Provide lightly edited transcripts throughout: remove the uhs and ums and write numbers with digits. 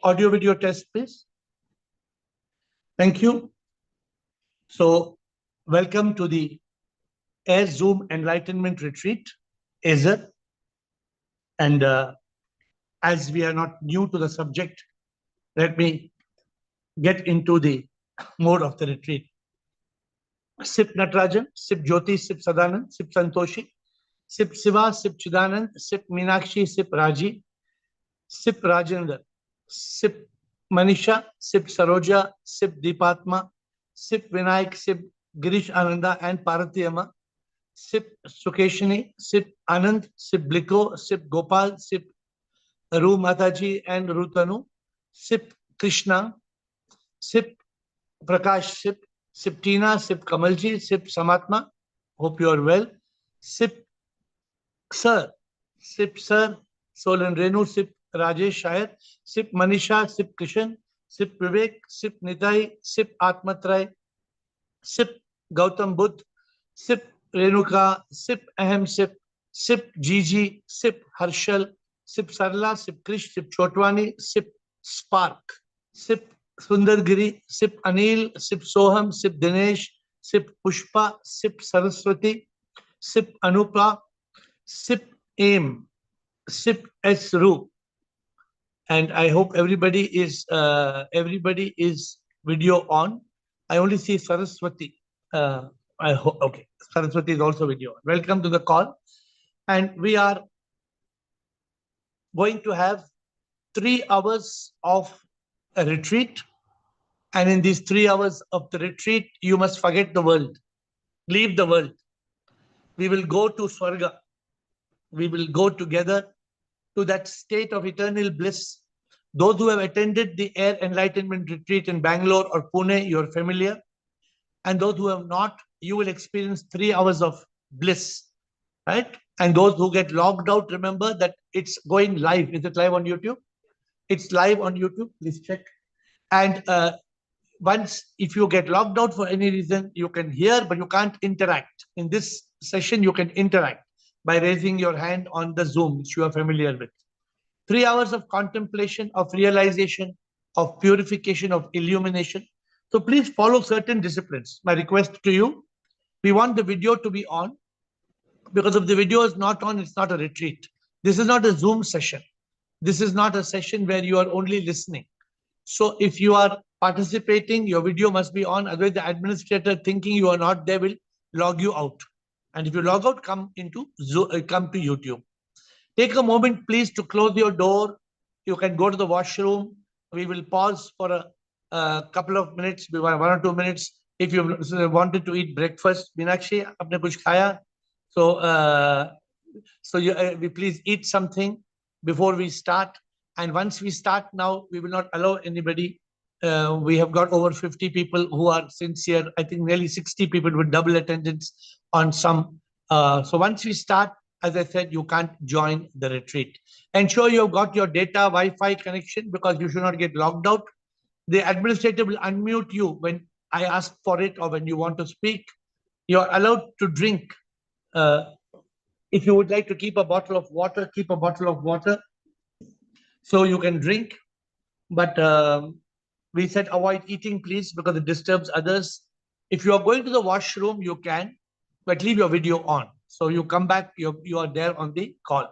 Audio video test, please. Thank you. So, welcome to the Air Zoom Enlightenment Retreat, AZER. And as we are not new to the subject, let me get into the mode of the retreat. Sip Natarajan, Sip Jyoti, Sip Sadanand, Sip Santoshi, Sip Siva, Sip Chidanand, Sip Meenakshi, Sip Raji, Sip Rajendra, Sip Manisha, Sip Saroja, Sip Deepatma, Sip Vinayak, Sip Girish Ananda and Paratiyama, Sip Sukeshini, Sip Anand, Sip Bliko, Sip Gopal, Sip Ru Mataji and Rutanu, Sip Krishna, Sip Prakash, Sip Tina, Sip Kamalji, Sip Samatma. Hope you are well. Sip Sir, Sol and Renu, Sip Rajesh Shayar, Sip Manisha, Sip Kishan, Sip Vivek, Sip Nitai, Sip Atmatray, Sip Gautam Buddh, Sip Renuka, Sip Ahem, Sip Gigi, Sip Harshal, Sip Sarla, Sip Krish, Sip Chotwani, Sip Spark, Sip Sundargiri, Sip Anil, Sip Soham, Sip Dinesh, Sip Pushpa, Sip Saraswati, Sip Anupa, Sip Aim, Sip S Ru. And I hope everybody is video on. I only see Saraswati. I hope okay. Saraswati is also video on. Welcome to the call. And we are going to have 3 hours of a retreat. And in these 3 hours of the retreat, you must forget the world. Leave the world. We will go to Swarga. We will go together to that state of eternal bliss. Those who have attended the Air Enlightenment Retreat in Bangalore or Pune, you're familiar. And those who have not, you will experience 3 hours of bliss, right? And those who get logged out, remember that it's going live. Is it live on YouTube? It's live on YouTube. Please check. And once, if you get logged out for any reason, you can hear, but you can't interact. In this session, you can interact by raising your hand on the Zoom, which you are familiar with. 3 hours of contemplation, of realization, of purification, of illumination. So please follow certain disciplines. My request to you, we want the video to be on, because if the video is not on, it's not a retreat. This is not a Zoom session. This is not a session where you are only listening. So if you are participating, your video must be on. Otherwise, the administrator thinking you are not there will log you out. And if you log out, come to YouTube. Take a moment, please, to close your door. You can go to the washroom. We will pause for a couple of minutes, 1 or 2 minutes. If you wanted to eat breakfast, Meenakshi, apne kuch khaya? So we please eat something before we start. And once we start now, we will not allow anybody. We have got over 50 people who are sincere. I think nearly 60 people with double attendance on some. So once we start, as I said, you can't join the retreat. Ensure you've got your data Wi-Fi connection, because you should not get logged out. The administrator will unmute you when I ask for it or when you want to speak. You're allowed to drink. If you would like to keep a bottle of water, keep a bottle of water so you can drink. But we said avoid eating, please, because it disturbs others. If you are going to the washroom, you can, but leave your video on. So you come back, you are there on the call.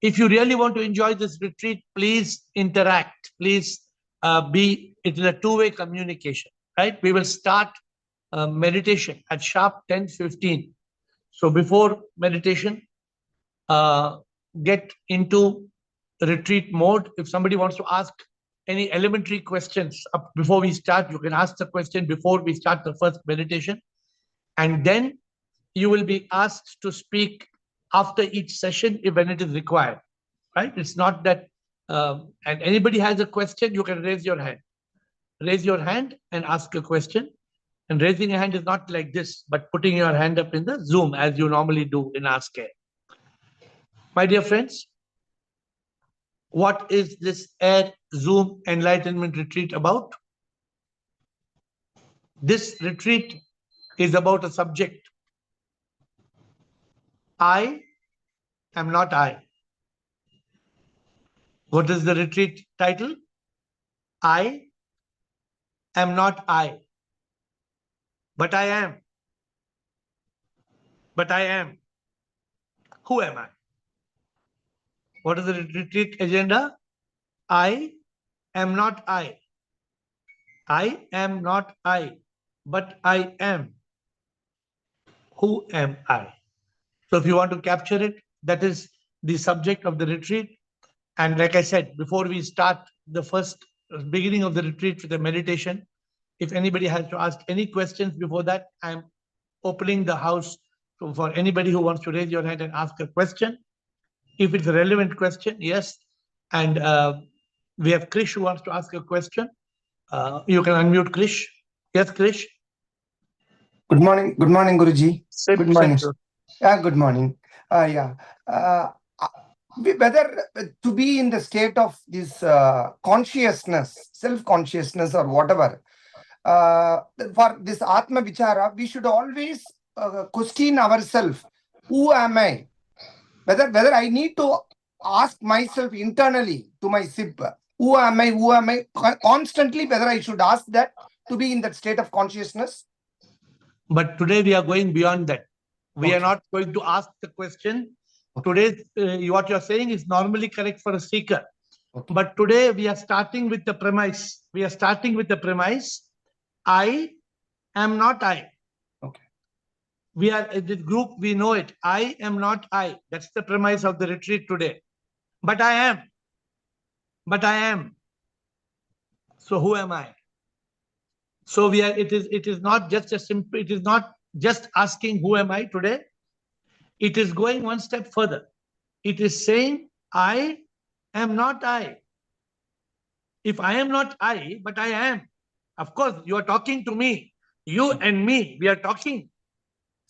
If you really want to enjoy this retreat, please interact. Please it is a two-way communication, right? We will start meditation at sharp 10:15. So before meditation, get into retreat mode. If somebody wants to ask any elementary questions before we start, you can ask the question before we start the first meditation. And then you will be asked to speak after each session when it is required, right? It's not that, and anybody has a question, you can raise your hand. Raise your hand and ask a question. And raising a hand is not like this, but putting your hand up in the Zoom as you normally do in Ask Air. My dear friends, what is this Air Zoom Enlightenment Retreat about? This retreat is about a subject. I am not I. What is the retreat title? I am not I, but I am. But I am. Who am I? What is the retreat agenda? I am not I. I am not I, but I am. Who am I? So if you want to capture it, that is the subject of the retreat. And like I said, before we start the first beginning of the retreat with the meditation, if anybody has to ask any questions before that, I'm opening the house for anybody who wants to raise your hand and ask a question. If it's a relevant question, yes. And we have Krish who wants to ask a question. You can unmute Krish. Yes, Krish. Good morning, Guruji. Good morning. Sit. Yeah, good morning. Yeah. Whether to be in the state of this consciousness, self-consciousness or whatever, for this Atma Vichara, we should always question ourselves, who am I? Whether I need to ask myself internally to my SIP, who am I? Who am I? Constantly, whether I should ask that to be in that state of consciousness. But today we are going beyond that. We Okay. are not going to ask the question. Today, what you're saying is normally correct for a seeker. Okay. But today we are starting with the premise. We are starting with the premise. I am not I. Okay. We are in this group, we know it. I am not I. That's the premise of the retreat today. But I am. But I am. So who am I? So we are, it is not just a simple, it is not just asking who am I today. It is going one step further. It is saying, I am not I. If I am not I, but I am. Of course, you are talking to me. You and me, we are talking.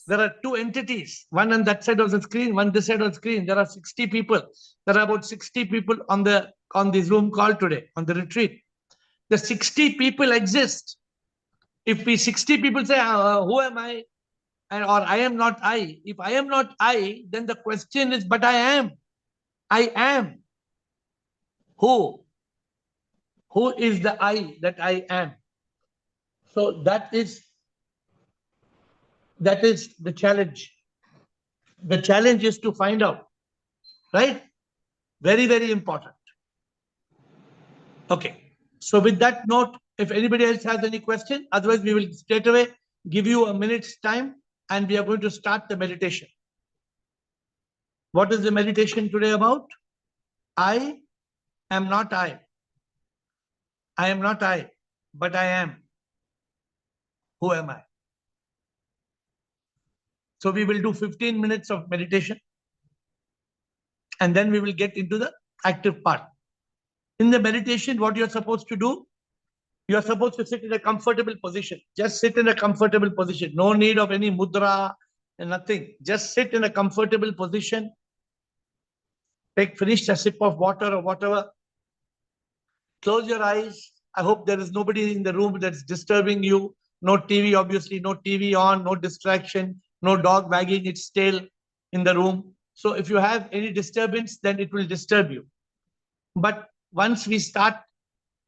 There are two entities, one on that side of the screen, one this side of the screen. There are 60 people. There are about 60 people on the Zoom call today, on the retreat. The 60 people exist. If we 60 people say, who am I? Or I am not I. If I am not I, then the question is, but I am. I am. Who? Who is the I that I am? So that is the challenge. The challenge is to find out, right? Very, very important. Okay. So with that note, if anybody else has any question, otherwise we will straight away give you a minute's time and we are going to start the meditation. What is the meditation today about? I am not I. I am not I, but I am. Who am I? So we will do 15 minutes of meditation and then we will get into the active part. In the meditation, what you're supposed to do, you're supposed to sit in a comfortable position. Just sit in a comfortable position. No need of any mudra and nothing. Just sit in a comfortable position. Finish a sip of water or whatever. Close your eyes. I hope there is nobody in the room that's disturbing you. No TV, obviously, no TV on, no distraction, no dog wagging its tail in the room. So if you have any disturbance, then it will disturb you. But once we start,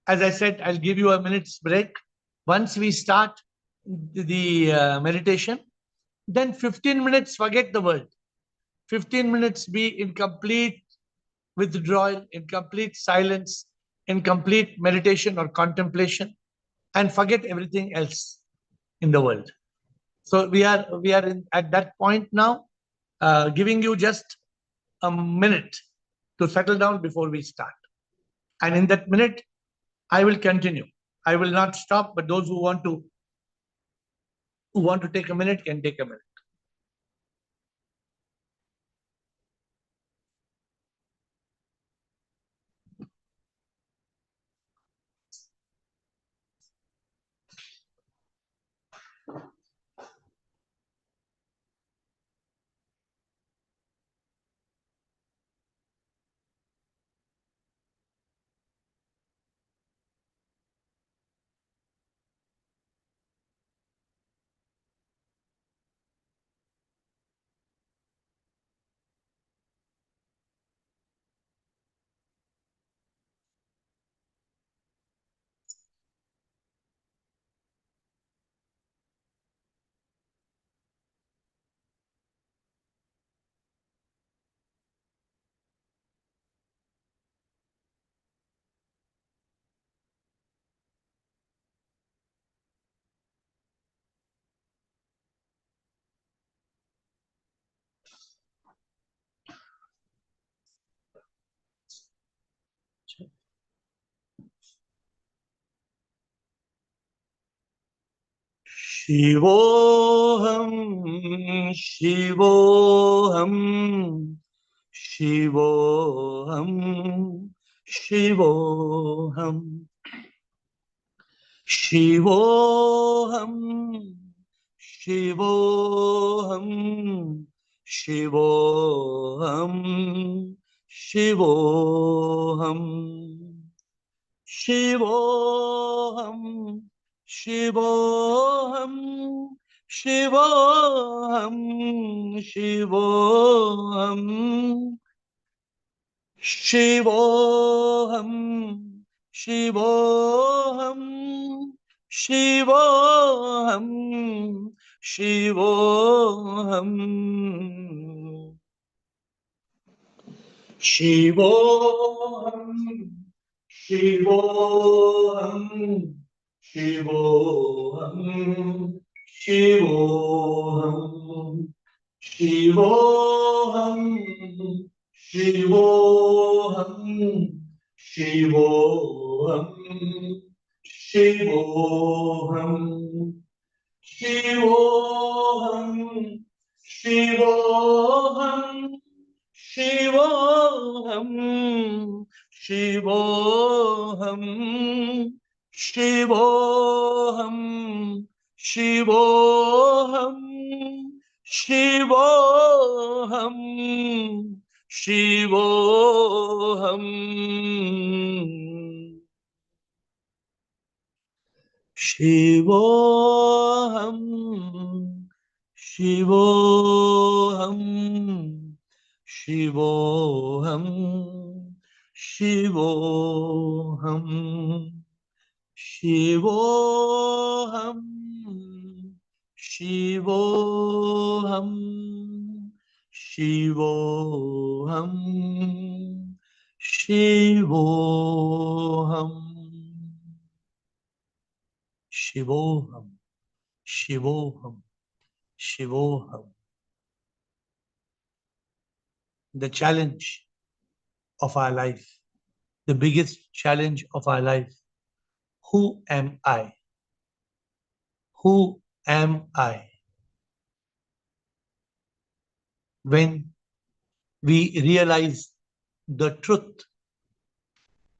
as I said, I'll give you a minute's break. Once we start the meditation, then 15 minutes, forget the world. 15 minutes be in complete withdrawal, in complete silence, in complete meditation or contemplation, and forget everything else in the world. So we are at that point now, giving you just a minute to settle down before we start. And in that minute, I will continue. I will not stop, but those who want to take a minute can take a minute. Shivoham, Shivoham, Shivoham, Shivoham, Shivoham, Shivoham, Shivoham, Shivoham. Shivoham, Shivoham, Shivoham, Shivoham, Shivoham, Shivoham, Shivoham, Shivoham. Shivoham, Shivoham, Shivoham, Shivoham, Shivoham, Shivoham, Shivoham, Shivoham, Shivoham, Shivoham, Shivoham, Shivoham, Shivoham, Shivoham, Shivoham, Shivoham. Shivoham, Shivoham, Shivoham, Shivoham, Shivoham, Shivoham, Shivoham, Shivoham. Shivoham, Shivoham, Shivoham. The challenge of our life, the biggest challenge of our life. Who am I? Who am I? When we realize the truth,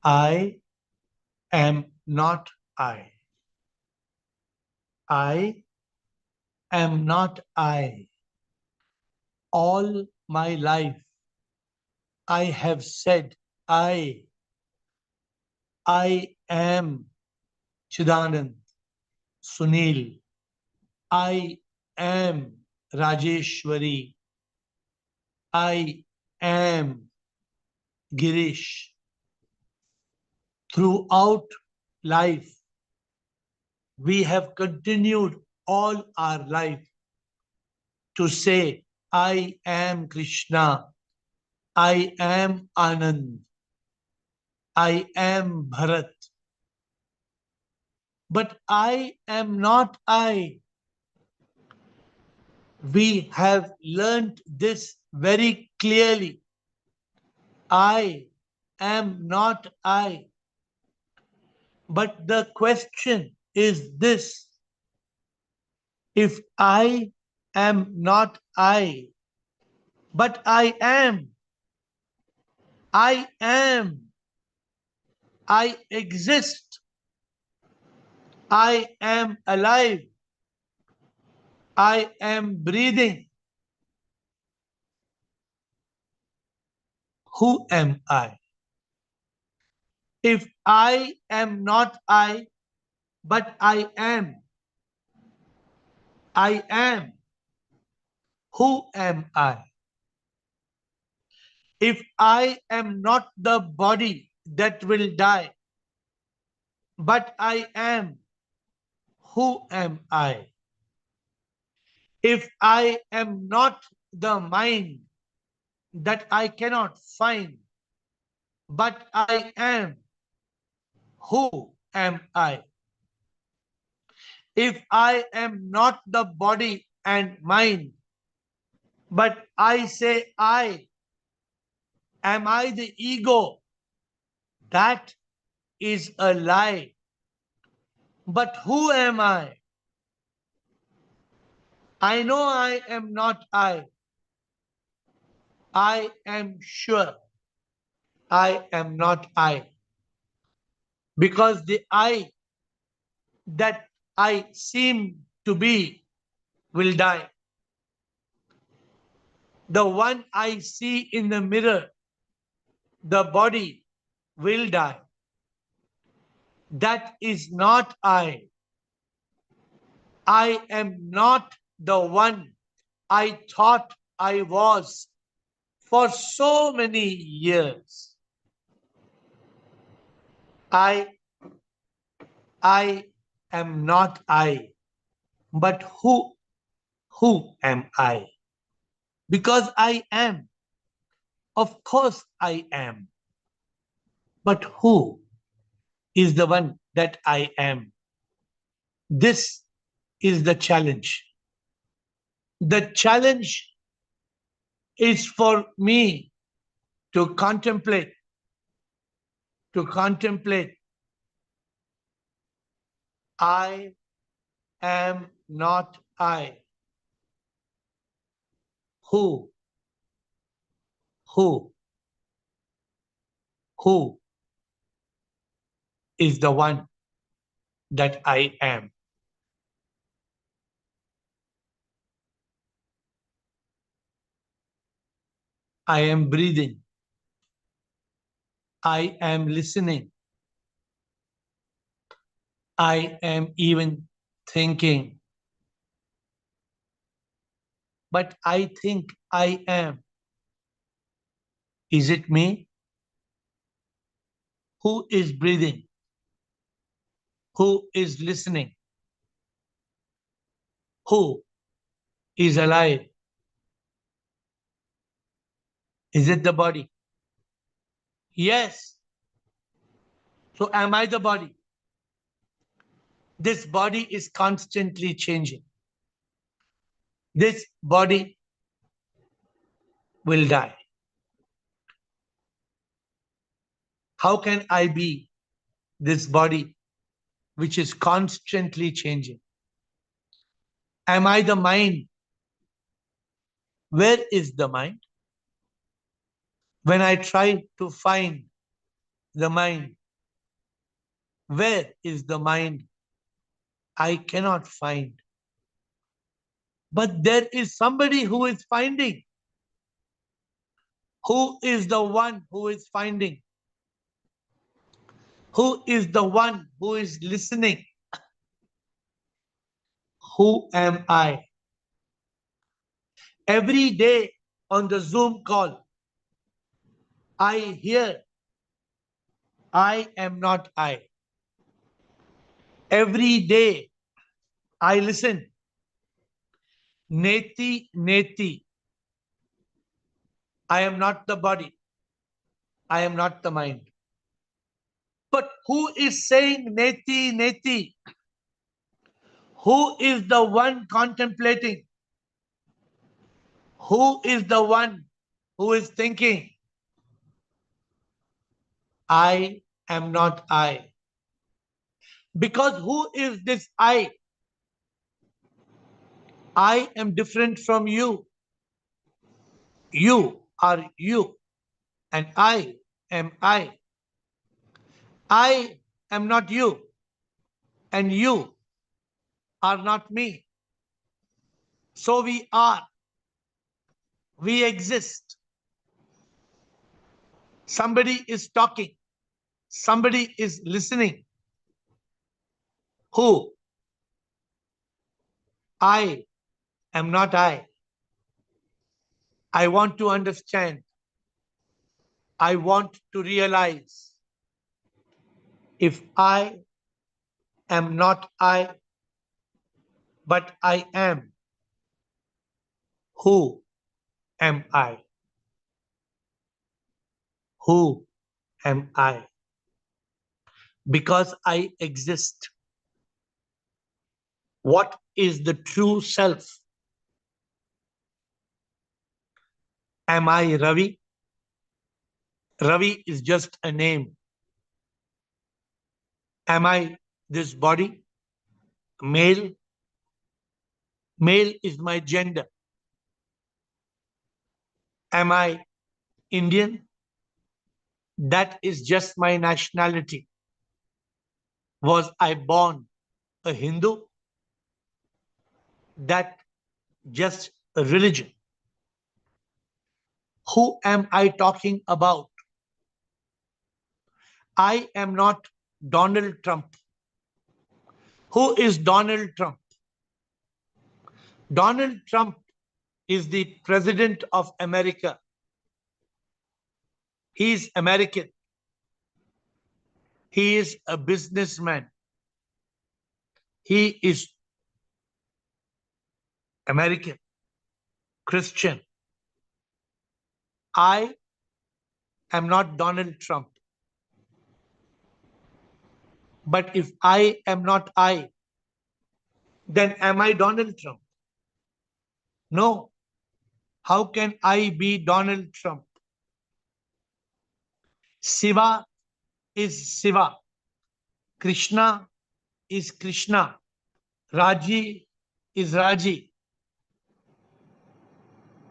I am not I. I am not I. All my life, I have said I am Chidanand, Sunil. I am Rajeshwari. I am Girish. Throughout life, we have continued all our life to say, I am Krishna. I am Anand. I am Bharat. But I am not I. We have learned this very clearly. I am not I. But the question is this: if I am not I, but I am, I exist, I am alive, I am breathing, who am I? If I am not I, but I am, who am I? If I am not the body that will die, but I am, who am I? If I am not the mind that I cannot find, but I am, who am I? If I am not the body and mind, but I say am I the ego? That is a lie. But who am I? I know I am not I. I am sure I am not I. Because the I that I seem to be will die. The one I see in the mirror, the body, will die. That is not I. I am not the one I thought I was for so many years. I am not I. But who am I? Because I am. Of course I am. But who is the one that I am? This is the challenge. The challenge is for me to contemplate. I am not I. Who, who, who is the one that I am? I am breathing. I am listening. I am even thinking. But I think I am. Is it me? Who is breathing? Who is listening? Who is alive? Is it the body? Yes. So am I the body? This body is constantly changing. This body will die. How can I be this body which is constantly changing? Am I the mind? Where is the mind? When I try to find the mind, where is the mind? I cannot find. But there is somebody who is finding. Who is the one who is finding? Who is the one who is listening? Who am I? Every day on the Zoom call, I hear, I am not I. Every day I listen, Neti, Neti. I am not the body. I am not the mind. But who is saying Neti, Neti? Who is the one contemplating? Who is the one who is thinking? I am not I. Because who is this I? I am different from you. You are you, and I am I. I am not you, and you are not me. So we exist. Somebody is talking, somebody is listening. Who? I am not I. I want to understand. I want to realize if I am not I, but I am, who am I? Who am I? Because I exist. What is the true self? Am I Ravi? Ravi is just a name. Am I this body? Male? Male is my gender. Am I Indian? That is just my nationality. Was I born a Hindu? That just a religion. Who am I talking about? I am not Donald Trump. Who is Donald Trump? Donald Trump is the president of America. He is American. He is a businessman. He is American, Christian. I am not Donald Trump. But if I am not I, then am I Donald Trump? No. How can I be Donald Trump? Shiva is Shiva. Krishna is Krishna. Raji is Raji.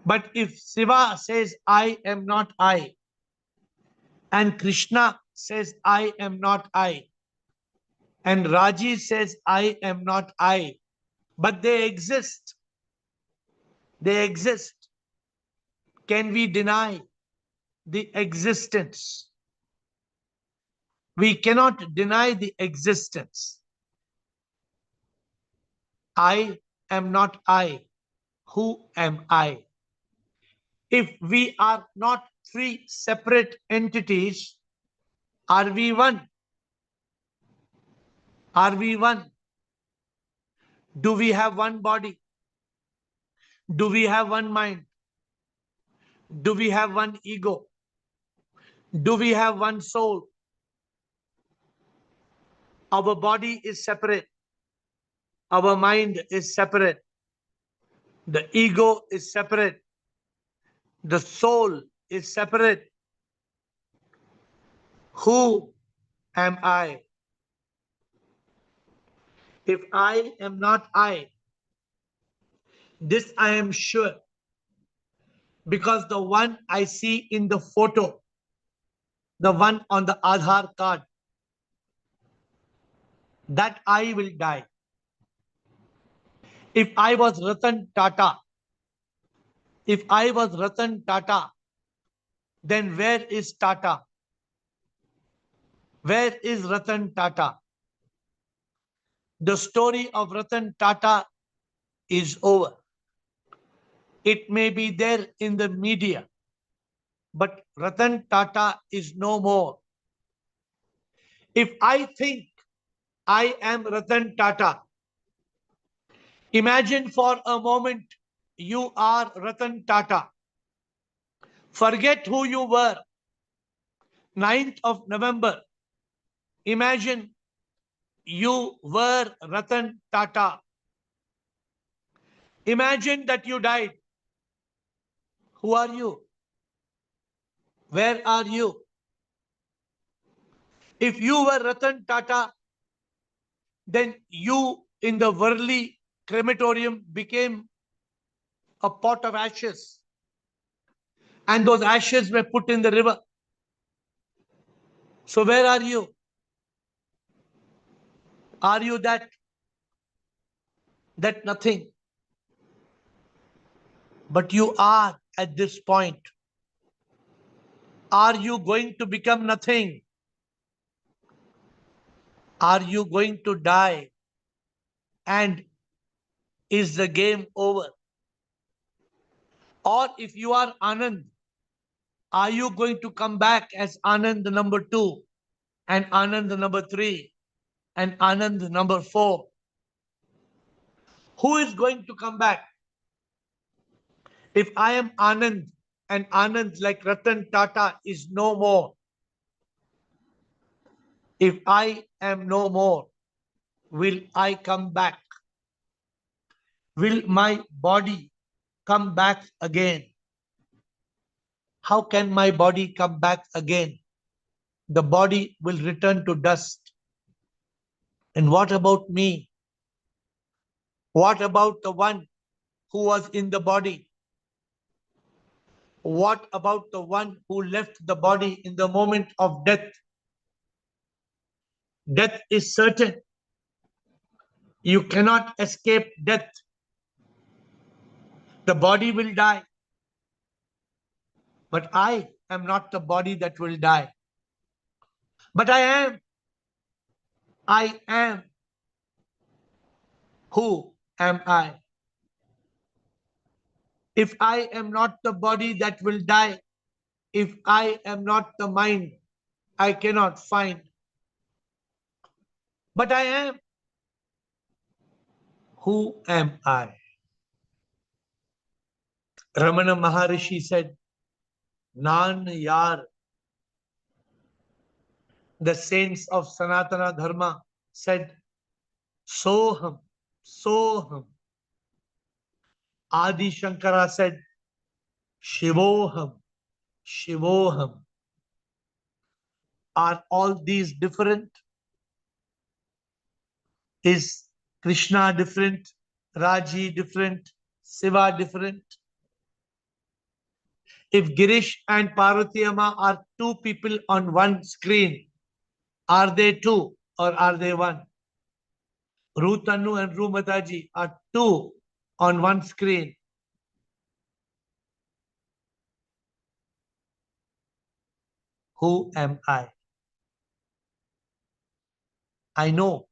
But if Shiva says, I am not I, and Krishna says, I am not I, and Raji says, I am not I, but they exist. They exist. Can we deny the existence? We cannot deny the existence. I am not I. Who am I? If we are not three separate entities, are we one? Are we one? Do we have one body? Do we have one mind? Do we have one ego? Do we have one soul? Our body is separate. Our mind is separate. The ego is separate. The soul is separate. Who am I? If I am not I, this I am sure, because the one I see in the photo, the one on the Aadhaar card, that I will die. If I was Ratan Tata, if I was Ratan Tata, then where is Tata? Where is Ratan Tata? The story of Ratan Tata is over. It may be there in the media, but Ratan Tata is no more. If I think I am Ratan Tata, imagine for a moment you are Ratan Tata. Forget who you were. 9th of November. Imagine you were Ratan Tata. Imagine that you died. Who are you? Where are you? If you were Ratan Tata, then you in the Worli crematorium became a pot of ashes. And those ashes were put in the river. So where are you? Are you that nothing? But you are at this point. Are you going to become nothing? Are you going to die? And is the game over? Or if you are Anand, are you going to come back as Anand the number 2 and Anand the number 3 and Anand the number 4? Who is going to come back? If I am Anand and Anand like Ratan Tata is no more, if I am no more, will I come back? Will my body come back again? How can my body come back again? The body will return to dust. And what about me? What about the one who was in the body? What about the one who left the body in the moment of death? Death is certain. You cannot escape death. The body will die. But I am not the body that will die. But I am. I am. Who am I? If I am not the body that will die, if I am not the mind, I cannot find. But I am. Who am I? Ramana Maharishi said, Nan Yar. The saints of Sanatana Dharma said, Soham, Soham. Adi Shankara said, Shivoham, Shivoham. Are all these different? Is Krishna different? Raji different? Shiva different? If Girish and Parvati Amma are two people on one screen, are they two or are they one? Rutanu and Rumataji are two on one screen. Who am I? I know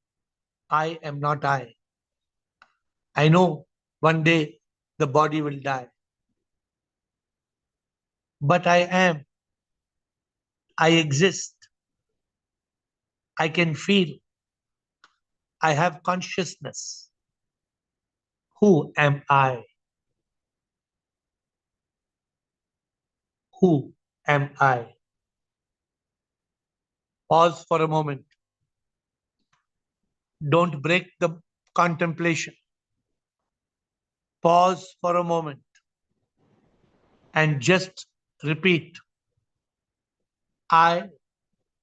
I am not I. I know one day the body will die. But I am. I exist. I can feel. I have consciousness. Who am I? Who am I? Pause for a moment. Don't break the contemplation. Pause for a moment and just repeat. I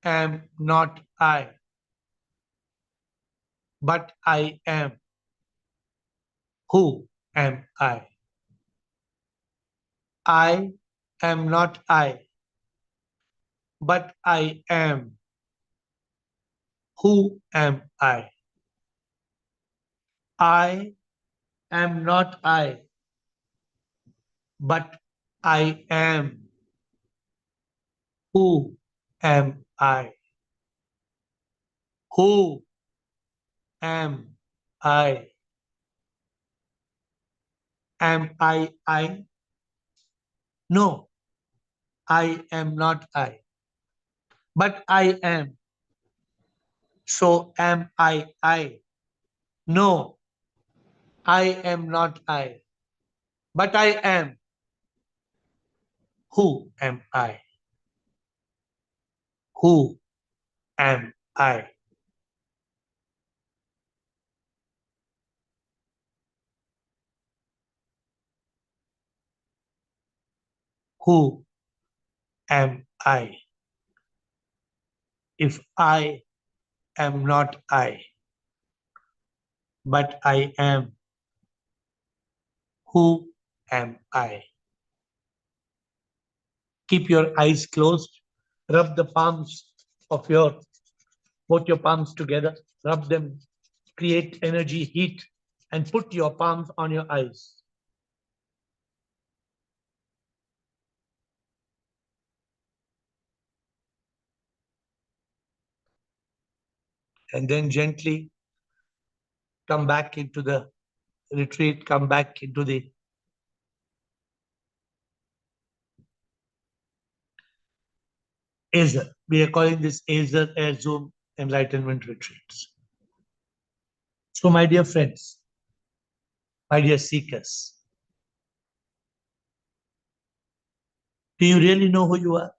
am not I, but I am. Who am I? I am not I, but I am. Who am I? I am not I, but I am. Who am I? Who am I? Am I? No, I am not I, but I am. So am I? No, I am not I, but I am. Who am I? Who am I? Who am I? If I am not I, but I am, who am I? Keep your eyes closed. Rub the palms of both your palms together. Rub them, create energy, heat, and put your palms on your eyes. And then gently come back into the retreat, come back into the Azer. We are calling this Azer Air Zoom Enlightenment Retreats. So, my dear friends, my dear seekers, do you really know who you are?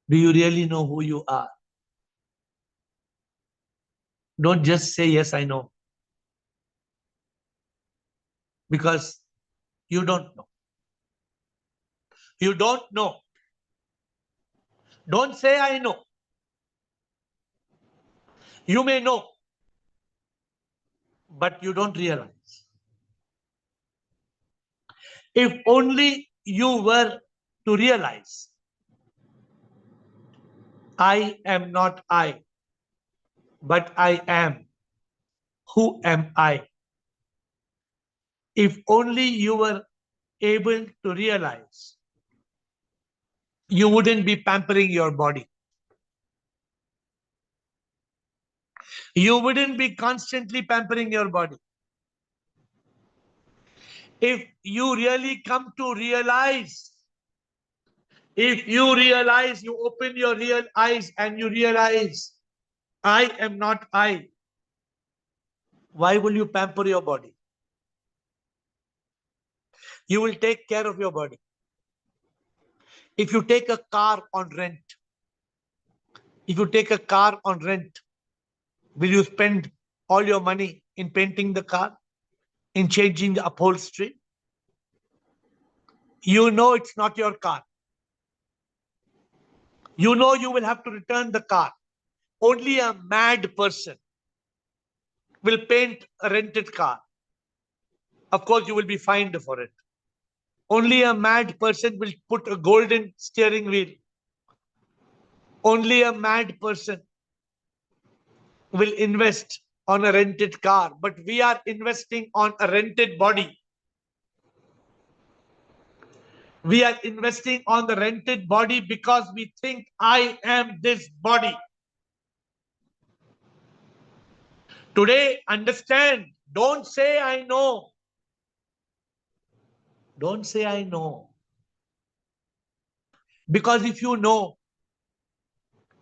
Do you really know who you are? Don't just say, yes, I know. Because you don't know. You don't know. Don't say, I know. You may know, but you don't realize. If only you were to realize, I am not I, but I am. Who am I? If only you were able to realize, you wouldn't be pampering your body. You wouldn't be constantly pampering your body. If you really come to realize, if you realize, you open your real eyes and you realize, I am not I, why will you pamper your body? You will take care of your body. If you take a car on rent, if you take a car on rent, will you spend all your money in painting the car, in changing the upholstery? You know it's not your car. You know you will have to return the car. Only a mad person will paint a rented car. Of course, you will be fined for it. Only a mad person will put a golden steering wheel. Only a mad person will invest on a rented car. But we are investing on a rented body. We are investing on the rented body because we think I am this body. Today, understand, don't say I know. Don't say I know. Because if you know,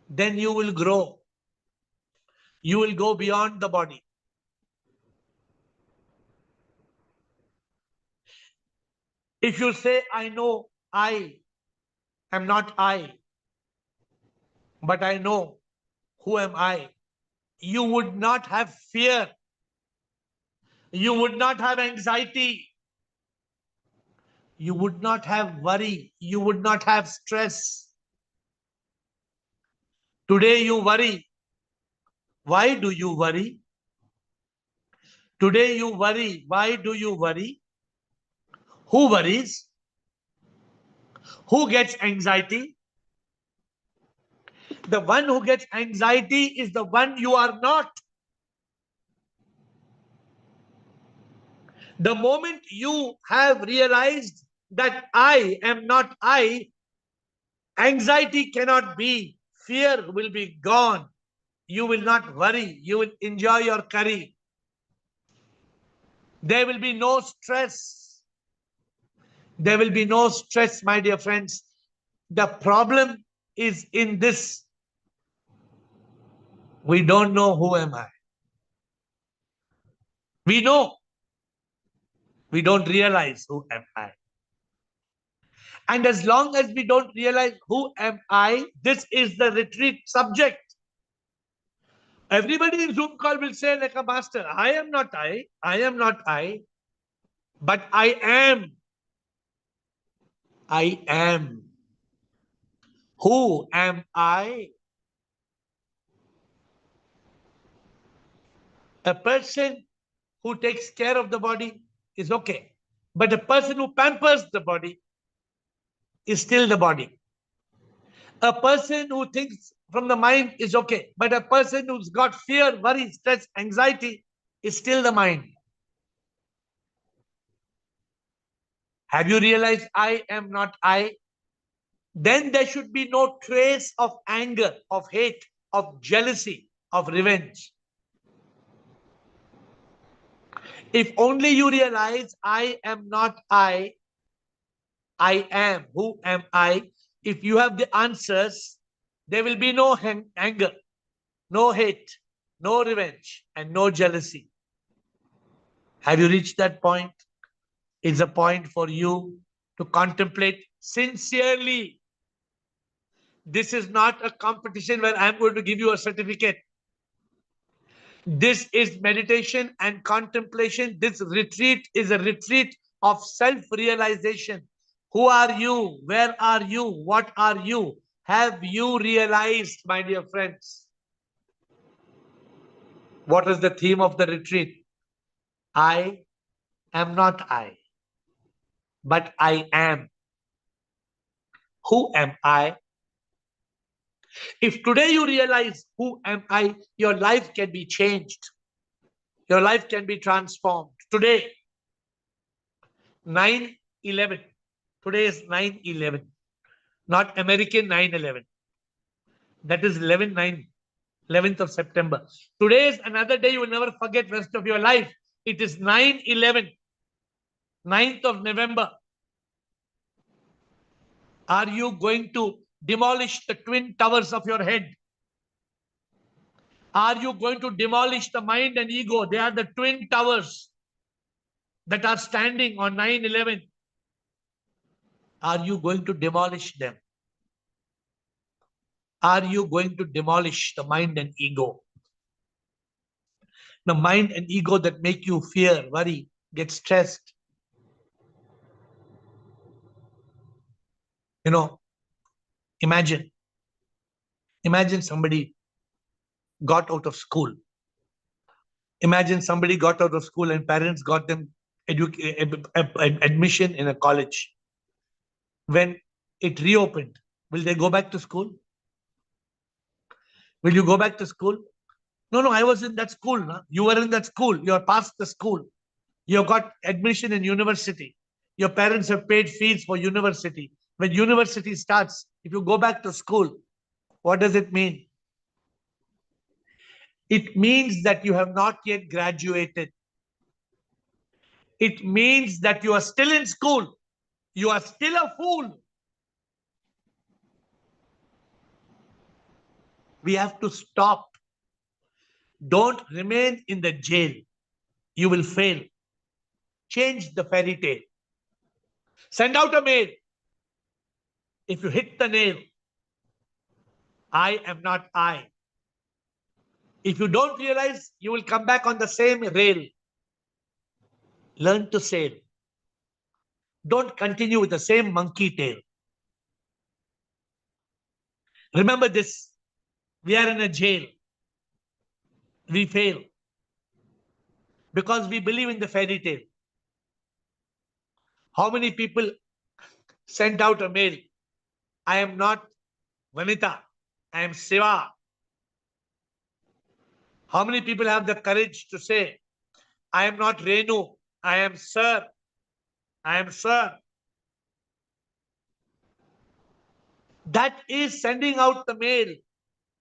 then you will grow. You will go beyond the body. If you say, I know I am not I, but I know who am I, you would not have fear. You would not have anxiety. You would not have worry. You would not have stress. Today you worry. Why do you worry? Today you worry. Why do you worry? Who worries? Who gets anxiety? The one who gets anxiety is the one you are not. The moment you have realized that I am not I, anxiety cannot be, fear will be gone. You will not worry. You will enjoy your curry. There will be no stress. There will be no stress, my dear friends. The problem is in this. We don't know who am I. We know. We don't realize who am I. And as long as we don't realize who am I, this is the retreat subject. Everybody in Zoom call will say like a master, I am not I am not I, but I am. I am. Who am I? A person who takes care of the body is okay. But a person who pampers the body is still the body. A person who thinks from the mind is okay. But a person who's got fear, worry, stress, anxiety is still the mind. Have you realized I am not I? Then there should be no trace of anger, of hate, of jealousy, of revenge. If only you realize I am not I am. Who am I? If you have the answers, there will be no anger, no hate, no revenge, and no jealousy. Have you reached that point? It's a point for you to contemplate sincerely. This is not a competition where I'm going to give you a certificate. This is meditation and contemplation. This retreat is a retreat of self-realization. Who are you? Where are you? What are you? Have you realized, my dear friends? What is the theme of the retreat? I am not I, but I am. Who am I? If today you realize who am I, your life can be changed. Your life can be transformed. Today, 9/11. Today is 9/11, not American 9/11. That is 11th of September. Today is another day you will never forget rest of your life. It is 9/11, 9th of November. Are you going to demolish the twin towers of your head? Are you going to demolish the mind and ego? They are the twin towers that are standing on 9/11. Are you going to demolish them? Are you going to demolish the mind and ego? The mind and ego that make you fear, worry, get stressed. You know, imagine somebody got out of school. Imagine somebody got out of school and parents got them admission in a college. When it reopened, will they go back to school? Will you go back to school? No, I was in that school. No? You were in that school. You are past the school. You got admission in university. Your parents have paid fees for university. When university starts, if you go back to school, what does it mean? It means that you have not yet graduated. It means that you are still in school. You are still a fool. We have to stop. Don't remain in the jail. You will fail. Change the fairy tale. Send out a mail. If you hit the nail, I am not I. If you don't realize, you will come back on the same rail. Learn to sail. Don't continue with the same monkey tail. Remember this. We are in a jail. We fail because we believe in the fairy tale. How many people sent out a mail? I am not Vanita. I am Siva. How many people have the courage to say, I am not Renu. I am Sir. I am Sir. That is sending out the mail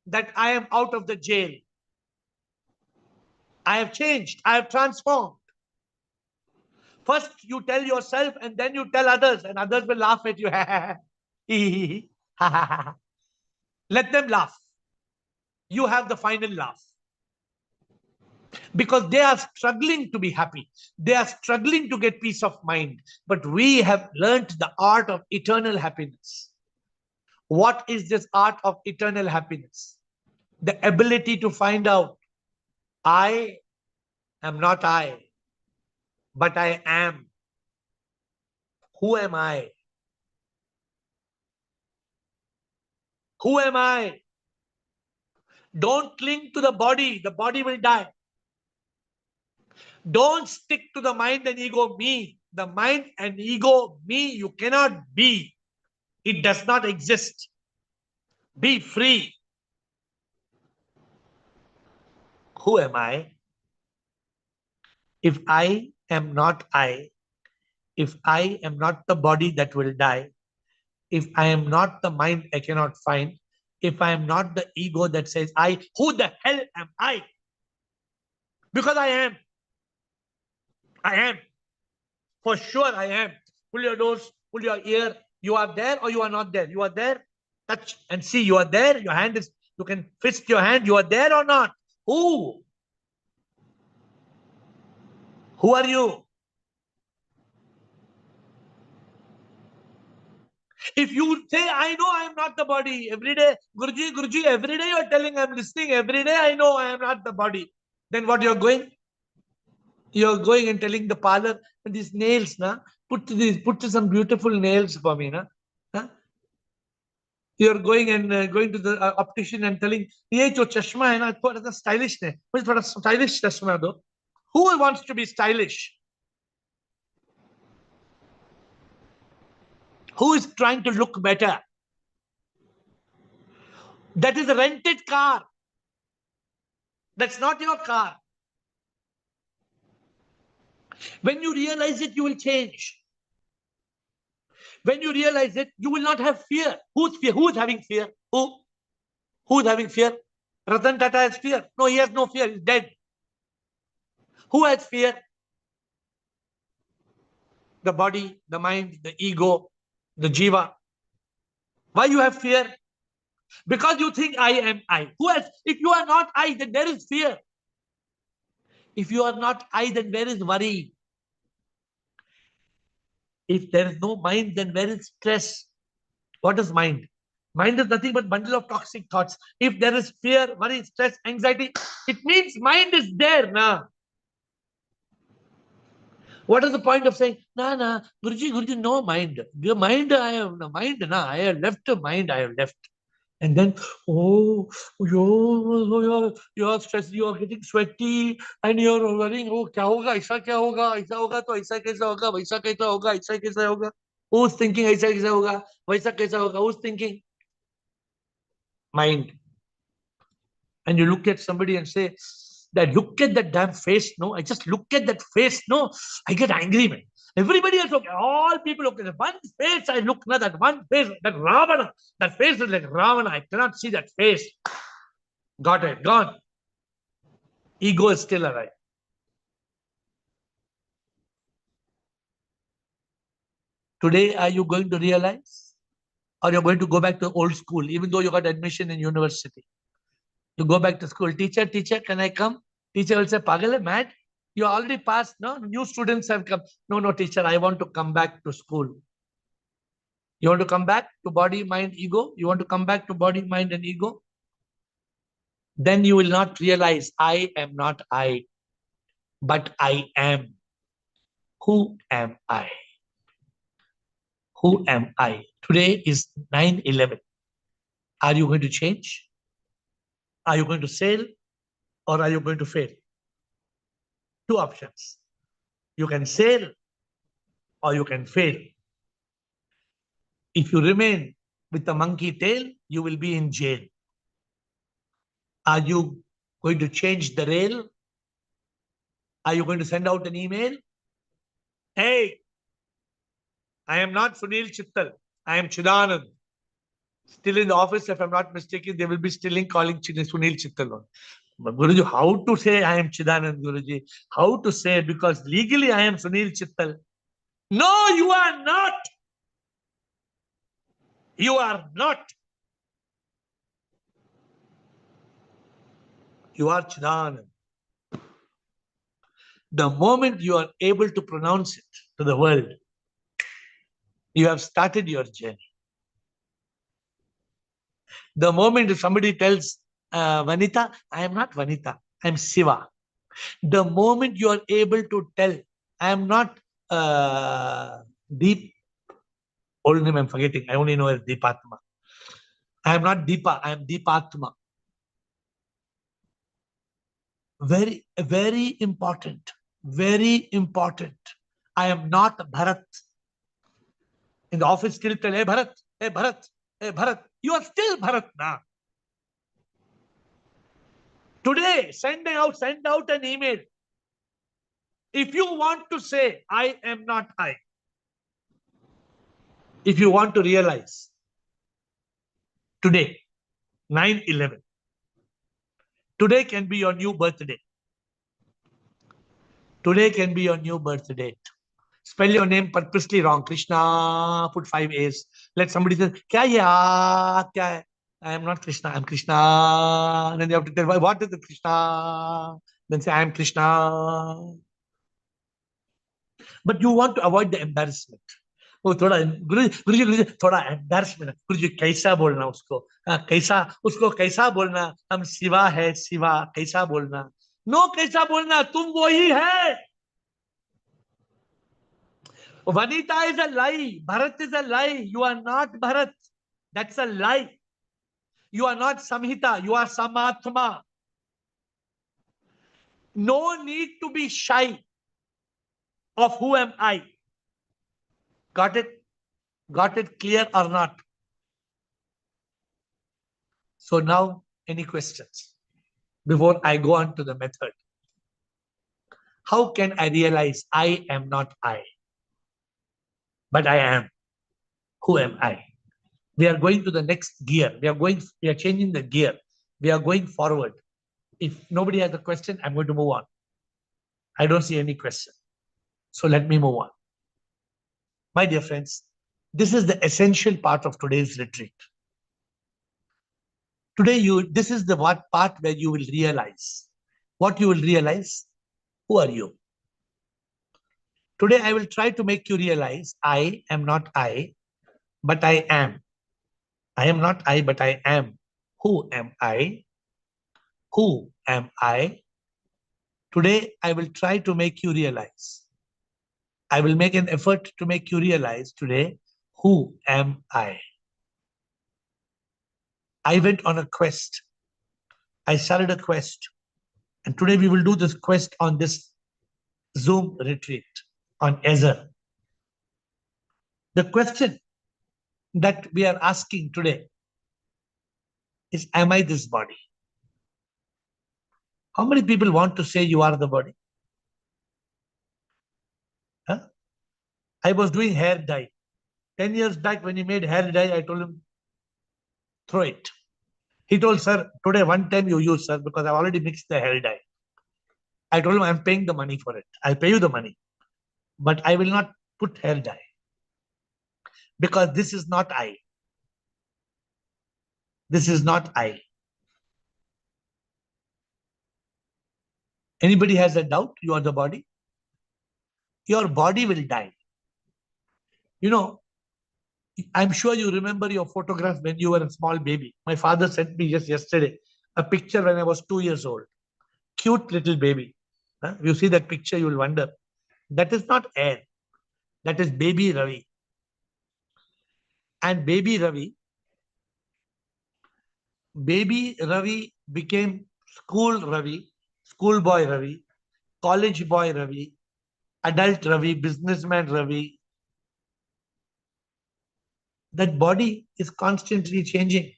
that I am out of the jail. I have changed. I have transformed. First, you tell yourself and then you tell others, and others will laugh at you. Let them laugh. You have the final laugh. Because they are struggling to be happy. They are struggling to get peace of mind. But we have learned the art of eternal happiness. What is this art of eternal happiness? The ability to find out, I am not I, but I am. Who am I? Who am I? Don't cling to the body. The body will die. Don't stick to the mind and ego, me. The mind and ego, me, you cannot be. It does not exist. Be free. Who am I? If I am not I, if I am not the body that will die, if I am not the mind I cannot find, if I am not the ego that says I, who the hell am I? Because I am. I am. For sure I am. Pull your nose, pull your ear. You are there or you are not there? You are there. Touch and see. You are there. Your hand is, you can fist your hand. You are there or not? Who? Who are you? If you say, I know I am not the body, every day, Guruji, every day you are telling, I am listening, every day I know I am not the body. Then what you are going? You are going and telling the parlor, these nails, put some beautiful nails for me. Huh? You are going and going to the optician and telling, ये जो चश्मा है ना थोड़ा सा stylish है मुझे थोड़ा स्टाइलिश चश्मा दो. Who wants to be stylish? Who is trying to look better? That is a rented car. That's not your car. When you realize it, you will change. When you realize it, you will not have fear. Who's fear? Who's having fear? Who? Who's having fear? Ratan Tata has fear. No, he has no fear. He's dead. Who has fear? The body, the mind, the ego, the jiva. Why you have fear? Because you think I am I. Who has? If you are not I, then there is fear. If you are not I, then where is worry? If there is no mind, then where is stress? What is mind? Mind is nothing but bundle of toxic thoughts. If there is fear, worry, stress, anxiety, it means mind is there now. What is the point of saying, nah, Guruji, no mind. Your mind, I have no mind, I have left mind, I have left. And then, you're stressed, you're getting sweaty, and you're worrying, kya hoga, aisa hoga, to aisa kaisa hoga, vaisa kaisa hoga, aisa kaisa hoga. Who's thinking aisa kaisa hoga, vaisa kaisa hoga? Who's thinking? Mind. And you look at somebody and say, that look at that damn face, no? I just look at that face, no? I get angry, man. Everybody else, okay, all people look at that one face. I look at that one face, that Ravana. That face is like Ravana. I cannot see that face. Got it, gone. Ego is still alive. Today, are you going to realize? Or you're going to go back to old school, even though you got admission in university? You go back to school. Teacher, can I come? Teacher will say, Pagal, mad? You already passed, no? New students have come. No, teacher, I want to come back to school. You want to come back to body, mind, ego? You want to come back to body, mind, and ego? Then you will not realize I am not I, but I am. Who am I? Who am I? Today is 9/11. Are you going to change? Are you going to sail? Or are you going to fail? Two options. You can sail or you can fail. If you remain with the monkey tail, you will be in jail. Are you going to change the rail? Are you going to send out an email? Hey, I am not Sunil Chittal. I am Chidanand. Still in the office, if I'm not mistaken, they will be still calling Sunil Chittal. But Guruji, how to say I am Chidanand, Guruji? How to say? Because legally I am Sunil Chittal. No, you are not. You are not. You are Chidanand. The moment you are able to pronounce it to the world, you have started your journey. The moment somebody tells Vanita, I am not Vanita, I am Shiva. The moment you are able to tell, I am not Deep, old name I'm forgetting, I only know as Deepatma. I am not Deepa, I am Deepatma. Very, very important. Very important. I am not Bharat. In the office, still tell, hey Bharat, hey Bharat, hey Bharat. You are still Bharat now. Today, send out an email. If you want to say, I am not I. If you want to realize, today, 9/11. Today can be your new birthday. Today can be your new birthday. Spell your name purposely wrong. Krishna, put 5 A's. Let somebody say, Kya ye kya hai? I am not Krishna, I am Krishna. And then you have to tell, what is the Krishna? Then say, I am Krishna. But you want to avoid the embarrassment. वो थोड़ा गुरुजी थोड़ा embarrassment गुरुजी कैसा बोलना उसको कैसा उसको कैसा बोलना हम शिवा है शिवा कैसा बोलना नो कैसा बोलना तुम वही है Vanita is a lie. Bharat is a lie. You are not Bharat. That's a lie. You are not Samhita. You are Samatma. No need to be shy of who am I. Got it? Got it clear or not? So now, any questions before I go on to the method? How can I realize I am not I, but I am? Who am I? We are going to the next gear. We are changing the gear. We are going forward. If nobody has a question, I'm going to move on. I don't see any question. So let me move on. My dear friends, this is the essential part of today's retreat. Today, this is the part where you will realize. What you will realize? Who are you? Today, I will try to make you realize I am not I, but I am. I am not I, but I am. Who am I? Who am I? Today, I will try to make you realize. I will make an effort to make you realize today, who am I? I went on a quest. I started a quest. And today we will do this quest on this Zoom retreat on Ether. The question that we are asking today is, am I this body? How many people want to say you are the body? Huh? I was doing hair dye. 10 years back when he made hair dye, I told him, throw it. He told, sir, today one time you use, sir, because I've already mixed the hair dye. I told him, I'm paying the money for it. I'll pay you the money. But I will not put hair dye. Because this is not I. This is not I. Anybody has a doubt? You are the body? Your body will die. You know, I'm sure you remember your photograph when you were a small baby. My father sent me just yesterday a picture when I was 2 years old. Cute little baby. Huh? You see that picture, you will wonder. That is not air. That is baby Ravi. And baby Ravi became school Ravi, schoolboy Ravi, college boy Ravi, adult Ravi, businessman Ravi. That body is constantly changing.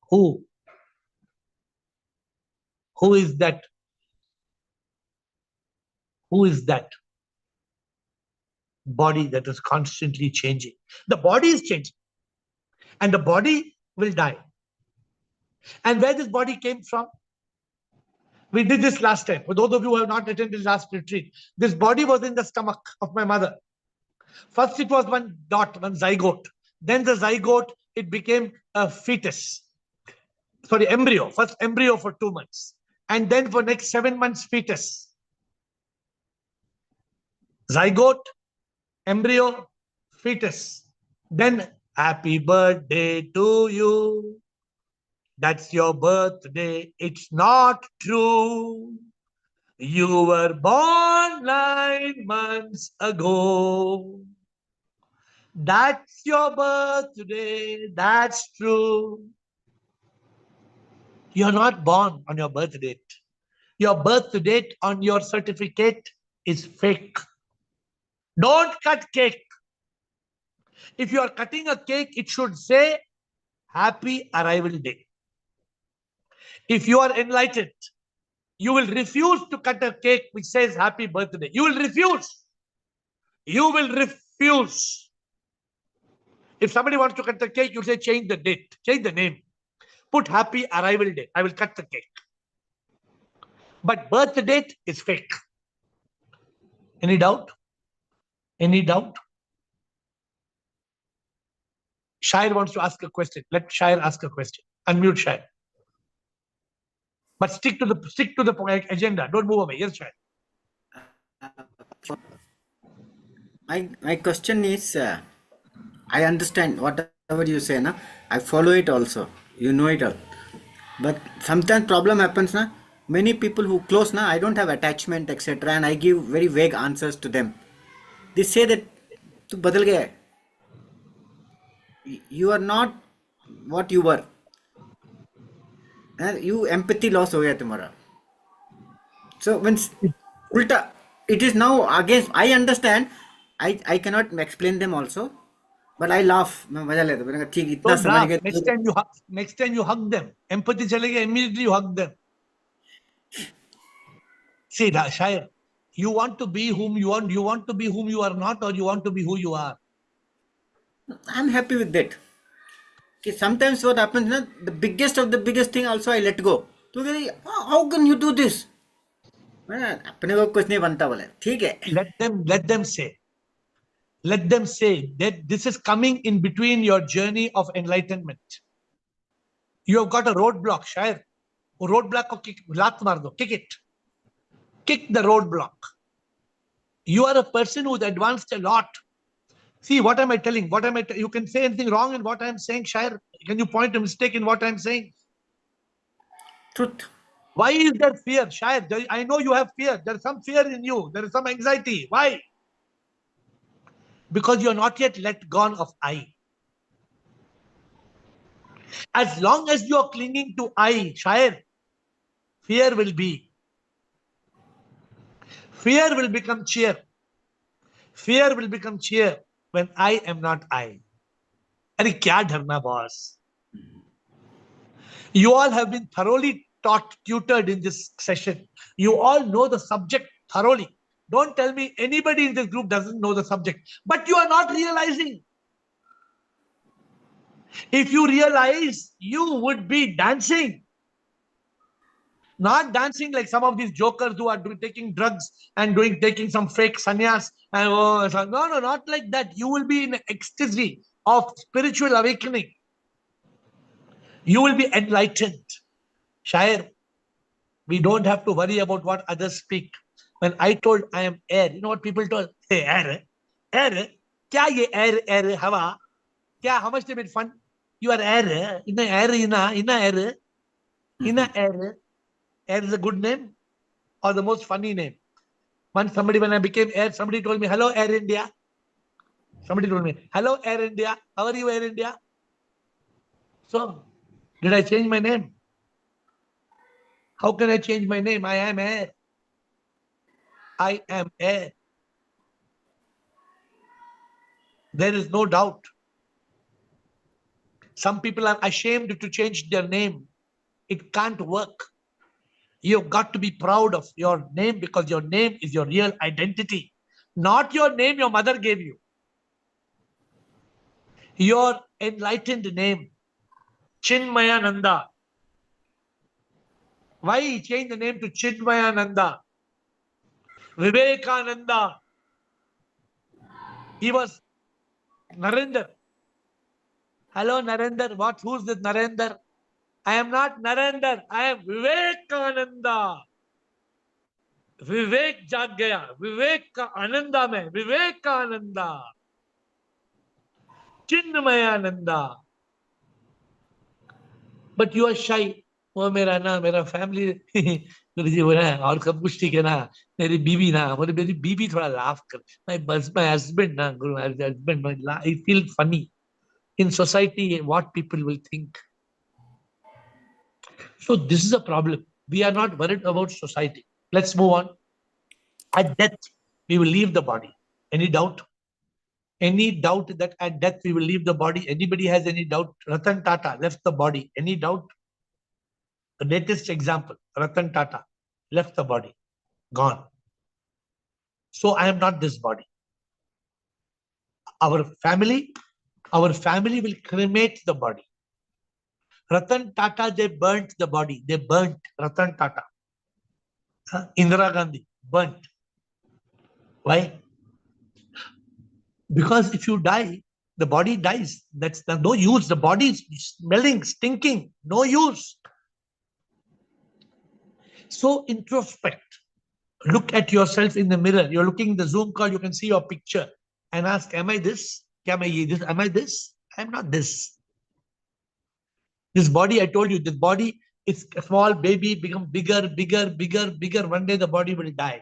Who? Who is that? Who is that body that is constantly changing? The body is changing. And the body will die. And where this body came from? We did this last time. For those of you who have not attended last retreat, this body was in the stomach of my mother. First, it was one dot, one zygote. Then the zygote, it became a fetus. Sorry, embryo. First embryo for 2 months. And then for next 7 months, fetus. Zygote, embryo, fetus. Then happy birthday to you. That's your birthday. It's not true. You were born 9 months ago. That's your birthday. That's true. You're not born on your birth date. Your birth date on your certificate is fake. Don't cut cake. If you are cutting a cake, it should say Happy Arrival Day. If you are enlightened, you will refuse to cut a cake which says Happy Birthday. You will refuse. You will refuse. If somebody wants to cut the cake, you say change the date, change the name. Put Happy Arrival Day. I will cut the cake. But birth date is fake. Any doubt? Any doubt? Shair wants to ask a question. Let Shair ask a question. Unmute Shair. But stick to the agenda. Don't move away. Yes, Shair. My question is, I understand whatever you say, na? I follow it also. You know it all. But sometimes problem happens, na? Many people who close, na, I don't have attachment, etc. And I give very vague answers to them. They say that tu badal gaya hai. You are not what you were. You empathy loss हो गया तुम्हारा. So when ulta, it is now against. I understand. I cannot explain them also, but I laugh. मैं मजा लेता हूँ. मैंने कहा ठीक इतना Don't समझ laugh. गए. Next time you hug them. Empathy chalega, immediately you hug them. See, Shayar, you want to be whom you want. You want to be whom you are not, or you want to be who you are. I'm happy with that. Okay, sometimes what happens, na, the biggest of the biggest thing also I let go. तो कह रही, how can you do this? अपने को कुछ नहीं बनता बोले. ठीक है. Let them say. Let them say that this is coming in between your journey of enlightenment. You have got a roadblock, Shayar. Roadblock ko kick, laat maar do, kick it. Kick the roadblock. You are a person who's advanced a lot. See, what am I telling? You can say anything wrong in what I'm saying, Shayar. Can you point a mistake in what I'm saying? Truth. Why is there fear, Shayar? I know you have fear. There's some fear in you. There is some anxiety. Why? Because you're not yet let gone of I. As long as you are clinging to I, Shayar, fear will be. Fear will become cheer. Fear will become cheer when I am not I. Arey kya dharna, boss? You all have been thoroughly taught, tutored in this session. You all know the subject thoroughly. Don't tell me anybody in this group doesn't know the subject. But you are not realizing. If you realize, you would be dancing. Not dancing like some of these jokers who are taking drugs and taking some fake sannyas. And no, not like that. You will be in ecstasy of spiritual awakening. You will be enlightened. Shayar, we don't have to worry about what others speak. When I told I am air, you know what people told? Hey, air, air, kya ye air, hawa? Kya, how much they made fun? You are air, ina air, ina air. Air is a good name or the most funny name. When I became air, somebody told me, hello, Air India. Somebody told me, hello, Air India. How are you, Air India? So, did I change my name? How can I change my name? I am air. I am air. There is no doubt. Some people are ashamed to change their name. It can't work. You've got to be proud of your name because your name is your real identity. Not your name your mother gave you. Your enlightened name. Chinmayananda. Why he changed the name to Chinmayananda? Vivekananda. He was Narendra. Hello, Narendra. Who's this Narendra? I am not Narendra. I am Vivekananda. विवेक जाग गया विवेक का आनंदा में Vivekananda Chinmayananda but you are shy वो मेरा family गुरुजी बोला और सब कुछ ठीक है ना मेरी बीवी ना बोले मेरी बीवी थोड़ा लाफ कर माय हस्बैंड ना guru husband I feel funny in society what people will think so this is a problem we are not worried about society let's move on at death we will leave the body any doubt that at death we will leave the body anybody has any doubt Ratan Tata left the body any doubt the latest example Ratan Tata left the body gone so I am not this body our family will cremate the body Ratan Tata they burnt the body they burnt Ratan Tata Indira Gandhi burnt why because if you die the body dies that's no use the body is smelling stinking no use so introspect look at yourself in the mirror you're looking the Zoom call you can see your picture and ask am I this am I this I'm not this body I told you this body is a small baby become bigger one day the body will die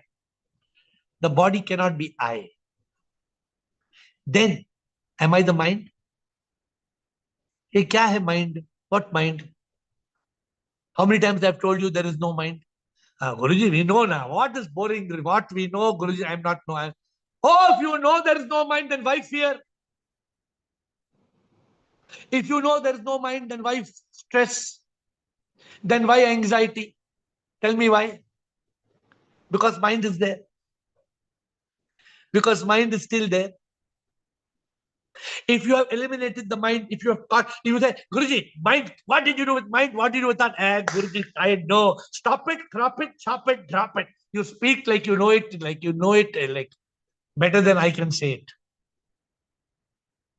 the body cannot be I then am I the mind ये क्या है mind what mind How many times I've told you there is no mind? Guruji, we know now. What is boring? What we know, Guruji, I'm not knowing. Oh, if you know there is no mind, then why fear? If you know there is no mind, then why stress? Then why anxiety? Tell me why. Because mind is there. Because mind is still there. If you have eliminated the mind, if you have thought, if you say, Guruji, mind, what did you do with mind? What did you do with that? Guruji, I know. Stop it, drop it, chop it, drop it. You speak like you know it, like better than I can say it.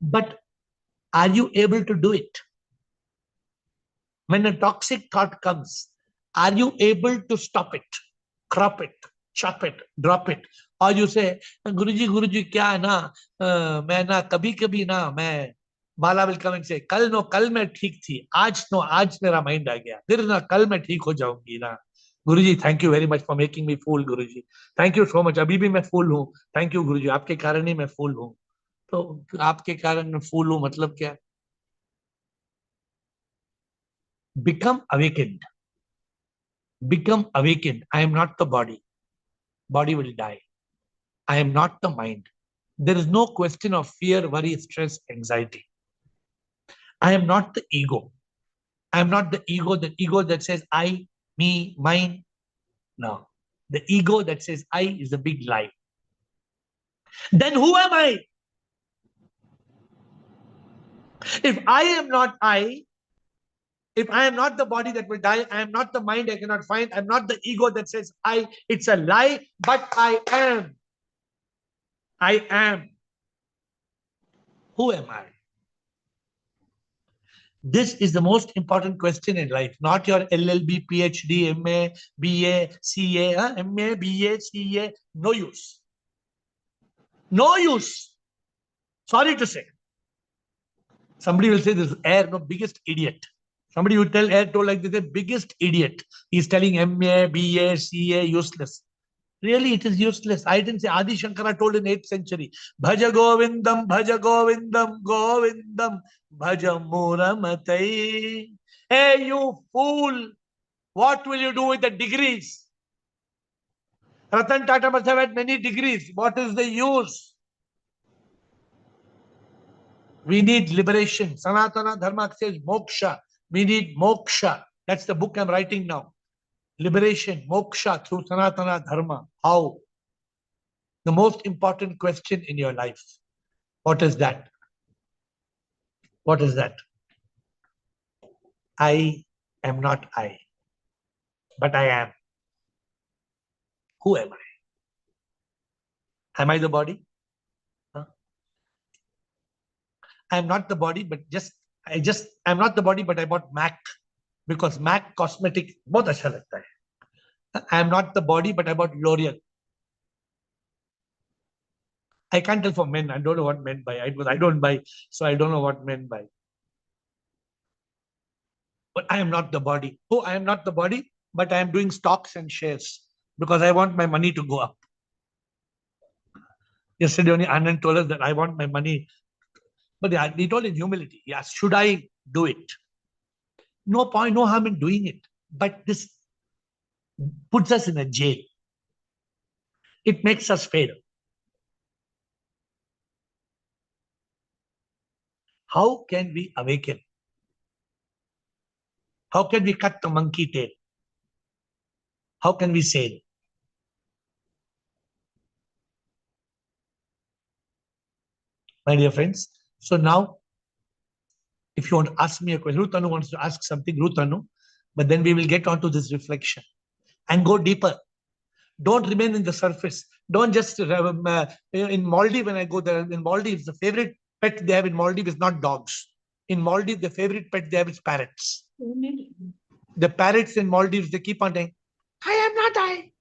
But are you able to do it? When a toxic thought comes, are you able to stop it, crop it, chop it, drop it? Or you say, Guruji, क्या है ना, मैं ना कभी ना मैं Bala will come and say, कल मैं ठीक थी, आज मेरा mind आ गया, फिर ना कल मैं ठीक हो जाऊंगी ना. Guruji, thank you very much for making me fool, Guruji. Thank you so much. अभी भी मैं fool हूँ. Thank you, Guruji. आपके कारण ही मैं fool हूँ. तो आपके कारण मैं fool हूँ मतलब क्या? Become awakened. Become awakened. I am not the body. Body will die. I am not the mind. There is no question of fear, worry, stress, anxiety. I am not the ego. I am not the ego that says I, me, mine. No. The ego that says I is a big lie. Then who am I? If I am not I, if I am not the body that will die, I am not the mind I cannot find, I'm not the ego that says I, it's a lie, but I am. I am. Who am I? This is the most important question in life, not your LLB, PhD, MA, BA, CA, MA, BA, CA. No use. No use. Sorry to say. Somebody will say this air, no, biggest idiot. Somebody will tell air told like this, the biggest idiot. He's telling MA, BA, CA, useless. Really, it is useless. I didn't say. Adi Shankara told in 8th century, Bhaja Govindam, Bhaja Govindam, Govindam, Bhaja Muramatai. Hey, you fool! What will you do with the degrees? Ratan Tata must have had many degrees. What is the use? We need liberation. Sanatana Dharma says moksha. We need moksha. That's the book I'm writing now. Liberation, moksha through Sanatana Dharma. How? The most important question in your life. What is that? What is that? I am not I, but I am. Who am I? Am I the body? Huh? I am not the body, but I'm not the body, but I bought Mac because Mac cosmetic बहुत अच्छा लगता है. I am not the body, but I bought L'Oreal. I can't tell for men. I don't know what men buy. I don't buy, so I don't know what men buy. But I am not the body. Oh, I am not the body, but I am doing stocks and shares because I want my money to go up. Yesterday only Anand told us that I want my money. But he told in humility, yes, should I do it? No point, no harm in doing it. But this puts us in a jail. It makes us fail. How can we awaken? How can we cut the monkey tail? How can we sail? My dear friends, so now, if you want to ask me a question, Ruth Anu wants to ask something, Ruth Anu, but then we will get onto this reflection and go deeper. Don't remain in the surface. Don't just, in Maldives, when I go there, in Maldives, the favorite pet they have in Maldives is not dogs. In Maldives, the favorite pet they have is parrots. The parrots in Maldives, they keep on saying, I am not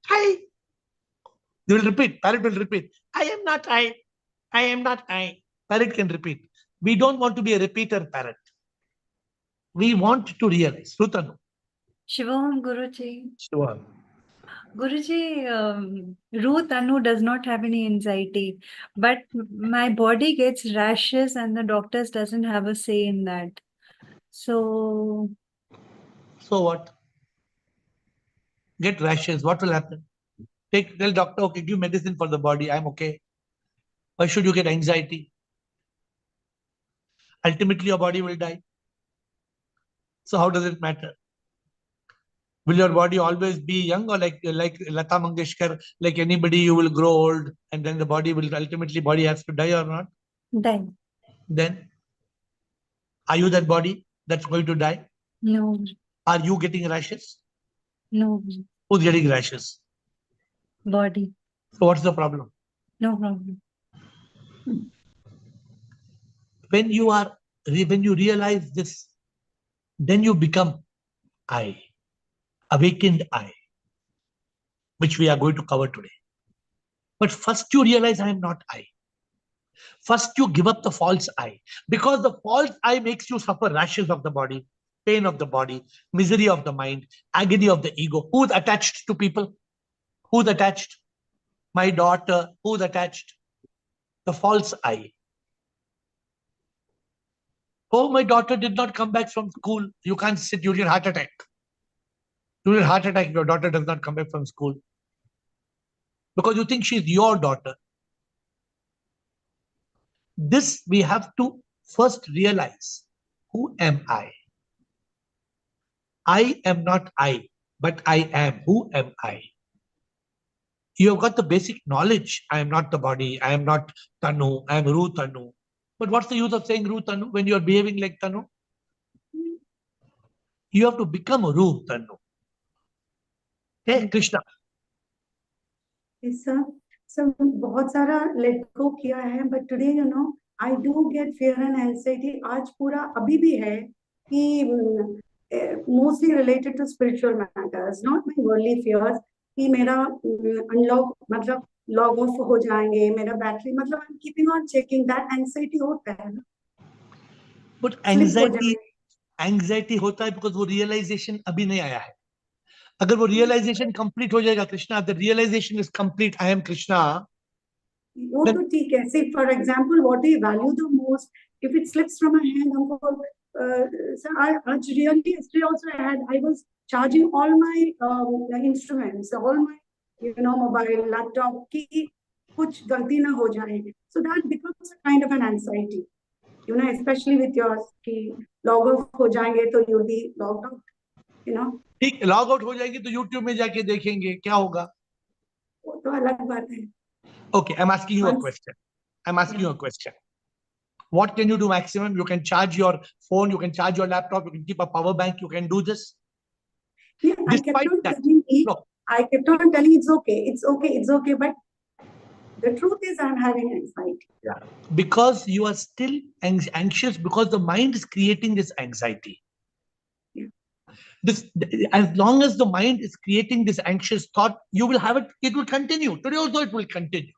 I. They will repeat, parrot will repeat, I am not I am not I. Parrot can repeat. We don't want to be a repeater parrot. We want to realize. Rutanu. Shivam Guruji. Sure. Guruji, Ruth Anu does not have any anxiety, but my body gets rashes and the doctors doesn't have a say in that. So what? get rashes, what will happen? Tell doctor, okay, give medicine for the body, I'm okay. Why should you get anxiety? Ultimately, your body will die. So how does it matter? Will your body always be young, or like Lata Mangeshkar, like anybody, you will grow old and then the body will ultimately body has to die or not? Die. Then are you that body that's going to die? No. Are you getting rashes? No. Who's getting rashes? Body. So what's the problem? No problem. When you realize this, then you become I, awakened I, which we are going to cover today. But first you realize I am not I. First you give up the false I, because the false I makes you suffer rashes of the body, pain of the body, misery of the mind, agony of the ego. Who's attached to people? Who's attached? My daughter. Who's attached? The false I. Oh, my daughter did not come back from school. You can't sit, you get heart attack. You get heart attack if your daughter does not come back from school. Because you think she's your daughter. This we have to first realize. Who am I? I am not I, but I am. Who am I? You have got the basic knowledge. I am not the body. I am not Tanu. I am Ru Tanu. But what's the use of saying Ru Tanu when you are behaving like Tanu? You have to become Ru Tanu. Okay, Krishna. Yes, sir. So बहुत सारा let go किया है, but today I do get fear and anxiety. आज पूरा अभी भी है कि mostly related to spiritual matters, not my worldly fears. कि मेरा unlock मतलब log off हो जाएंगे, मेरा battery मतलब I'm keeping on checking that anxiety होता है ना. But Slip हो जाएंगे. anxiety होता है because वो realization अभी नहीं आया है. अगर वो realization complete हो जाएगा Krishna, the realization is complete, I am Krishna. वो तो ठीक है. See, for example, what we value the most, if it slips from my hand, हमको sir, आज really yesterday also I was charging all my instruments, all my mobile, laptop कि कुछ गलती ना हो जाए. So that becomes a kind of an anxiety, especially with yours कि log off हो जाएंगे तो you'll be logged out, ठीक, लॉग आउट हो जाएगी तो YouTube में जाके देखेंगे क्या होगा. वो तो अलग बात है. Okay, I'm asking you a question. You a question. What can you do maximum? You can charge your phone, you can charge your laptop, you can keep a power bank, you can do this. Yeah, I kept on telling it's okay, but the truth is I'm having anxiety. Yeah. Because you are still anxious because the mind is creating this anxiety. Yeah. As long as the mind is creating this anxious thought, you will have it, it will continue. Today also it will continue.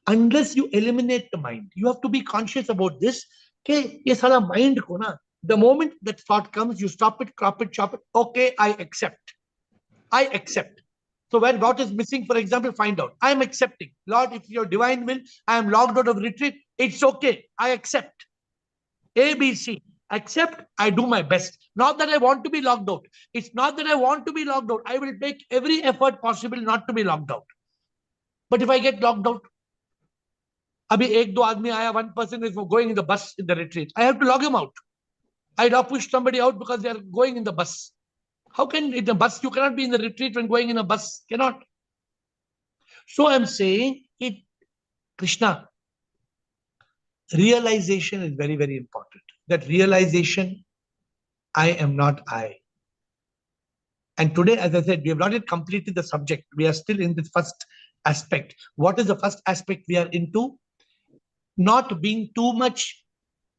Unless you eliminate the mind, you have to be conscious about this. Okay, ye sara mind ko na, the moment that thought comes, you stop it, crop it, chop it. Okay, I accept. I accept. So when what is missing, for example, find out. I am accepting. Lord, if your divine will, I am logged out of retreat. It's okay. I accept. A, B, C. Accept, I do my best. Not that I want to be logged out. It's not that I want to be logged out. I will make every effort possible not to be logged out. But if I get logged out, abhi ek do aadmi aaya, one person is going in the bus in the retreat. I have to log him out. I'd push somebody out because they are going in the bus. How can in the bus, you cannot be in the retreat when going in a bus, cannot. So I'm saying it, Krishna, realization is very, very important. That realization, I am not I. And today, as I said, we have not yet completed the subject. We are still in the first aspect. What is the first aspect we are into? Not being too much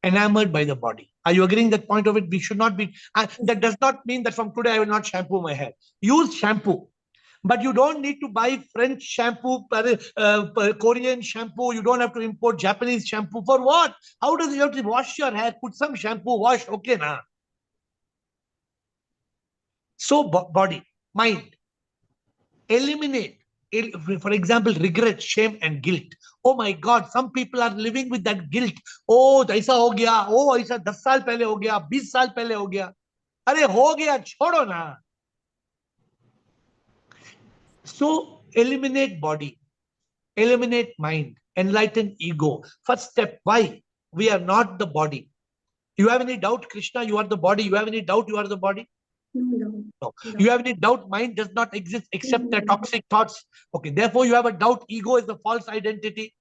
enamored by the body. Are you agreeing that point of it? We should not be. That does not mean that from today I will not shampoo my hair. Use shampoo. But you don't need to buy French shampoo, Korean shampoo. You don't have to import Japanese shampoo. For what? How does you have to wash your hair? Put some shampoo, wash. Okay, na. So body, mind, eliminate. For example, regret, shame, and guilt. Oh my God, some people are living with that guilt. Oh, ऐसा हो गया. Oh, ऐसा 10 साल पहले हो गया, 20 साल पहले हो गया. अरे हो गया, छोड़ो ना. So eliminate body, eliminate mind, enlighten ego. First step. Why? We are not the body. You have any doubt, Krishna? You are the body. You have any doubt? You are the body? No. No. You have any doubt? Mind does not exist except the toxic thoughts. Okay. Therefore, you have a doubt. Ego is a false identity.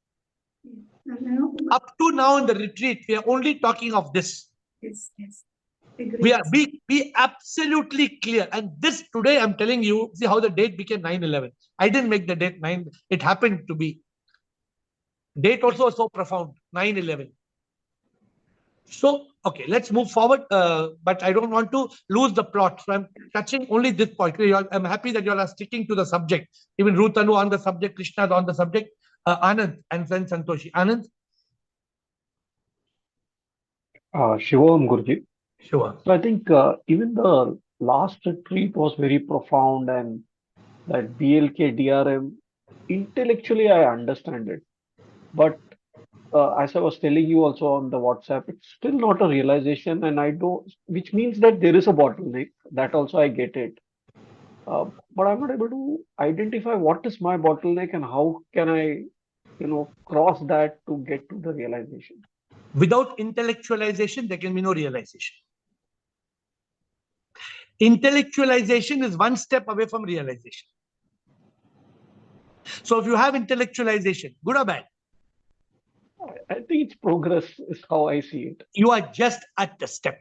No. Up to now in the retreat, we are only talking of this. Yes. We Agree. are be absolutely clear. And this today, I'm telling you, see how the date became 9/11. I didn't make the date 9. It happened to be. Date also was so profound, 9/11. So, okay, let's move forward. But I don't want to lose the plot. So I'm touching only this point. I'm happy that you all are sticking to the subject. Even Ruth Anu on the subject, Krishna on the subject, Anand and then Santoshi. Anand? Shivam Guruji. Sure. So I think even the last retreat was very profound, and that BLK DRM, intellectually I understand it. But as I was telling you also on the WhatsApp, it's still not a realization, and I don't, which means that there is a bottleneck. That also I get it. But I'm not able to identify what is my bottleneck and how can I, cross that to get to the realization. Without intellectualization, there can be no realization. Intellectualization is one step away from realization. So if you have intellectualization, good or bad, I think it's progress is how I see it. you are just at the step.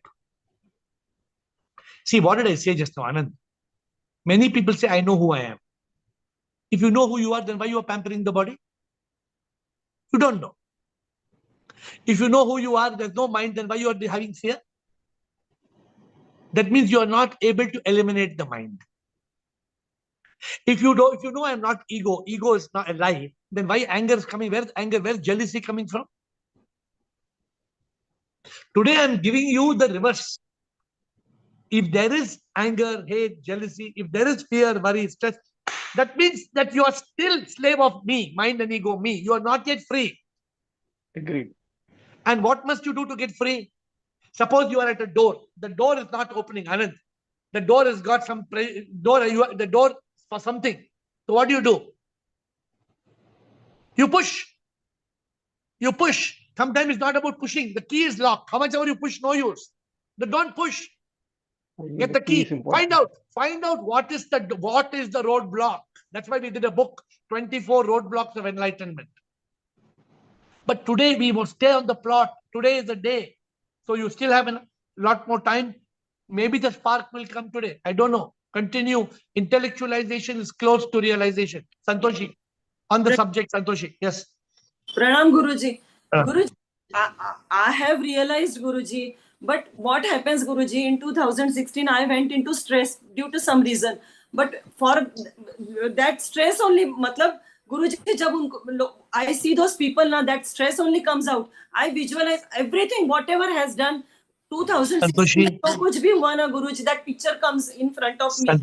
See, what did I say just now, Anand? Many people say, I know who I am. If you know who you are, then why you are pampering the body? You don't know. If you know who you are, there's no mind, then why you are having fear? That means you are not able to eliminate the mind. If you know I'm not ego is not a lie, then why anger is coming? Where's anger? Where's jealousy coming from? Today I'm giving you the reverse. If there is anger, hate, jealousy, if there is fear, worry, stress, that means that you are still slave of me, mind and ego, me. You are not yet free. Agreed. And what must you do to get free? Suppose you are at a door. The door is not opening, Anand. The door has got some the door for something. So what do? You push. You push. Sometimes it's not about pushing. The key is locked. How much ever you push, no use. But don't push. Get the key is key. important. Find out what is the roadblock. That's why we did a book, 24 roadblocks of enlightenment. But today we will stay on the plot. Today is the day. So you still have a lot more time. Maybe the spark will come today. I don't know. Continue. Intellectualization is close to realization. Santoshi, on the subject, Santoshi. Yes. Pranam Guruji. Pranam. Guruji, I have realized, Guruji, but what happens, Guruji, in 2016, I went into stress due to some reason. But for that stress only, matlab, Guruji, I see those people now, that stress only comes out. I visualize everything, whatever has done. 2016, Santoshi. kuch bhi hua na, Guruji, that picture comes in front of me.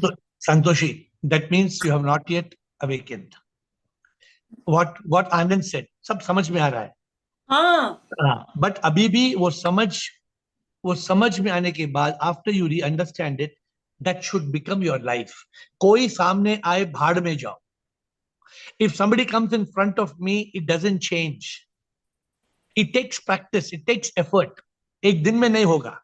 Santoshi, that means you have not yet awakened. What Anand said, सब समझ में आ रहा है. हाँ. But अभी भी वो समझ में आने के बाद, after you understand it, that should become your life. कोई सामने आए भाड़ में जाओ. If somebody comes in front of me, it doesn't change. It takes practice. It takes effort. एक दिन में नहीं होगा.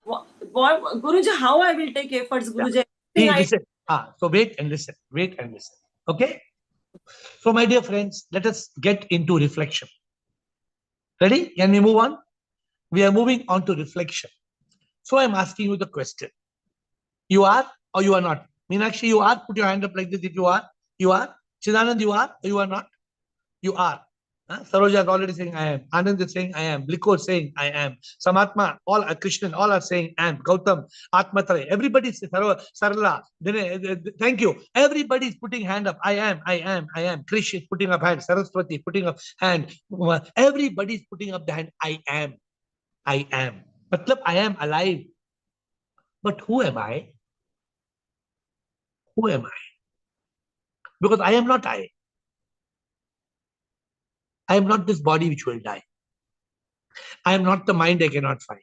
Guruji, how I will take efforts, Guruji? Yeah. Listen. So wait and listen. Okay? So my dear friends, let us get into reflection. Ready? Can we move on? We are moving on to reflection. So I'm asking you the question. You are or you are not? Meenakshi, you are? Put your hand up like this if you are. You are? Chidanand, you are or you are not? You are. Saroja is already saying I am. Anand is saying I am. Bliko is saying I am. Samatma, all are Krishnan, all are saying I am. Gautam, Atmatare, everybody is Sarla. Thank you. Everybody is putting hand up. I am. Krish is putting up hand. Saraswati putting up hand. Everybody is putting up the hand. I am. Matlab, I am alive. But who am I? Who am I? Because I am not I. I am not this body which will die. I am not the mind I cannot find.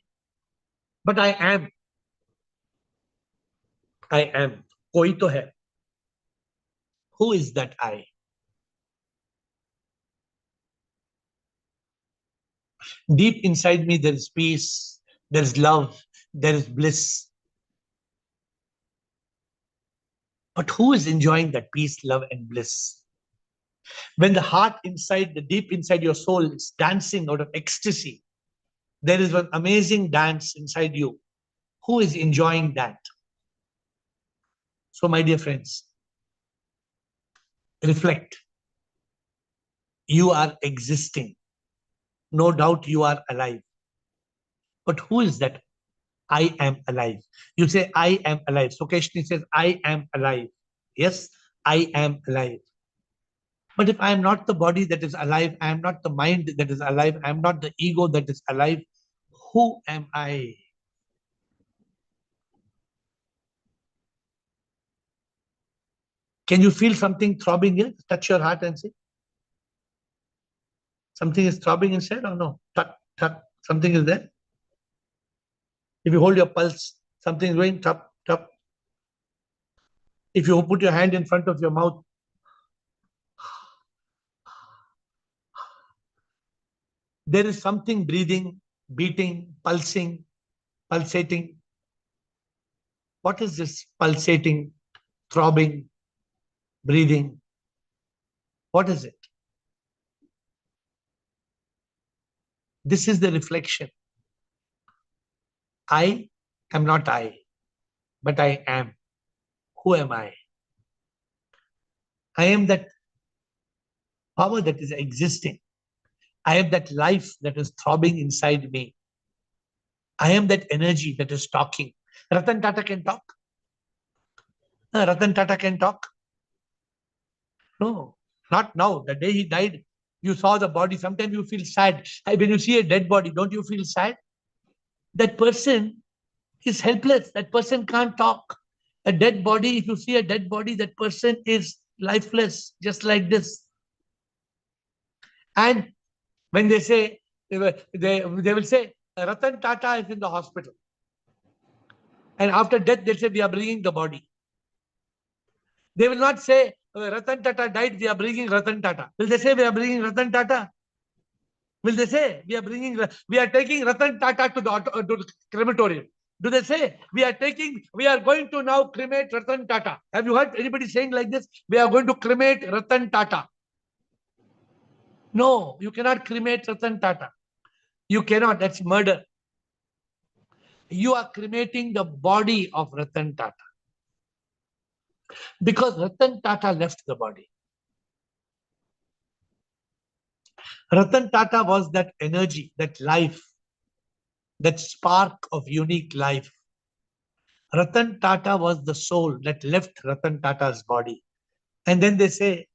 But I am. कोई तो है. Who is that I? Deep inside me, there is peace, there is love, there is bliss. But who is enjoying that peace, love, and bliss? When the heart inside, the deep inside your soul is dancing out of ecstasy, there is an amazing dance inside you. Who is enjoying that? So, my dear friends, reflect. You are existing. No doubt you are alive. But who is that I am alive? You say, I am alive. So Keshni says, I am alive. Yes, I am alive. But if I am not the body that is alive, I am not the mind that is alive, I am not the ego that is alive, who am I? Can you feel something throbbing here? Touch your heart and say, something is throbbing inside or no? Tut, tut, something is there. If you hold your pulse, something is going tup, tup. If you put your hand in front of your mouth, there is something breathing, beating, pulsing, pulsating. What is this pulsating, throbbing, breathing? What is it? This is the reflection. I am not I, but I am. Who am I? I am that power that is existing. I am that life that is throbbing inside me. I am that energy that is talking. Ratan Tata can talk. Ratan Tata can talk. No, not now. The day he died, you saw the body. Sometimes you feel sad. When you see a dead body, don't you feel sad? That person is helpless. That person can't talk. A dead body, if you see a dead body, that person is lifeless, just like this. And when they say, they will say, Ratan Tata is in the hospital. And after death, they say, we are bringing the body. They will not say, Ratan Tata died, we are bringing Ratan Tata. Will they say, we are bringing Ratan Tata? Will they say, we are taking Ratan Tata to the crematorium? Do they say, we are going to now cremate Ratan Tata? Have you heard anybody saying like this? We are going to cremate Ratan Tata. No, you cannot cremate Ratan Tata. You cannot, that's murder. You are cremating the body of Ratan Tata. Because Ratan Tata left the body. Ratan Tata was that energy, that life, that spark of unique life. Ratan Tata was the soul that left Ratan Tata's body. And then they say,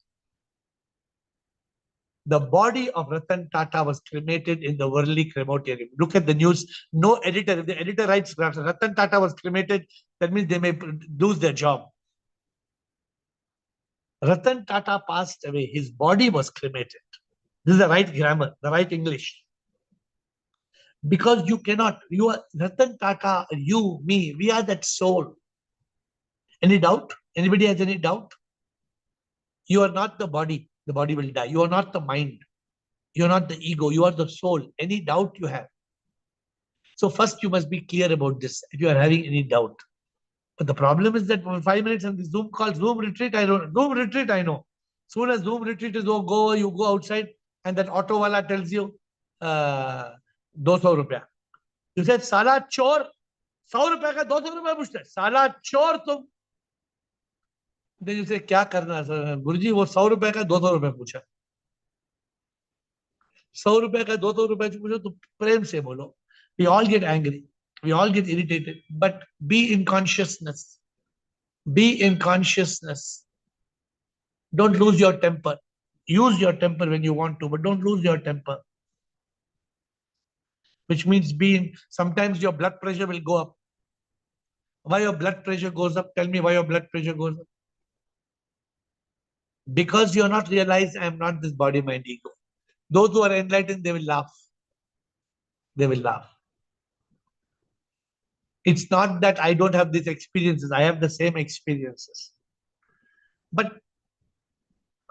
the body of Ratan Tata was cremated in the Worli crematorium. Look at the news. No editor. If the editor writes Ratan Tata was cremated, that means they may lose their job. Ratan Tata passed away. His body was cremated. This is the right grammar, the right English. Because you cannot, you are Ratan Tata, you, me, we are that soul. Any doubt? Anybody has any doubt? You are not the body will die. You are not the mind. You are not the ego. You are the soul. Any doubt you have? So first you must be clear about this if you are having any doubt. But the problem is that for 5 minutes on the Zoom call, Zoom retreat, I don't know. Zoom retreat, I know. Soon as Zoom retreat is over, you go outside and that auto wala tells you, 200 rupiah. You said, Sala chor, 100 rupiah ka 200 rupiah pushta hai. Sala chor tum. Then you say, kya karna hai? Guruji, wo 100 rupiah ka 200 rupiah pucha. 100 rupiah ka 200 rupiah pucha, to prem se bolo. We all get angry. We all get irritated. But be in consciousness. Be in consciousness. Don't lose your temper. Use your temper when you want to, but don't lose your temper. Which means sometimes your blood pressure will go up. Why your blood pressure goes up? Tell me why your blood pressure goes up. Because you are not realized, I am not this body, mind, ego. Those who are enlightened, they will laugh. They will laugh. It's not that I don't have these experiences. I have the same experiences. But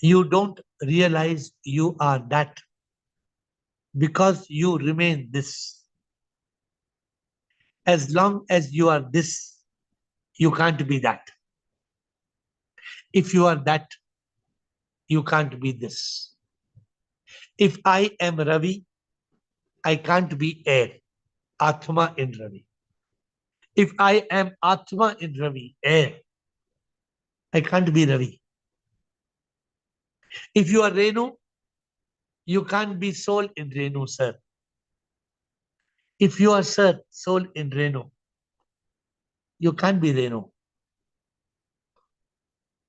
You don't realize you are that because you remain this. As long as you are this, you can't be that. If you are that, you can't be this. If I am Ravi, I can't be air, Atma in Ravi. If I am Atma in Ravi, air, I can't be Ravi. If you are Renu, you can't be soul in Renu, sir. If you are sir, soul in Renu, you can't be Renu.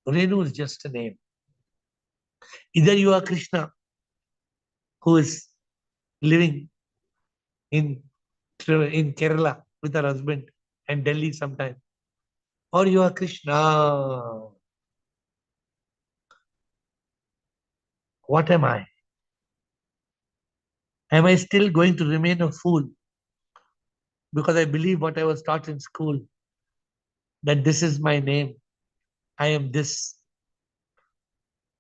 Renu is just a name. Either you are Krishna, who is living in Kerala with her husband and Delhi sometime, or you are Krishna. What am I? Am I still going to remain a fool because I believe what I was taught in school, that this is my name, I am this?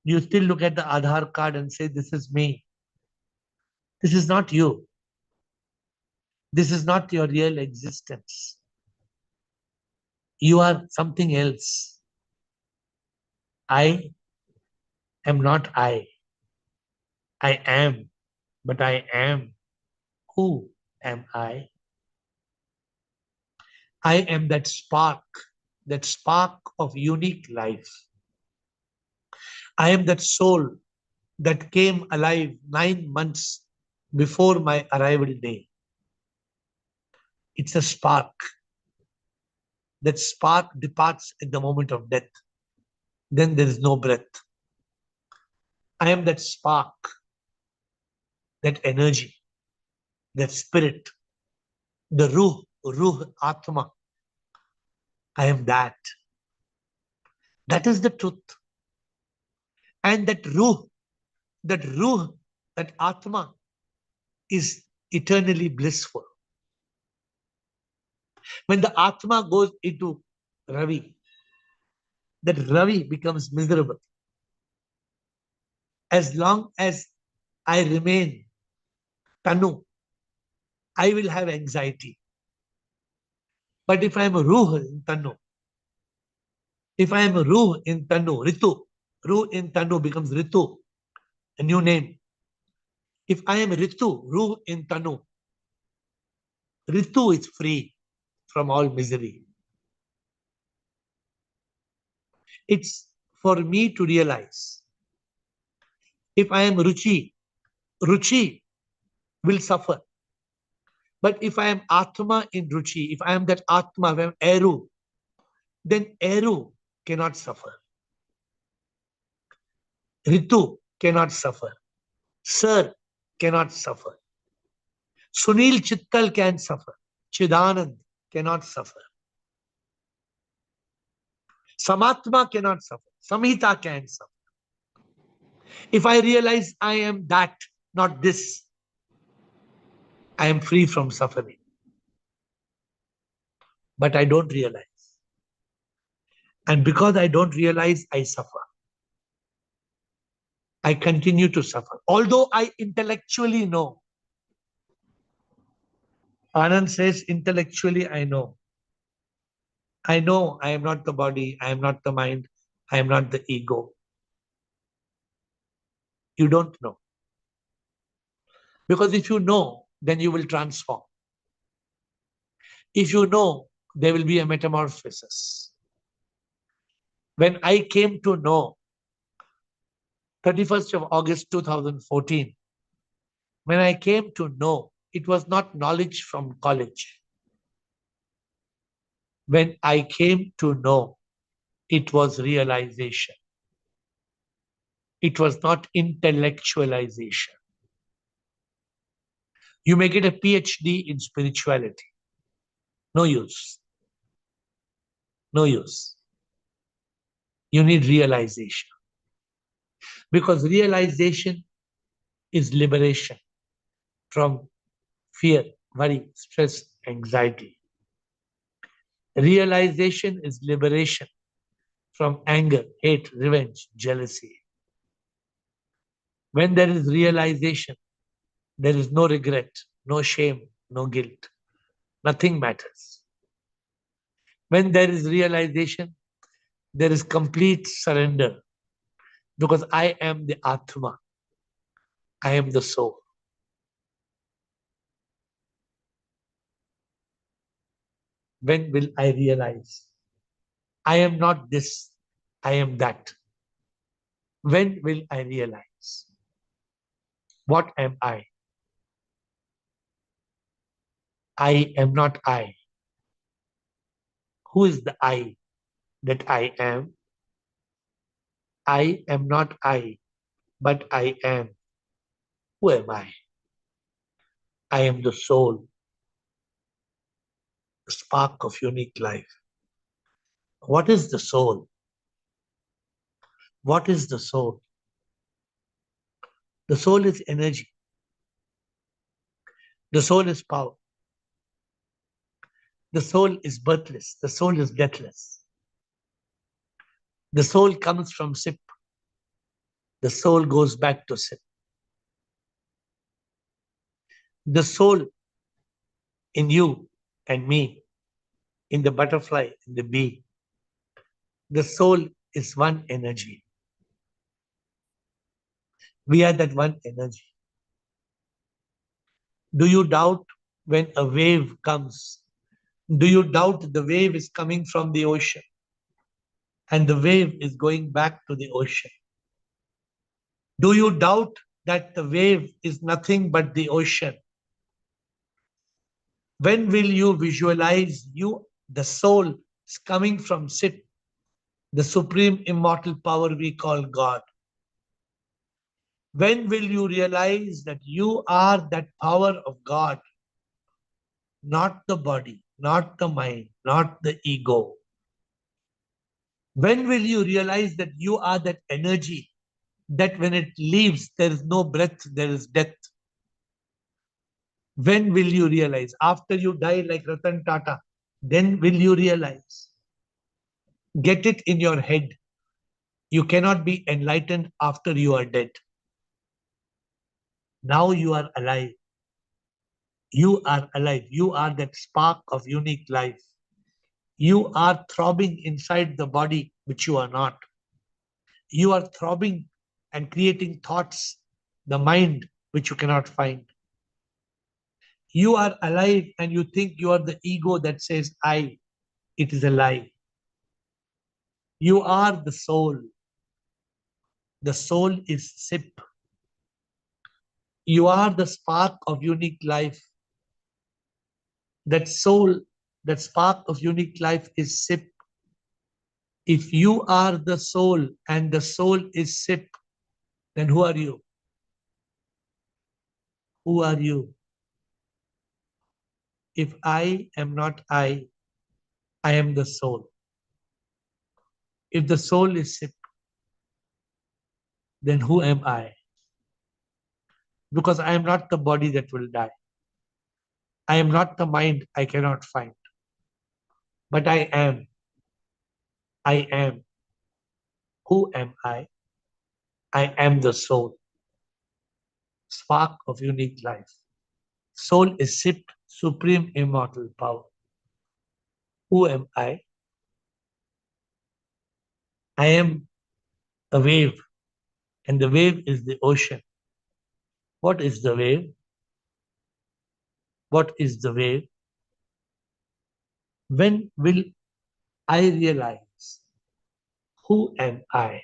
You still look at the Aadhaar card and say, this is me. This is not you. This is not your real existence. You are something else. I am not I. I am, but I am. Who am I? I am that spark of unique life. I am that soul that came alive 9 months before my arrival day. It's a spark. That spark departs at the moment of death. Then there is no breath. I am that spark, that energy, that spirit, the ruh, atma. I am that. That is the truth. And that ruh, that atma is eternally blissful. When the atma goes into Ravi, that Ravi becomes miserable. As long as I remain Tanu, I will have anxiety. But if I am Ruh in Tanu, Ritu, Ruh in Tanu becomes Ritu, a new name. If I am Ritu, Ruh in Tanu, Ritu is free from all misery. It's for me to realize, if I am Ruchi, Ruchi will suffer. But if I am Atma in Ruchi, if I am that Atma, if I am Eru, then Eru cannot suffer. Ritu cannot suffer. Sir cannot suffer. Sunil Chittal can suffer. Chidanand cannot suffer. Samatma cannot suffer. Samhita can suffer. If I realize I am that, not this, I am free from suffering. But I don't realize. And because I don't realize, I suffer. I continue to suffer. Although I intellectually know. Anand says, intellectually I know. I know I am not the body, I am not the mind, I am not the ego. You don't know. Because if you know, then you will transform. If you know, there will be a metamorphosis. When I came to know, 31st of August 2014, when I came to know, it was not knowledge from college. When I came to know, it was realization. It was not intellectualization. You may get a PhD in spirituality. No use. No use. You need realization. Because realization is liberation from fear, worry, stress, anxiety. Realization is liberation from anger, hate, revenge, jealousy. When there is realization, there is no regret, no shame, no guilt. Nothing matters. When there is realization, there is complete surrender, because I am the Atma. I am the soul. When will I realize I am not this, I am that? When will I realize what am I? I am not I. Who is the I that I am? I am not I, but I am. Who am I? I am the soul, the spark of unique life. What is the soul? What is the soul? The soul is energy. The soul is power. The soul is birthless. The soul is deathless. The soul comes from Sip. The soul goes back to Sip. The soul in you and me, in the butterfly, in the bee, the soul is one energy. We are that one energy. Do you doubt when a wave comes? Do you doubt the wave is coming from the ocean and the wave is going back to the ocean? Do you doubt that the wave is nothing but the ocean? When will you visualize you, the soul, is coming from Sit, the supreme immortal power we call God? When will you realize that you are that power of God, not the body, not the mind, not the ego? When will you realize that you are that energy, that when it leaves, there is no breath, there is death? When will you realize? After you die like Ratan Tata, then will you realize? Get it in your head. You cannot be enlightened after you are dead. Now you are alive. You are alive. You are that spark of unique life. You are throbbing inside the body, which you are not. You are throbbing and creating thoughts, the mind, which you cannot find. You are alive and you think you are the ego that says, I. It is a lie. You are the soul. The soul is Sip. You are the spark of unique life. That soul, that spark of unique life is Sip. If you are the soul and the soul is Sip, then who are you? Who are you? If I am not I am the soul. If the soul is Sip, then who am I? Because I am not the body that will die. I am not the mind I cannot find. But I am. I am. Who am I? I am the soul, spark of unique life. Soul is Sip, supreme immortal power. Who am I? I am a wave, and the wave is the ocean. What is the wave? What is the wave? When will I realize who am I?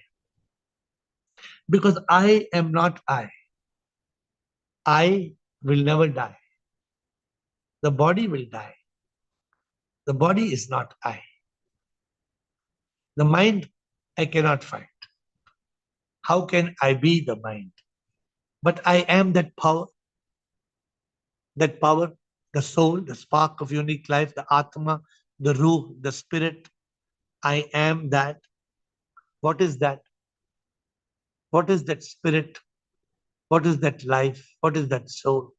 Because I am not I. I will never die. The body will die. The body is not I. The mind I cannot find. How can I be the mind? But I am that power, the soul, the spark of unique life, the Atma, the Ruh, the spirit. I am that. What is that? What is that spirit? What is that life? What is that soul?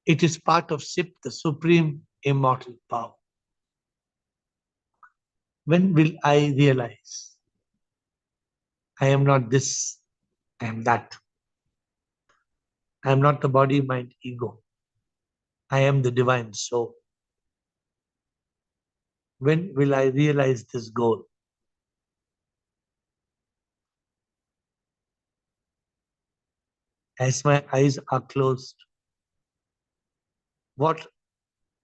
It is part of Sip, the supreme immortal power. When will I realize I am not this, I am that. I am not the body, mind, ego. I am the divine soul. When will I realize this goal? As my eyes are closed, what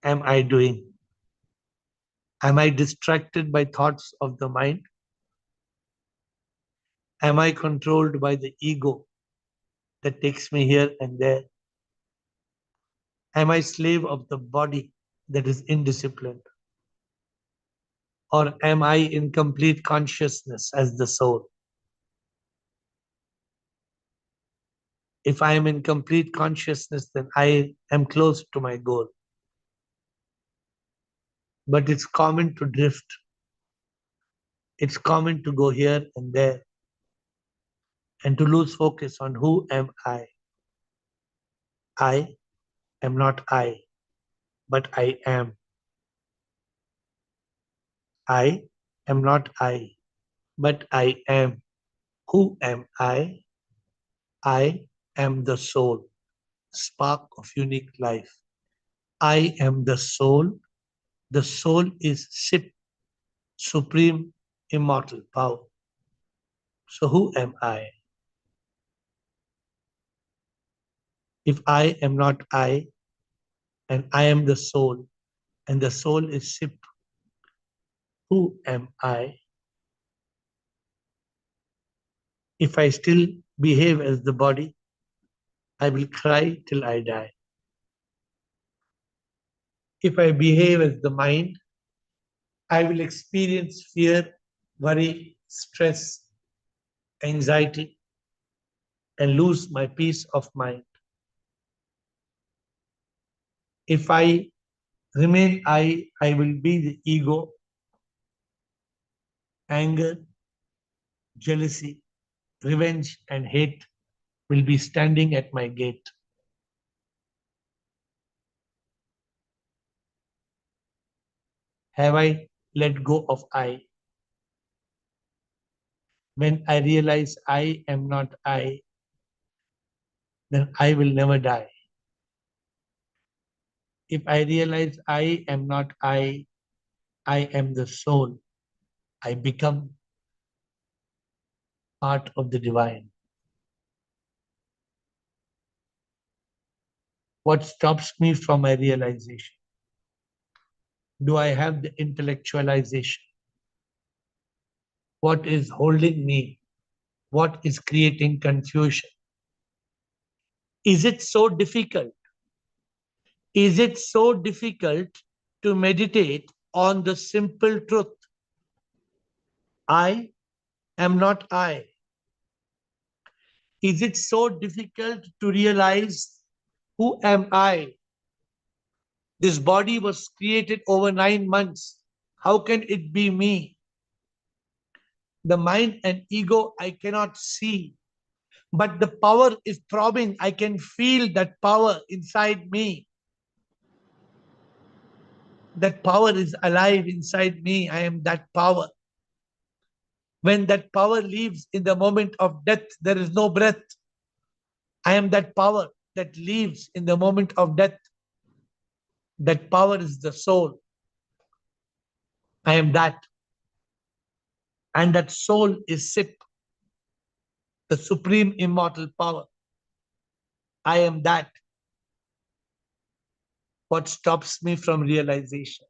am I doing? Am I distracted by thoughts of the mind? Am I controlled by the ego that takes me here and there? Am I slave of the body that is indisciplined? Or am I in complete consciousness as the soul? If I am in complete consciousness, then I am close to my goal. But it's common to drift. It's common to go here and there and to lose focus on who am I. I am not I, but I am. I am not I, but I am. Who am I? I am the soul, spark of unique life. I am the soul. The soul is SIP, supreme immortal power. So who am I? If I am not I, and I am the soul, and the soul is SIP, who am I? If I still behave as the body, I will cry till I die. If I behave as the mind, I will experience fear, worry, stress, anxiety, and lose my peace of mind. If I remain I will be the ego, anger, jealousy, revenge, and hate will be standing at my gate. Have I let go of I? When I realize I am not I, then I will never die. If I realize I am not I am the soul, I become part of the divine. What stops me from my realization? Do I have the intellectualization? What is holding me? What is creating confusion? Is it so difficult? Is it so difficult to meditate on the simple truth? I am not I. Is it so difficult to realize who am I? This body was created over 9 months. How can it be me? The mind and ego I cannot see, but the power is throbbing. I can feel that power inside me. That power is alive inside me. I am that power. When that power leaves in the moment of death, there is no breath. I am that power that leaves in the moment of death. That power is the soul. I am that. And that soul is SIP, the supreme immortal power. I am that. What stops me from realization?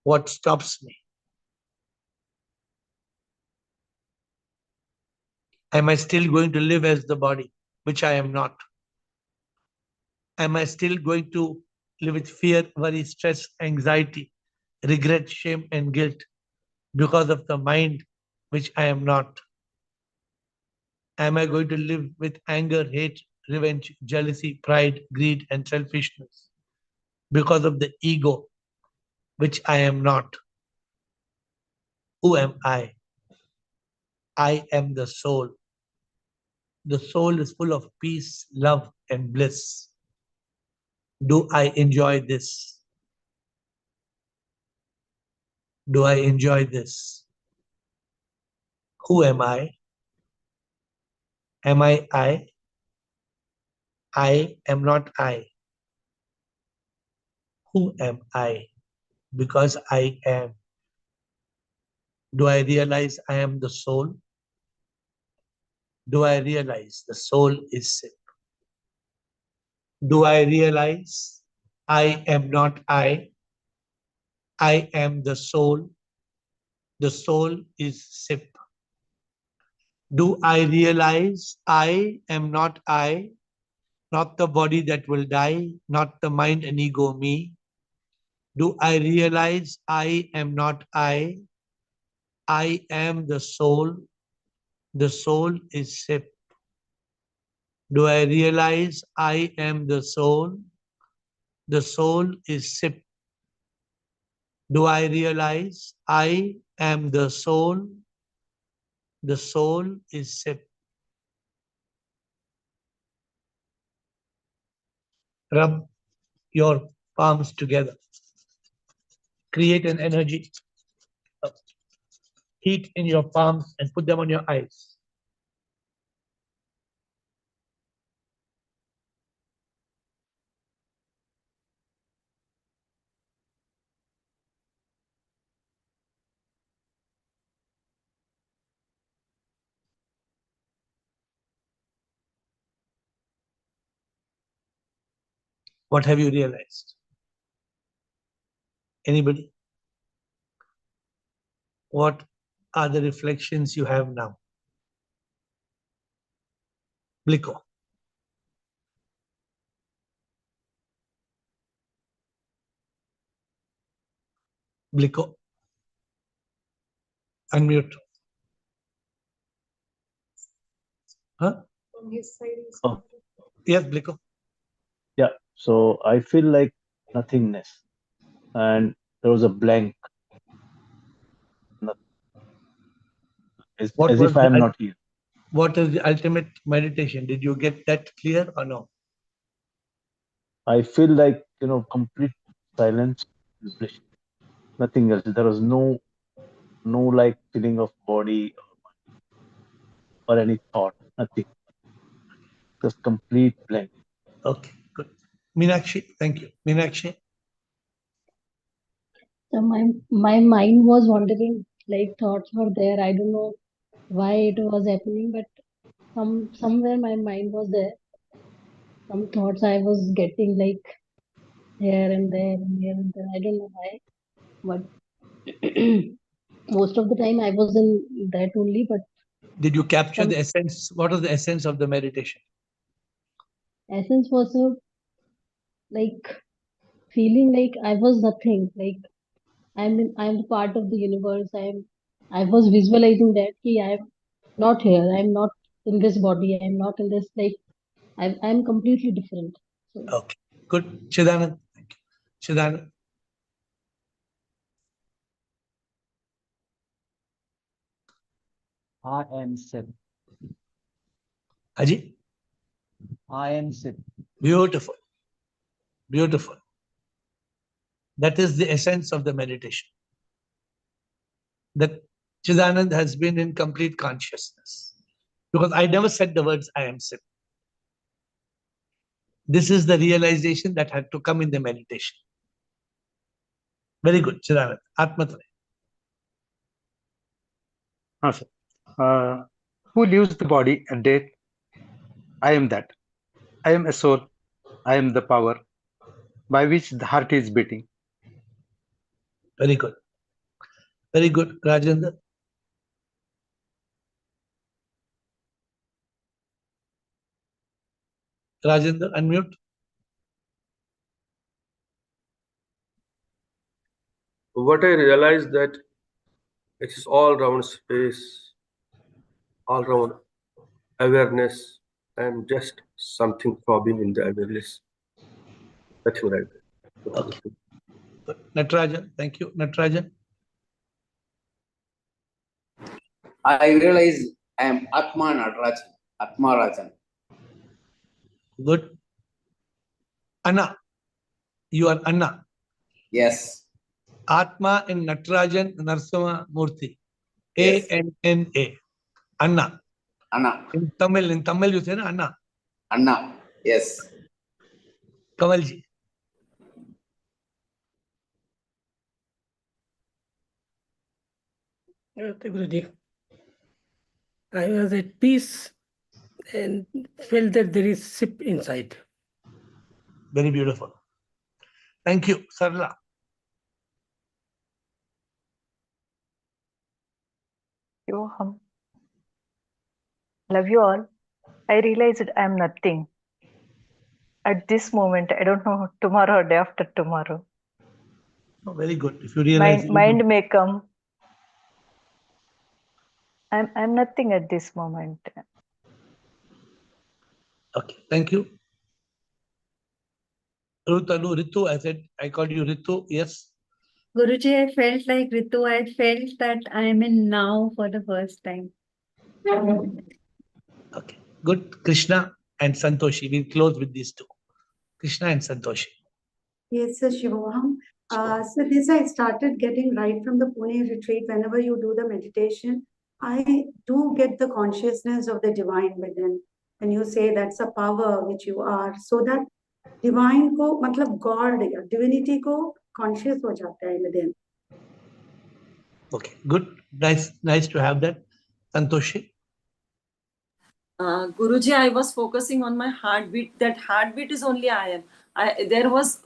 What stops me? Am I still going to live as the body, which I am not? Am I still going to live with fear, worry, stress, anxiety, regret, shame, and guilt because of the mind, which I am not? Am I going to live with anger, hate, revenge, jealousy, pride, greed, and selfishness because of the ego, which I am not? Who am I? I am the soul. The soul is full of peace, love, and bliss. Do I enjoy this? Do I enjoy this? Who am I? Am I I? I am not I. Who am I? Because I am. Do I realize I am the soul? Do I realize the soul is sick? Do I realize I am not I? I am the soul. The soul is SIP. Do I realize I am not I? Not the body that will die, not the mind and ego me. Do I realize I am not I? I am the soul. The soul is SIP. Do I realize I am the soul? The soul is SIP. Do I realize I am the soul? The soul is SIP. Rub your palms together. Create an energy of heat in your palms and put them on your eyes. What have you realized? Anybody? What are the reflections you have now? Bliko. Bliko. Unmute. Huh? From his side, he's Oh. Yes, Bliko. Yeah, so I feel like nothingness, and there was a blank, What as was if I am not here. What is the ultimate meditation? Did you get that clear or no? I feel like, complete silence, and bliss, nothing else. There was no like feeling of body or any thought, nothing, just complete blank. Okay, good. Meenakshi, thank you. Meenakshi. So my mind was wandering, like thoughts were there. I don't know why it was happening, but somewhere my mind was there. Some thoughts I was getting like here and there and here and there. I don't know why, but most of the time I was in that only. But Did you capture some the essence? What was the essence of the meditation? essence was like feeling like I was nothing. Like I'm part of the universe. I was visualizing that I'm not here. I'm not in this body. I'm not in this like I'm completely different. So Okay, good. Chidanand, thank you. Chidanand. I am Sid. Aji. I am Sid. Beautiful. Beautiful. That is the essence of the meditation. That Chidanand has been in complete consciousness. Because I never said the words I am Sid. This is the realization that had to come in the meditation. Very good, Chidanand. Atmatraya. Sir. Who leaves the body and death? I am that. I am a soul. I am the power by which the heart is beating. Very good. Very good, Rajendra. Rajendra, unmute. What I realized that it is all round space, all round awareness, and just something throbbing in the awareness. That's what I did. Okay. Good. Natarajan, thank you. Natarajan. I realize I am Atma Natarajan, Atma Rajan. Good. Anna. You are Anna. Yes. Atma in Natarajan Narsama Murthy. Yes. ANNA. Anna. Anna. In Tamil you say na Anna. Anna. Yes. Kamalji. Guruji, I was at peace and felt that there is sip inside. Very beautiful. Thank you, Sarla. Yoham. Love you all. I realized I'm nothing. At this moment, I don't know tomorrow or day after tomorrow. Oh, very good. If you realize Mind may come. I'm nothing at this moment. Okay, thank you. Ritu, I said, I called you Ritu, yes. Guruji, I felt like Ritu, I felt that I am in now for the first time. Okay, good. Krishna and Santoshi. We'll close with these two. Krishna and Santoshi. Yes, sir, Shivoham. So this I started getting right from the Pune retreat. Whenever you do the meditation, I do get the consciousness of the divine within. And you say that's a power which you are. So that divine को मतलब God या divinity को conscious हो जाता है within. Okay, good. Nice to have that. Santoshi. Guruji, I was focusing on my heartbeat. That heartbeat is only I am. There was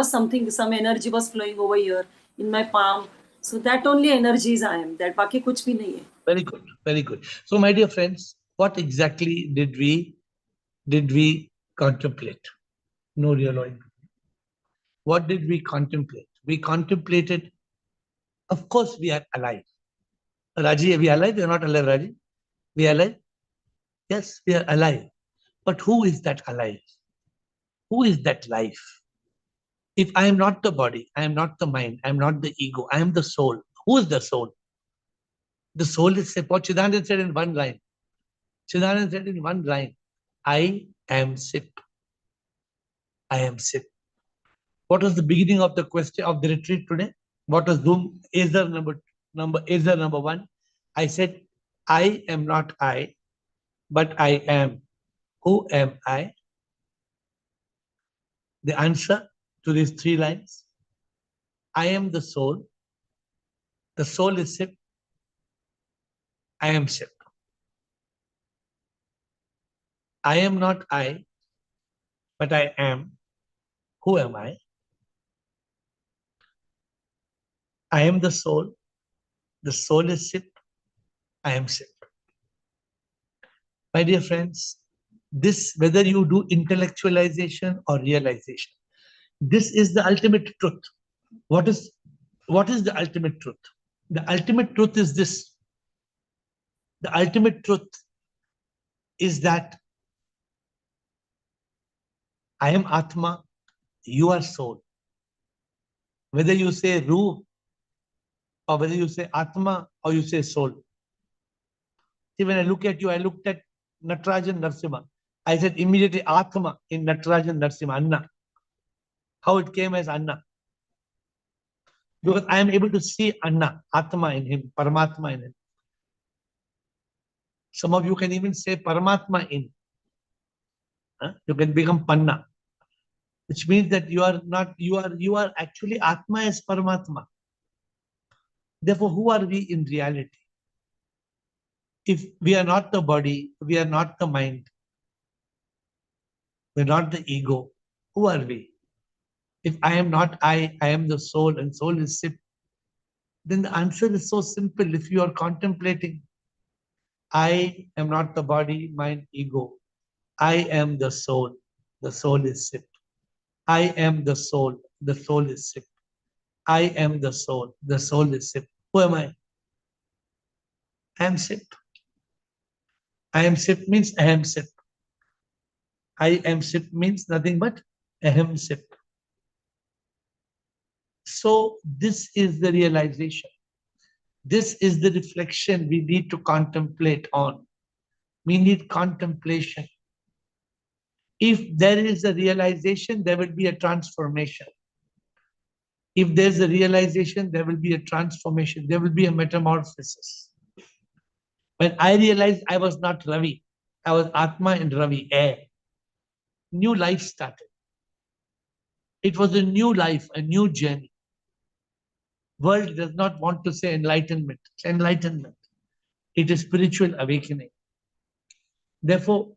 something, some energy was flowing over here in my palm. So that only energy is I am. That बाकी कुछ भी नहीं है. Very good, very good. So, my dear friends, what exactly did we contemplate? No real oil. What did we contemplate? We contemplated. Of course, we are alive. Raji, are we alive? We are not alive, Raji. We are alive. Yes, we are alive. But who is that alive? Who is that life? If I am not the body, I am not the mind, I am not the ego, I am the soul. Who is the soul? The soul is what Chidanand said in one line. Chidanand said in one line, I am Sip. I am Sip. What was the beginning of the question of the retreat today? What was Zoom? Answer number one. I said, I am not I, but I am. Who am I? The answer to these three lines. I am the soul. The soul is Sip. I am Sip. I am not I, but I am. Who am I? I am the soul. The soul is Sip. I am Sip. My dear friends, this, whether you do intellectualization or realization, this is the ultimate truth. What is the ultimate truth? The ultimate truth is this. The ultimate truth is that I am Atma, you are soul. Whether you say Ruh or whether you say Atma or you say soul. See, when I look at you, I looked at Natarajan Narasimha. I said immediately Atma in Natarajan Narasimha, Anna. How it came as Anna. Because I am able to see Anna, Atma in him, Paramatma in him. Some of you can even say Paramatma in. You can become Panna, which means that you are actually Atma as Paramatma. Therefore, who are we in reality? If we are not the body, we are not the mind, we're not the ego, who are we? If I am not I am the soul and soul is Sip, then the answer is so simple. If you are contemplating, I am not the body, mind, ego. I am the soul is Sip. I am the soul is Sip. I am the soul is Sip. Who am I? I am Sip. I am Sip means I am Sip. I am Sip means nothing but Aham Sip. So this is the realization. This is the reflection we need to contemplate on. We need contemplation. If there is a realization, there will be a transformation. If there's a realization, there will be a transformation. There will be a metamorphosis. When I realized I was not Ravi, I was Atma and Ravi, air. New life started. It was a new life, a new journey. World does not want to say enlightenment. It's enlightenment. It is spiritual awakening. Therefore,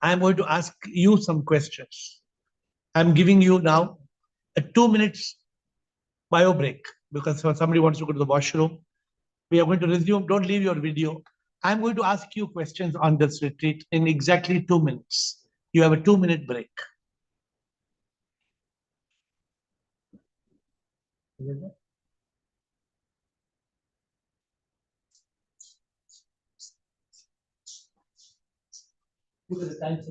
I'm going to ask you some questions. I'm giving you now a 2 minutes bio break because somebody wants to go to the washroom. We are going to resume. Don't leave your video. I'm going to ask you questions on this retreat in exactly 2 minutes. You have a 2-minute break. Because the time.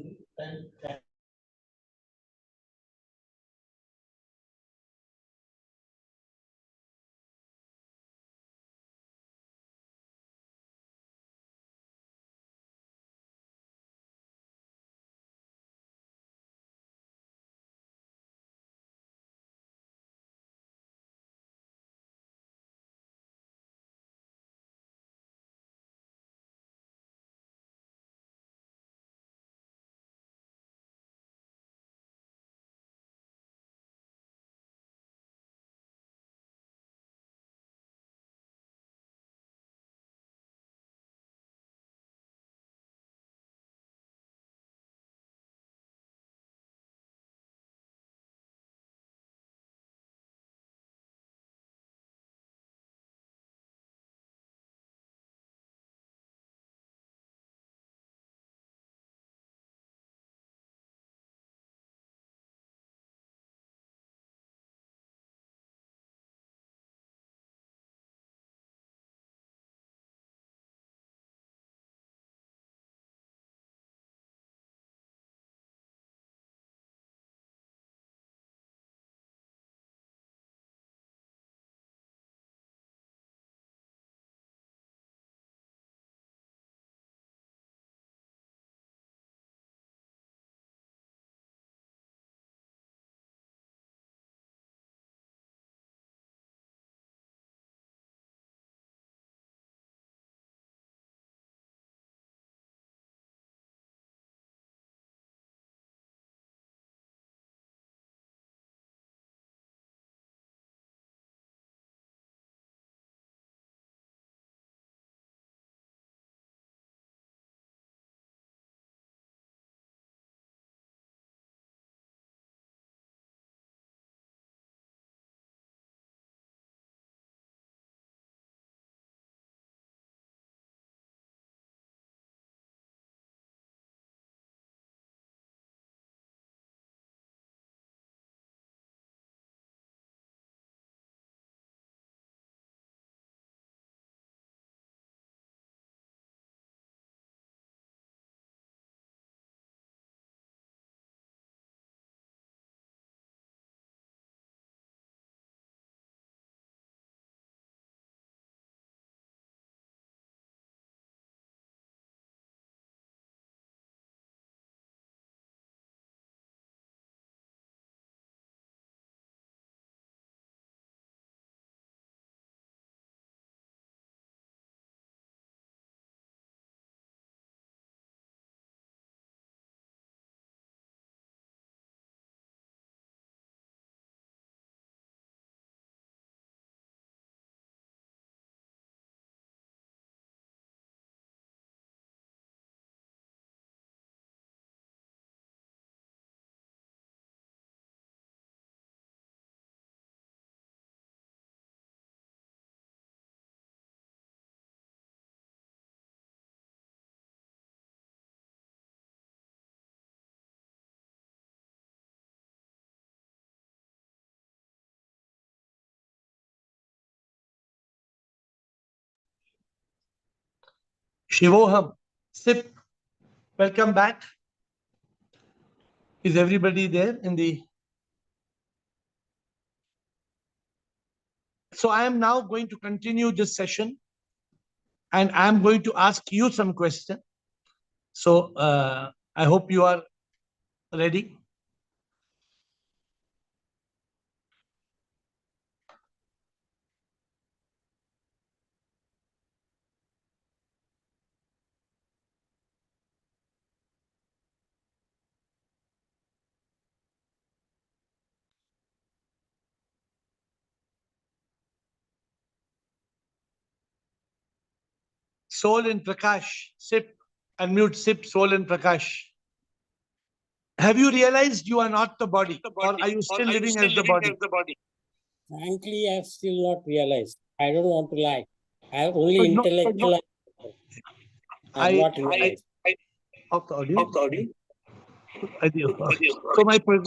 Shivoham, Sip, welcome back. Is everybody there in the... So I am now going to continue this session and I'm going to ask you some questions. So I hope you are ready. Soul in Prakash, sip, unmute, sip, soul in Prakash. Have you realized you are not the body, or are you still living as the body? Frankly, I've still not realized. I don't want to lie. I have only But no, intellectual. I've not realized. Off the audio. I do. So my point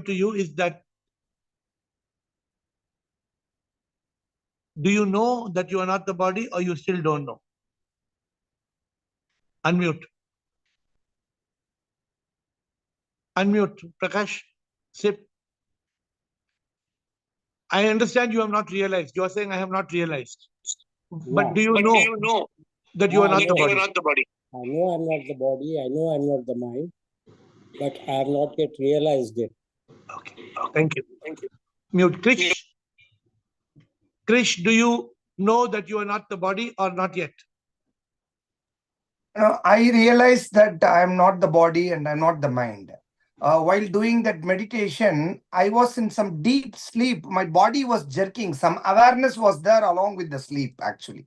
to you is, that do you know that you are not the body, or you still don't know? Unmute. Unmute. Prakash, sip. I understand you have not realized. You are saying I have not realized. But do you know that you are not the body? I know I'm not the body. I know I'm not the mind. But I have not yet realized it. Okay. Thank you. Mute. Krish. Krish, do you know that you are not the body, or not yet? I realized that I am not the body and I'm not the mind. While doing that meditation, I was in some deep sleep. My body was jerking. Some awareness was there along with the sleep, actually.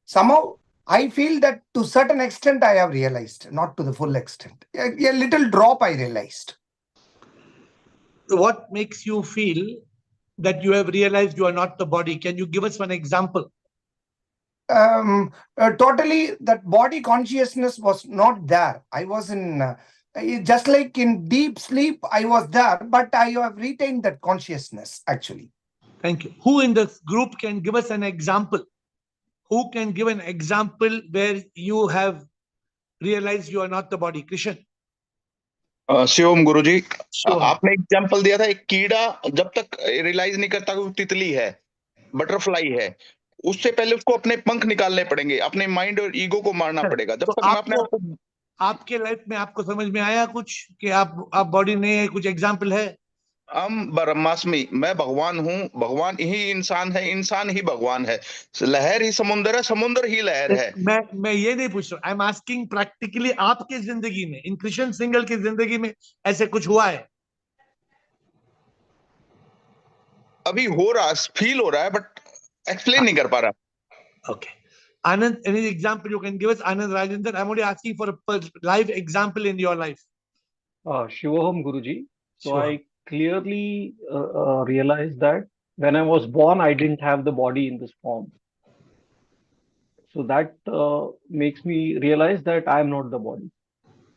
Somehow, I feel that to a certain extent I have realized, not to the full extent. A little drop I realized. What makes you feel that you have realized you are not the body? Can you give us one example? Totally, that body consciousness was not there. I was in, just like in deep sleep, I was there, but I have retained that consciousness, actually. Thank you. Who in the group can give us an example? Who can give an example where you have realized you are not the body? Krishan. Shivam Guruji, Sure. आपने example दिया था, एक कीड़ा जब तक realise नहीं करता कि वो तितली है, बटरफ्लाई है, उससे पहले उसको अपने पंख निकालने पड़ेंगे, अपने माइंड और ईगो को मारना पड़ेगा। जब तो तक मैं अपने आप को, आपके लाइफ में आपको समझ में आया कुछ कि आप बॉडी नहीं है? कुछ एग्जाम्पल है? हम ब्रह्मास्मि, मैं भगवान हूँ, भगवान ही इंसान है, इंसान ही भगवान है, लहर ही समुंदर है, समुंदर ही लहर है। मैं ये नहीं पूछ रहा, आई एम आस्किंग प्रैक्टिकली आपके जिंदगी में, इन कृष्ण सिंगल की जिंदगी में ऐसे कुछ हुआ है? अभी हो रहा, फील हो रहा है, बट एक्सप्लेन नहीं कर पा रहा। Okay. Anand, any example you can give us? Anand Rajendra, I'm only asking for a live example in your life. Shivoham Guruji. So Sure. I clearly realized that when I was born, I didn't have the body in this form. So that makes me realize that I am not the body.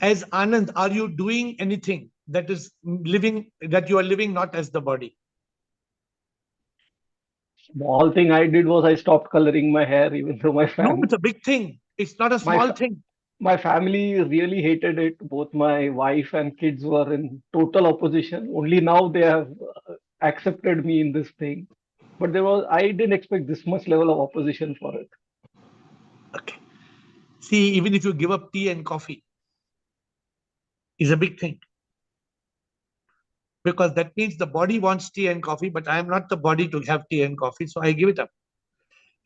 As Anand, are you doing anything that is living, that you are living not as the body? Small thing I did was I stopped coloring my hair, even though my family. No, it's a big thing. It's not a small thing. My family really hated it. Both my wife and kids were in total opposition. Only now they have accepted me in this thing. But I didn't expect this much level of opposition for it. Okay. See, even if you give up tea and coffee, is a big thing. Because that means the body wants tea and coffee, but I am not the body to have tea and coffee, so I give it up.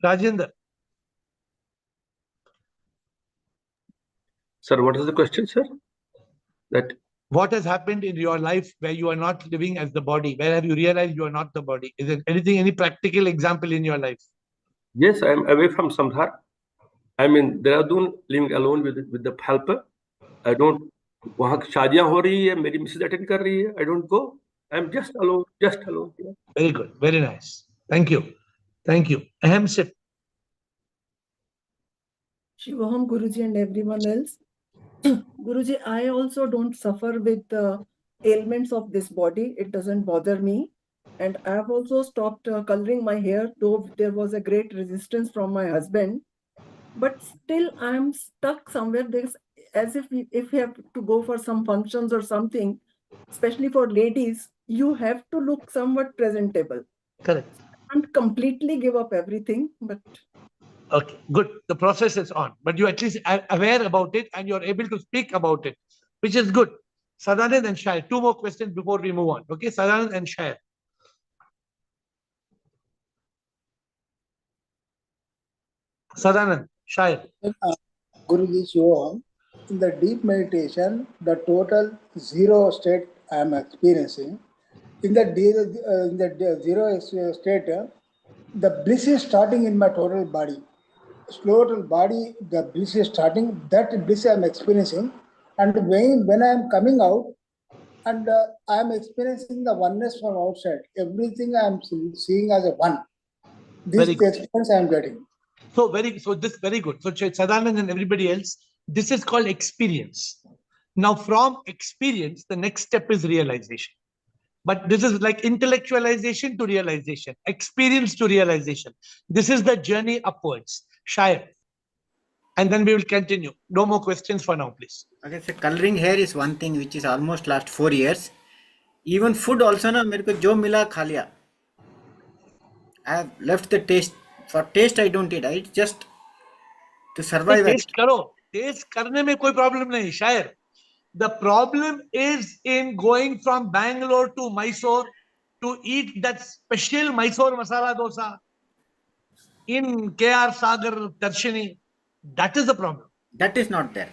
Rajendra. Sir, what is the question, sir? That what has happened in your life where you are not living as the body? Where have you realized you are not the body? Is there anything, any practical example in your life? Yes, I am away from Samdhar. I'm in Dehradun, living alone with the helper. I don't. वहाँ शादियां हो रही है, मेरी Mrs attend कर रही है. I don't go. I'm just alone. Just alone. Yeah. Very good. Very nice. Thank you. Thank you. Ahem Sip. Shivoham Guruji and everyone else. Guruji, I also don't suffer with the ailments of this body. It doesn't bother me. And I have also stopped coloring my hair, though there was a great resistance from my husband. But still, I'm stuck somewhere. There's as if we have to go for some functions or something, especially for ladies, you have to look somewhat presentable. Correct. I can't completely give up everything, but okay, good. The process is on, but you at least are aware about it and you're able to speak about it, which is good. Sadanand and Shire, two more questions before we move on. Okay, Sadanand and Shire. Sadanand, Shire. Guruji Shivam, in the deep meditation, the total zero state I am experiencing, in the zero state, the bliss is starting in my total body. Total body, the bliss is starting. That bliss I am experiencing, and when I am coming out, and I am experiencing the oneness from outside. Everything I am seeing as a one. This Very good. experience I am getting. So this very good. So Sadanand and everybody else, this is called experience. Now from experience, the next step is realization. But this is like intellectualization to realization, experience to realization. This is the journey upwards. Shire. And then we will continue. No more questions for now, please. Okay, so coloring hair is one thing which is almost last 4 years. Even food also ना मेरे को जो मिला खा लिया. I have left the taste. For taste I don't eat. I eat just to survive. Test करो. Test करने में कोई प्रॉब्लम नहीं. शायर. The problem is in going from Bangalore to Mysore to eat that special Mysore masala dosa in KR Sagar Darshini. That is the problem. That is not there.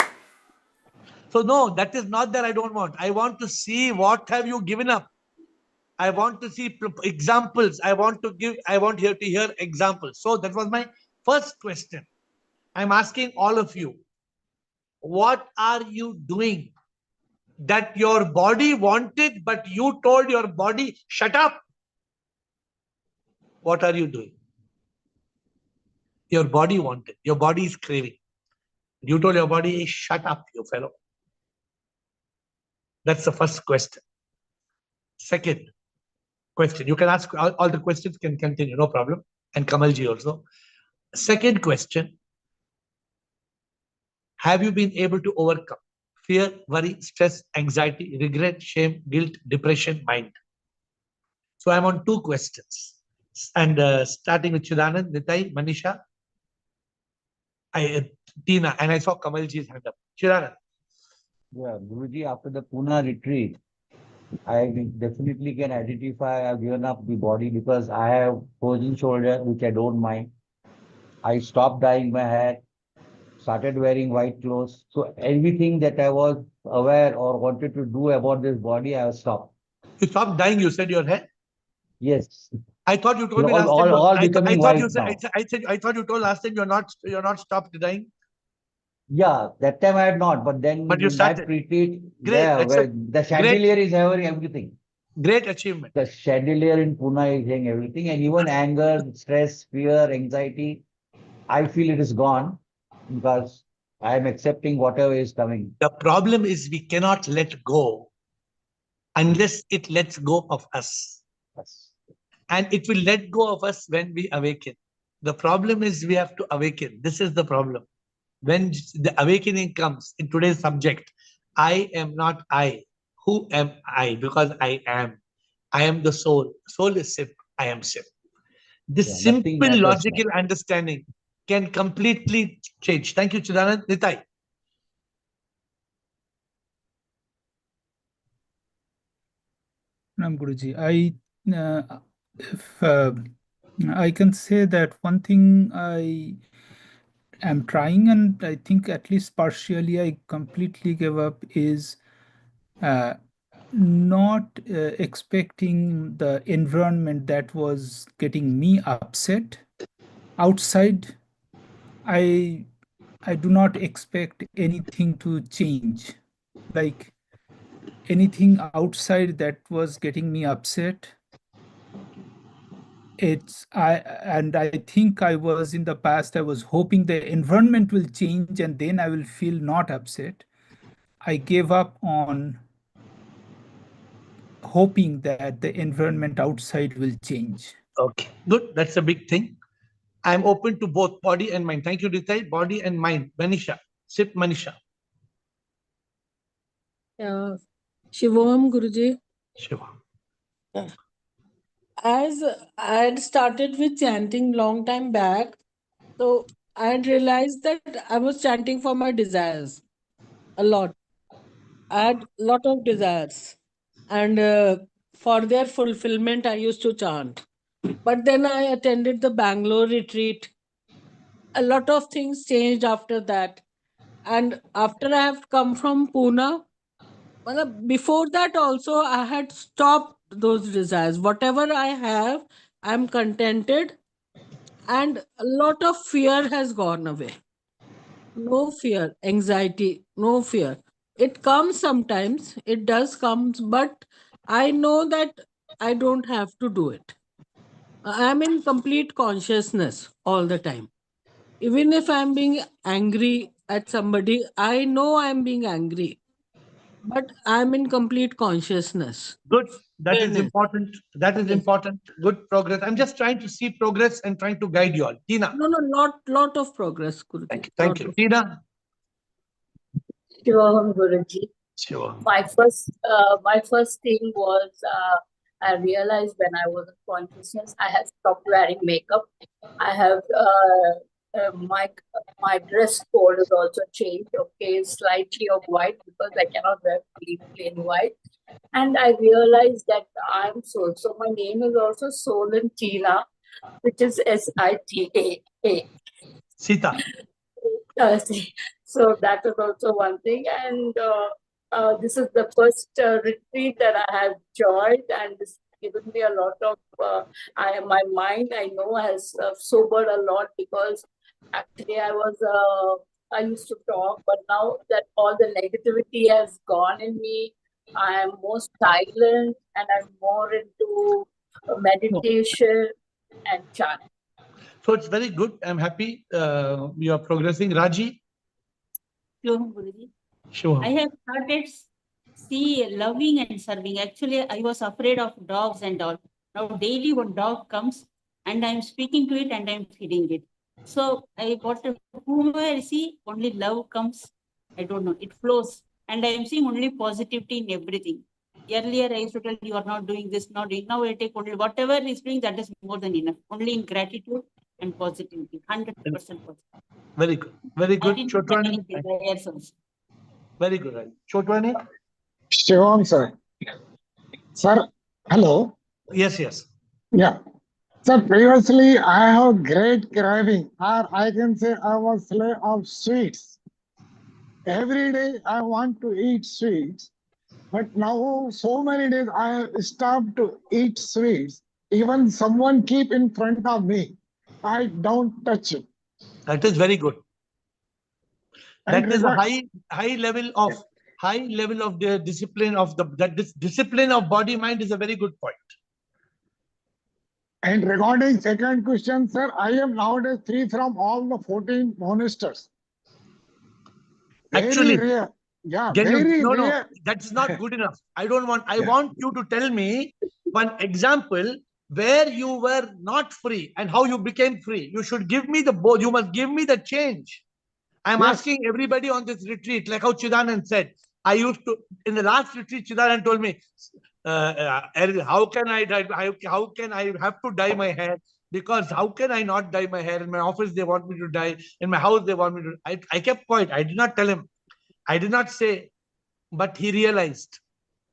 So no, that is not that I don't want. I want to see what have you given up. I want to see examples. I want here to hear examples. So that was my first question. I'm asking all of you, what are you doing that your body wanted, but you told your body, shut up? What are you doing? Your body wanted. Your body is craving. You told your body, shut up, you fellow. That's the first question. Second question. You can ask all the questions, can continue, no problem. And Kamalji also. Second question. Have you been able to overcome fear, worry, stress, anxiety, regret, shame, guilt, depression, mind? So I'm on 2 questions. And starting with Chidanand, Nitai, Manisha, Tina, and I saw Kamalji's hand up. Chidanand. Yeah, Guruji, after the Pune retreat, I definitely can identify I've given up the body because I have frozen shoulder, which I don't mind. I stopped dyeing my hair, started wearing white clothes. So everything that I was aware or wanted to do about this body, I have stopped. You stopped dyeing, you said, your hair? Yes. I thought you told me last all, time. all I becoming thought white you said. now. I thought you told last time you're not stopped dyeing. Yeah, that time I had not, but then But you in that started. retreat, Great. yeah, That's where a the chandelier is having everything. Great achievement. The chandelier in Pune is saying everything, and even anger, stress, fear, anxiety, I feel it is gone because I am accepting whatever is coming. The problem is we cannot let go unless it lets go of us. Yes. And it will let go of us when we awaken. The problem is we have to awaken. This is the problem. When the awakening comes in today's subject, I am not I. Who am I? Because I am. I am the soul. Soul is Sip. I am Sip. This Yeah, nothing simple matters logical now. understanding can completely change. Thank you, Chidanand. Nitai. Ram Guruji, if I can say that one thing I am trying, and I think at least partially I completely gave up, is not expecting the environment that was getting me upset. Outside, I do not expect anything to change. Like anything outside that was getting me upset, I think I was in the past, I was hoping the environment will change and then I will feel not upset. I gave up on hoping that the environment outside will change. Okay, good. That's a big thing. I'm open to both body and mind. Thank you, Nitai. Body and mind. Manisha. Sip, Manisha. Yeah. Shivam Guruji. Shiva. As I had started with chanting long time back, so I had realized that I was chanting for my desires a lot. I had a lot of desires, and for their fulfillment, I used to chant. But then I attended the Bangalore retreat. A lot of things changed after that. And after I have come from Pune, well, before that also, I had stopped those desires. Whatever I have, I'm contented, and a lot of fear has gone away. No fear, anxiety, no fear. It comes sometimes, it does come, but I know that I don't have to do it. I'm in complete consciousness all the time. Even if I'm being angry at somebody, I know I'm being angry, but I'm in complete consciousness. Good. That is Awareness. important. That is Yes. important. Good progress. I'm just trying to see progress and trying to guide you all. Tina. No, lot of progress, Guruji. Thank you. Tina. Sure, Guruji. Sure. My first thing was I realized when I was in consciousness, I have stopped wearing makeup. I have my dress code is also changed. Okay, slightly of white because I cannot wear plain white. And I realized that I'm Soul. So my name is also Soul in Tina, which is Sita. Sita. So that is also one thing. And this is the first retreat that I have joined, and this given me a lot of, my mind, I know, has sobered a lot, because actually I used to talk, but now that all the negativity has gone in me, I am more silent and I'm more into meditation and chant. So it's very good. I'm happy you are progressing. Raji. Sure, Guruji. Sure. I have started see loving and serving. Actually, I was afraid of dogs and all. Now daily one dog comes and I'm speaking to it and I'm feeding it. So whomever I see, only love comes. I don't know, it flows. And I am seeing only positivity in everything. Earlier I used to tell you are not doing this, not doing. Now I take only whatever is doing, that is more than enough. Only in gratitude and positivity. 100% positive. Very good. Very good. I didn't have Chotwani. any desires also. Very good. Right. Chotwani. Shivam, sir. Sir, hello. Yes, yes. Yeah. So previously I have great craving, or I can say I was slave of sweets. Every day I want to eat sweets, but now so many days I have stopped to eat sweets. Even someone keep in front of me, I don't touch it. That is very good. And That is a high level of the discipline of this discipline of body mind is a very good point. And regarding second question, sir, I am nowadays free from all the 14 monsters. Actually, Very rare. Yeah, can you, very no, rare. that's not good enough. I want you to tell me one example where you were not free and how you became free. You should give me you must give me the change. I'm asking everybody on this retreat, like how Chidanand said. I used to, in the last retreat, Chidanand told me, how can I dye, how can I have to dye my hair? Because how can I not dye my hair? In my office, they want me to dye. In my house, they want me to. I kept quiet. I did not tell him. I did not say, but he realized,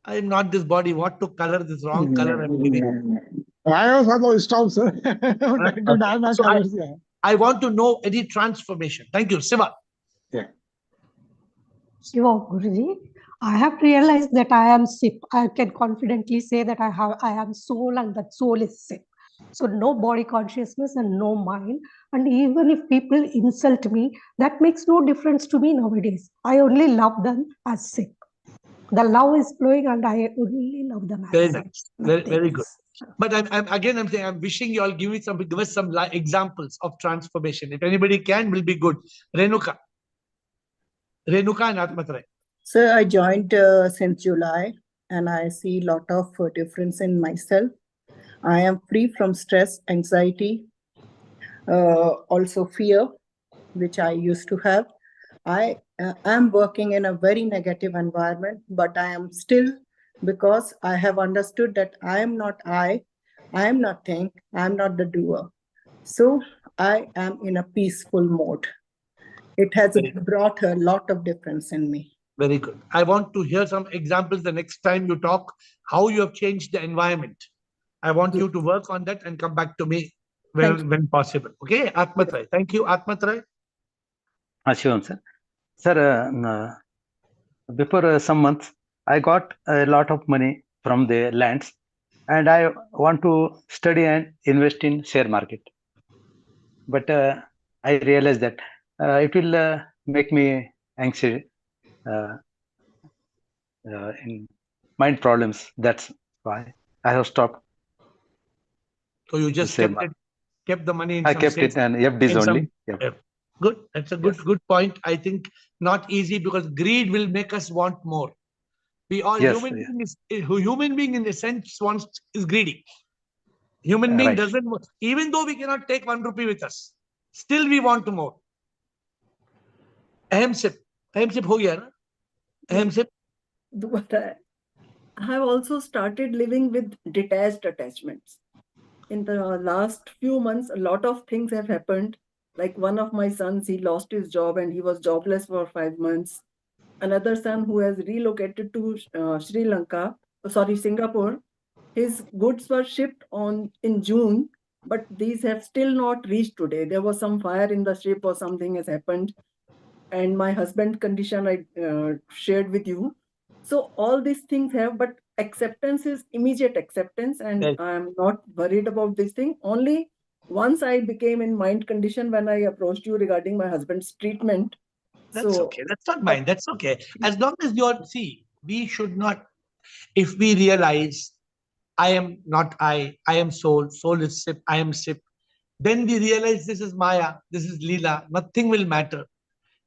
I am not this body. What to color this wrong color I'm giving? I also stop, sir. Trying to dye my So colors. Yeah. I want to know any transformation. Thank you, Siva. Yeah. Shiva, Guruji, I have realized that I am sick. I can confidently say that I am soul, and that soul is sick. So no body consciousness and no mind. And even if people insult me, that makes no difference to me nowadays. I only love them as sick. The love is flowing, and I only love them as Very sick. nice. Very good. But I'm saying, I'm wishing you all give us some examples of transformation. If anybody can, will be good. Renuka and Atmatray. Sir, I joined since July, and I see a lot of difference in myself. I am free from stress, anxiety, also fear, which I used to have. I am working in a very negative environment, but I am still, because I have understood that I am not nothing, I am not the doer. So I am in a peaceful mode. It has brought a lot of difference in me. Very good. I want to hear some examples the next time you talk, how you have changed the environment. I want you to work on that and come back to me when possible. Okay, Atmatray. Thank you, Atmatray. Shivam, sir. Sir, before some months, I got a lot of money from the lands. and I want to study and invest in share market. But I realized that it will make me anxious uh, in mind problems. That's why I have stopped So you in just share kept market. the money in I some kept safe, it and FDs in some. only. Yep. Good. That's a Yes. good point. I think not easy because greed will make us want more. We all Yes. human being in a sense is greedy. Human being Right. doesn't, even though we cannot take 1 rupee with us, still we want to more. Ahem sip हो गया ना? Ahem sip. But I have also started living with detached attachments. In the last few months, a lot of things have happened. Like one of my sons, he lost his job and he was jobless for 5 months. Another son who has relocated to Singapore, his goods were shipped in June, but these have still not reached today. There was some fire in the ship or something has happened. And my husband's condition I shared with you. So all these things have, but acceptance is immediate acceptance, and Yes. I'm not worried about this thing. Only once I became in mind condition when I approached you regarding my husband's treatment. That's okay. That's not mine. That's okay. As long as we should not, if we realize I am not I am soul, soul is sip, I am sip, then we realize this is Maya, this is Leela, nothing will matter.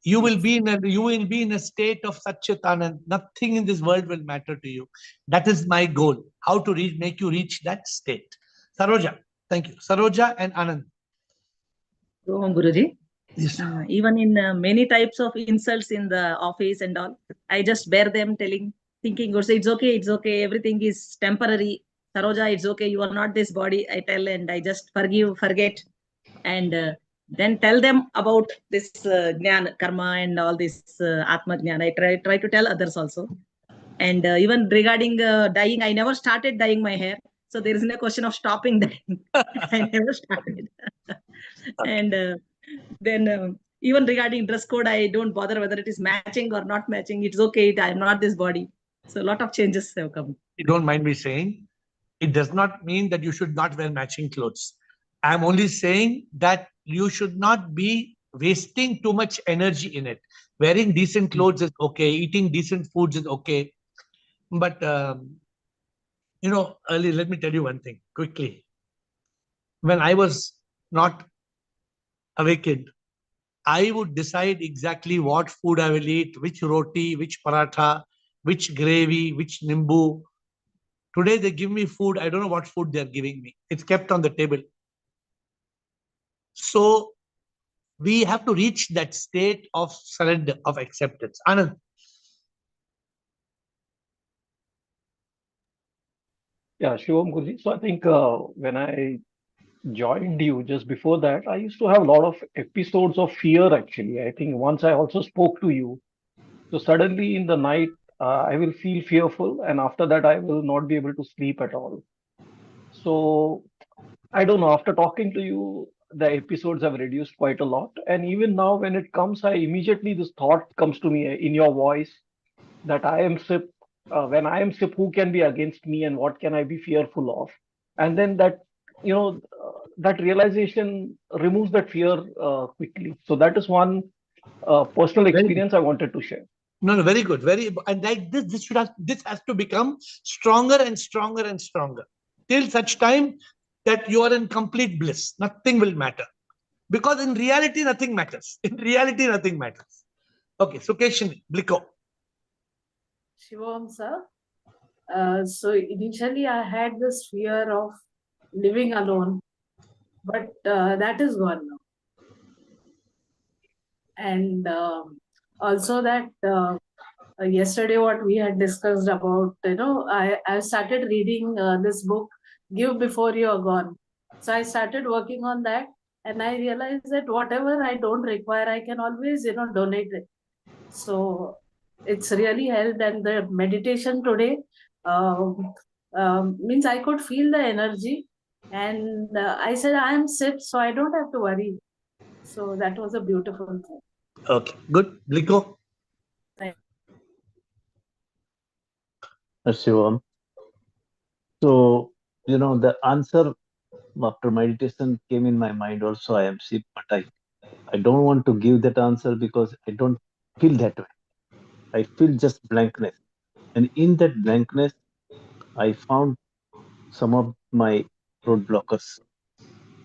You will be in a state of Satchitanand. Nothing in this world will matter to you. That is my goal. How to make you reach that state. Saroja, thank you. Saroja and Anand. Guruji. Yes. Even in many types of insults in the office and all, I just bear them, thinking, it's okay, everything is temporary. Saroja, it's okay, you are not this body, I tell, and I just forget, and then tell them about this jnana, karma, and all this atma jnana. I try to tell others also. And even regarding dyeing, I never started dyeing my hair. So there is no question of stopping dyeing. I never started. And then even regarding dress code, I don't bother whether it is matching or not matching. It's okay. I'm not this body. So a lot of changes have come. You don't mind me saying, it does not mean that you should not wear matching clothes. I'm only saying that you should not be wasting too much energy in it. Wearing decent clothes is okay. Eating decent foods is okay. But, early, let me tell you one thing quickly. When I was not awakened, I would decide exactly what food I will eat, which roti, which paratha, which gravy, which nimbu. Today they give me food. I don't know what food they're giving me. It's kept on the table. So we have to reach that state of surrender, of acceptance. Anand. Yeah, Shivam Guruji. So I think when I joined you just before that, I used to have a lot of episodes of fear actually. I think once I also spoke to you. So suddenly in the night, I will feel fearful, and after that, I will not be able to sleep at all. So I don't know. After talking to you, the episodes have reduced quite a lot. And even now, when it comes, I immediately this thought comes to me in your voice that I am SIP. When I am SIP, who can be against me, and what can I be fearful of? And then that realization removes that fear quickly. So that is one personal experience I wanted to share. No, very good. And like this has to become stronger and stronger and stronger till such time that you are in complete bliss. Nothing will matter. Because in reality, nothing matters. In reality, nothing matters. Okay, Sukeshin, Bliko. Shivam sir. So initially I had this fear of living alone, but that is gone now. And also that yesterday what we had discussed about, I started reading this book, Give Before You Are Gone. So I started working on that, and I realized that whatever I don't require, I can always, donate it. So it's really helped. And the meditation today means I could feel the energy, and I said I am SIP, so I don't have to worry. So that was a beautiful thing. Okay, good. Bliko. Shivam. So the answer after meditation came in my mind also, I am sick, but I don't want to give that answer because I don't feel that way. I feel just blankness. And in that blankness, I found some of my roadblockers.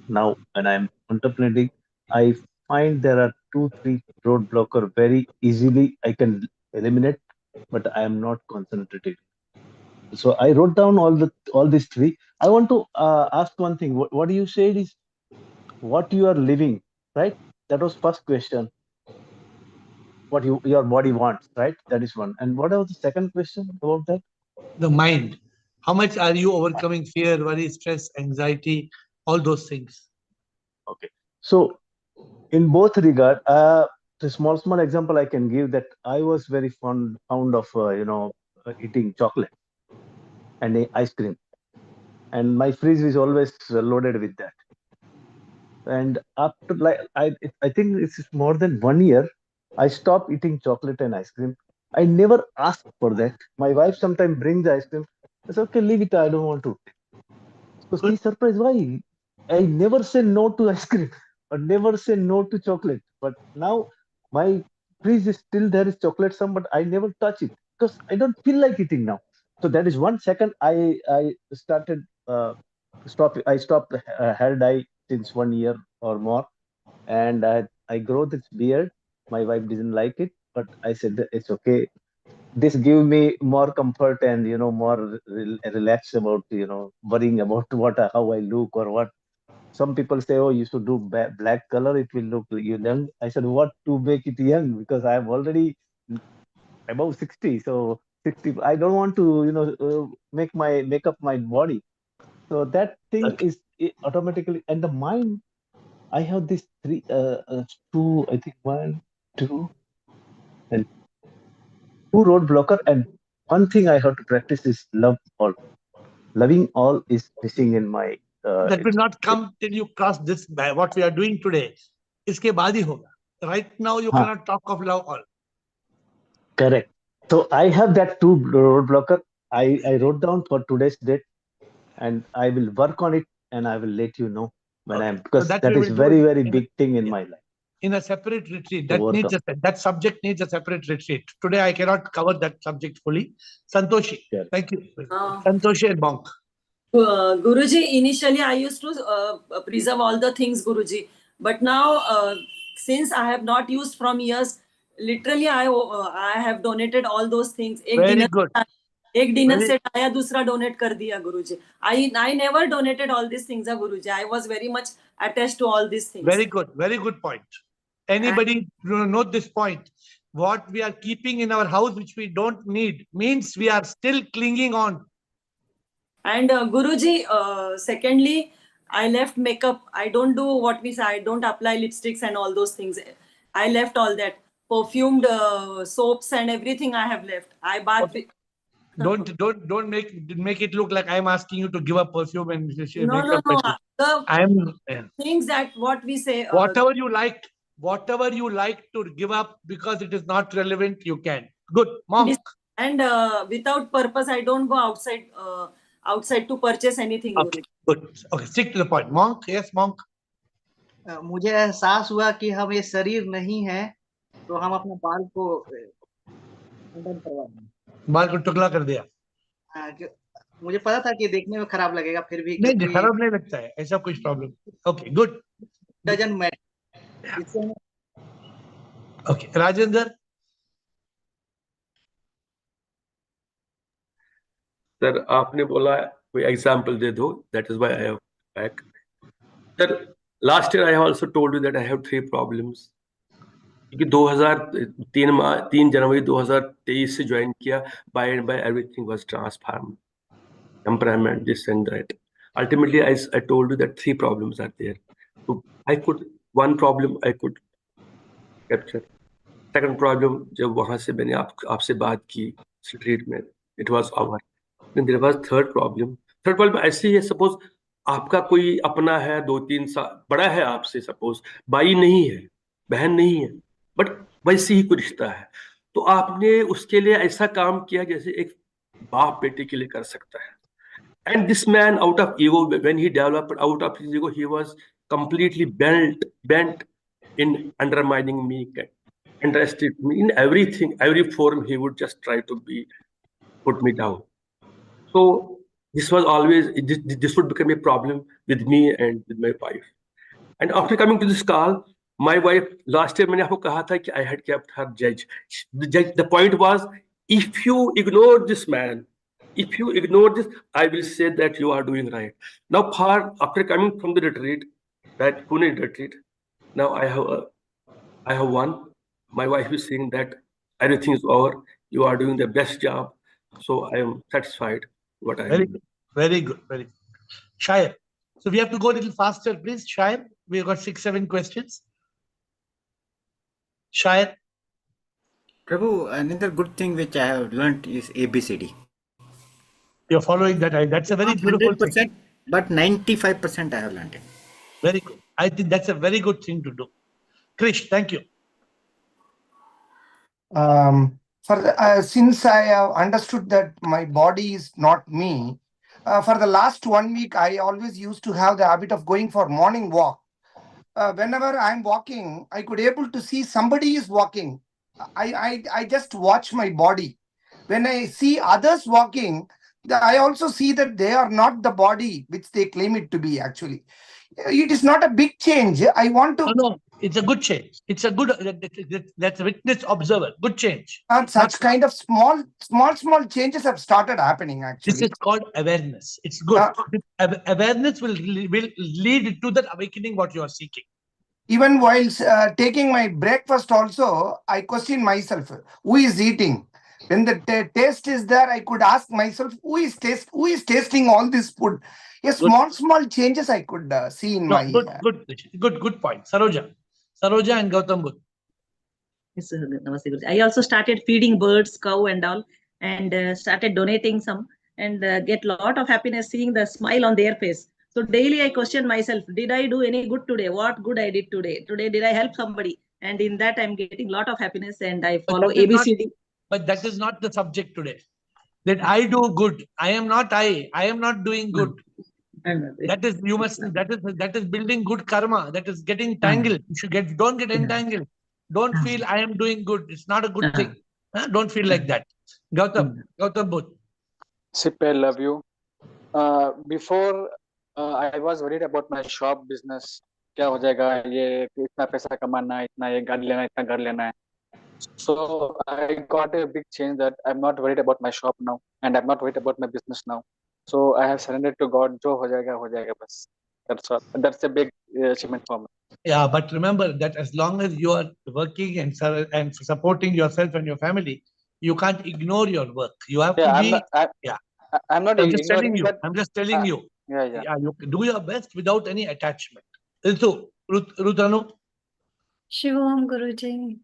Now, when I'm contemplating, I find there are 2, 3 roadblocker very easily I can eliminate, but I am not concentrating. So I wrote down all these 3. I want to ask one thing. What you said is what you are living, right? That was first question. What your body wants, right? That is one. And what was the second question about that? The mind. How much are you overcoming fear, worry, stress, anxiety, all those things? Okay. So in both regard, the small example I can give that I was very fond of eating chocolate and ice cream, and my fridge is always loaded with that. And after I think it's more than 1 year, I stopped eating chocolate and ice cream. I never asked for that. My wife sometimes brings the ice cream. I said, okay, leave it. I don't want to. So she's surprised why I never say no to ice cream or never say no to chocolate. But now my fridge is still there is chocolate some, but I never touch it because I don't feel like eating now. So that is one. Second, I started I stopped hair dye since 1 year or more, and I grow this beard. My wife didn't like it, but I said that it's okay. This give me more comfort and more relaxed about worrying about how I look or what. Some people say, oh, you should do black color, it will look you young. I said, what to make it young, because I am already above 60. So 60, I don't want to make up my body. So that thing is automatically. And the mind, I have this two, I think one, two, and two roadblocker. And one thing I have to practice is love all. Loving all is missing in my. That will not come till you cross this, what we are doing today. इसके बाद ही होगा. Right now, you cannot talk of love all. Correct. So I have that two roadblocker. I wrote down for today's date, and I will work on it, and I will let you know when I'm, because So that we is will do very, it very big thing in my life. in a separate retreat. To That needs overcome. that subject needs a separate retreat. Today, I cannot cover that subject fully. Santoshi, thank you. Santoshi and Monk. Guruji, initially I used to preserve all the things, Guruji. But now, since I have not used from years, literally I have donated all those things. Very good. एक dinner set आया, दूसरा donate कर दिया गुरुजी. I never donated all these things, Guruji. I was very much attached to all these things. Very good point. Anybody note this point? What we are keeping in our house, which we don't need, means we are still clinging on. And Guruji, secondly, I left makeup. I don't do what we say. I don't apply lipsticks and all those things. I left all that. Perfumed soaps and everything I have left. I bath. Don't make it look like I'm asking you to give up perfume and No. I'm things that what we say. Whatever you like to give up because it is not relevant, you can. Good, Monk. And without purpose, I don't go outside to purchase anything. Okay, good. Okay, stick to the point. Monk, yes, Monk. मुझे एहसास हुआ कि हम ये शरीर नहीं है, तो हम अपने बाल को खंडन करवा दें. बाल को टुकड़ा कर दिया. मुझे पता था कि देखने में खराब लगेगा, फिर भी नहीं, खराब नहीं लगता है, ऐसा कुछ problem. Okay, good. Doesn't matter. Okay, Rajendra. Sir, आपने बोला कोई एग्जांपल दे दो, that is why I have back. Sir, last year I have also told you that I have 3 problems. क्योंकि 3 जनवरी 2023 से ज्वाइन किया, by and by everything was transformed. Temperament, this and that. Ultimately, I told you that 3 problems are there. So one problem I could capture. Second problem, जब वहां से मैंने आपसे बात की स्ट्रीट में, it was over. Then there was third problem. Third problem ऐसे ही है, suppose आपका कोई अपना है, 2-3 साल बड़ा है आपसे, suppose भाई नहीं है, बहन नहीं है, बट वैसे ही कोई रिश्ता है, तो आपने उसके लिए ऐसा काम किया जैसे एक बाप बेटे के लिए कर सकता है. And this man, out of ego, when he developed out of his ego, he was completely bent in undermining me, underestimate me in everything, every form. He would just try to put me down. So this was always this would become a problem with me and with my wife. And after coming to this call, my wife, last year मैंने आपको कहा था कि I had kept her judge. The point was, if you ignore this man, if you ignore this, I will say that you are doing right. Now, after coming from the retreat, that Pune retreat, now I have won. My wife is saying that everything is over. You are doing the best job. So I am satisfied what I am Very doing. good. Very good. Very good. Shayar. So we have to go a little faster, please. Shayar, we've got 6-7 questions. Shayar. Prabhu, another good thing which I have learned is ABCD. You're following that. That's a very Not beautiful thing. 100%, but 95% I have learned it. Very good. I think that's a very good thing to do. Krish, thank you. Since I have understood that my body is not me, for the last 1 week, I always used to have the habit of going for morning walk. Whenever I'm walking, I could able to see somebody is walking. I just watch my body. When I see others walking, I also see that they are not the body which they claim it to be actually. It is not a big change. I want to. No, it's a good change. It's a good, that's a witness observer. Good change. Such kind of small changes have started happening actually. This is called awareness. It's good. Awareness will lead to that awakening what you are seeking. Even while taking my breakfast also, I question myself, who is eating? When the taste is there, I could ask myself, who is tasting all this food? Yes, small changes I could see in my. Good point. Saroja and Gautam Buddha. Yes, Namaste, Guruji. I also started feeding birds, cow and all, and started donating some, and get lot of happiness seeing the smile on their face. So daily I question myself, did I do any good today? What good I did today? Today did I help somebody? And in that I'm getting lot of happiness, and I follow ABCD. But that is not the subject today. That I do good. I am not doing good. That is that is building good karma. That is getting tangled. You should don't get entangled. Don't feel I am doing good. It's not a good thing. Don't feel like that. Gautam Buddha. Sip, I love you. Before, I was worried about my shop business. क्या हो जाएगा ये इतना पैसा कमाना है इतना ये गाड़ी लेना है इतना घर लेना है. So I got a big change that I'm not worried about my shop now and I'm not worried about my business now. So I have surrendered to God. जो हो जाएगा बस. That's all. That's a big achievement for me. Yeah, but remember that as long as you are working and supporting yourself and your family, you can't ignore your work. You have to be. I'm not I'm just telling ignoring, you. but I'm just telling you. Yeah. You do your best without any attachment. So, Rutanu. Shivam Guruji.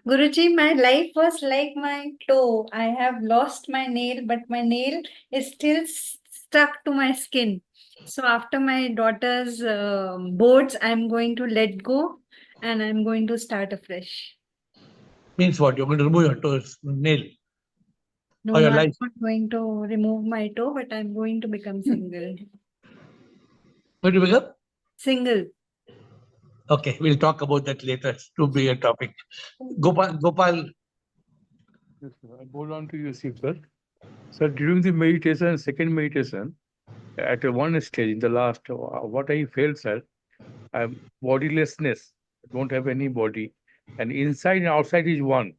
Guruji, my life was like my toe. I have lost my nail, but my nail is still stuck to my skin. So after my daughter's boards, I'm going to let go and I'm going to start afresh. Means what? You're going to remove your nail? No, I'm not going to remove my toe, but I'm going to become single. Going to become? Single. Okay, we'll talk about that later. To be a topic. Gopal. Yes, sir. I hold on to you, sir. So during the meditation, second meditation, at one stage in the last, what I felt, sir, I'm bodilessness. I don't have any body, and inside and outside is one,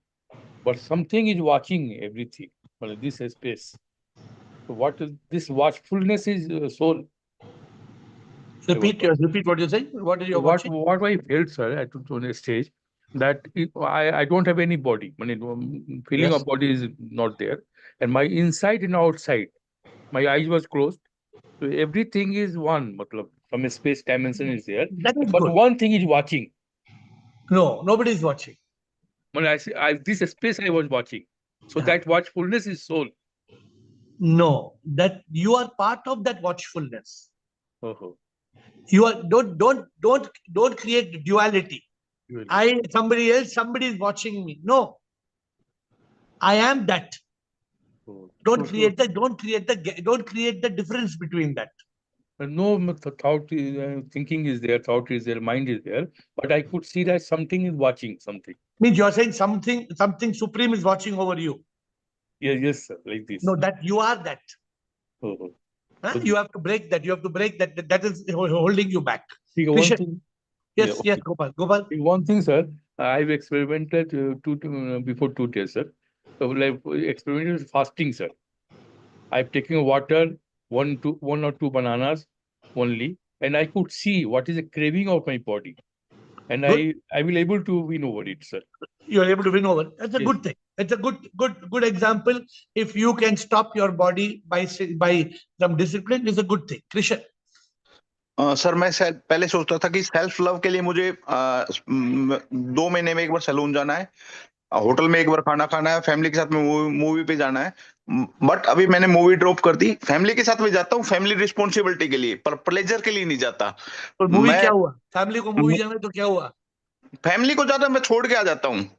but something is watching everything. Well, this space. So what is this watchfulness is soul. Repeat what you say. What are you watching? What I felt, sir, at on a stage, that I don't have any body. I mean, feeling of body is not there, and my inside and outside, my eyes was closed. So everything is one. Matlab, from a space dimension is there, but good. one thing is watching. No, nobody is watching. When this space I was watching, so that watchfulness is soul. No, that you are part of that watchfulness. Oh. You are don't create duality. Somebody else, somebody is watching me. No, I am that. Don't create the difference between that. No thought, thinking is there, thought is there, mind is there, but I could see that something is watching something. Means you're saying something supreme is watching over you. Yes, sir, like this. No, that you are that. Oh. Huh? You have to break that. You have to break that. That is holding you back. See, one thing, yes, Gopal. One thing, sir, I've experimented before 2 days, sir. So, like, experimented with fasting, sir. I've taken water, one or two bananas only, and I could see what is the craving of my body, and Good. I will able to win over it, sir. You are able to win over. That's a good thing. It's a good example. If you can stop your body by some discipline, is a good thing. Krishan. Sir मैं पहले सोचता था कि self love के लिए मुझे 2 महीने में एक बार सैलून जाना है, होटल में एक बार खाना खाना है, फैमिली के साथ में मूवी पे जाना है। बट अभी मैंने मूवी ड्रॉप कर दी। फैमिली के साथ में जाता हूँ, फैमिली रिस्पॉन्सिबिलिटी के लिए, पर प्लेजर के लिए नहीं जाता। तो मूवी क्या हुआ? फैमिली को मूवी जाना है तो क्या हुआ? फैमिली को जाता मैं छोड़ के आ जाता हूँ,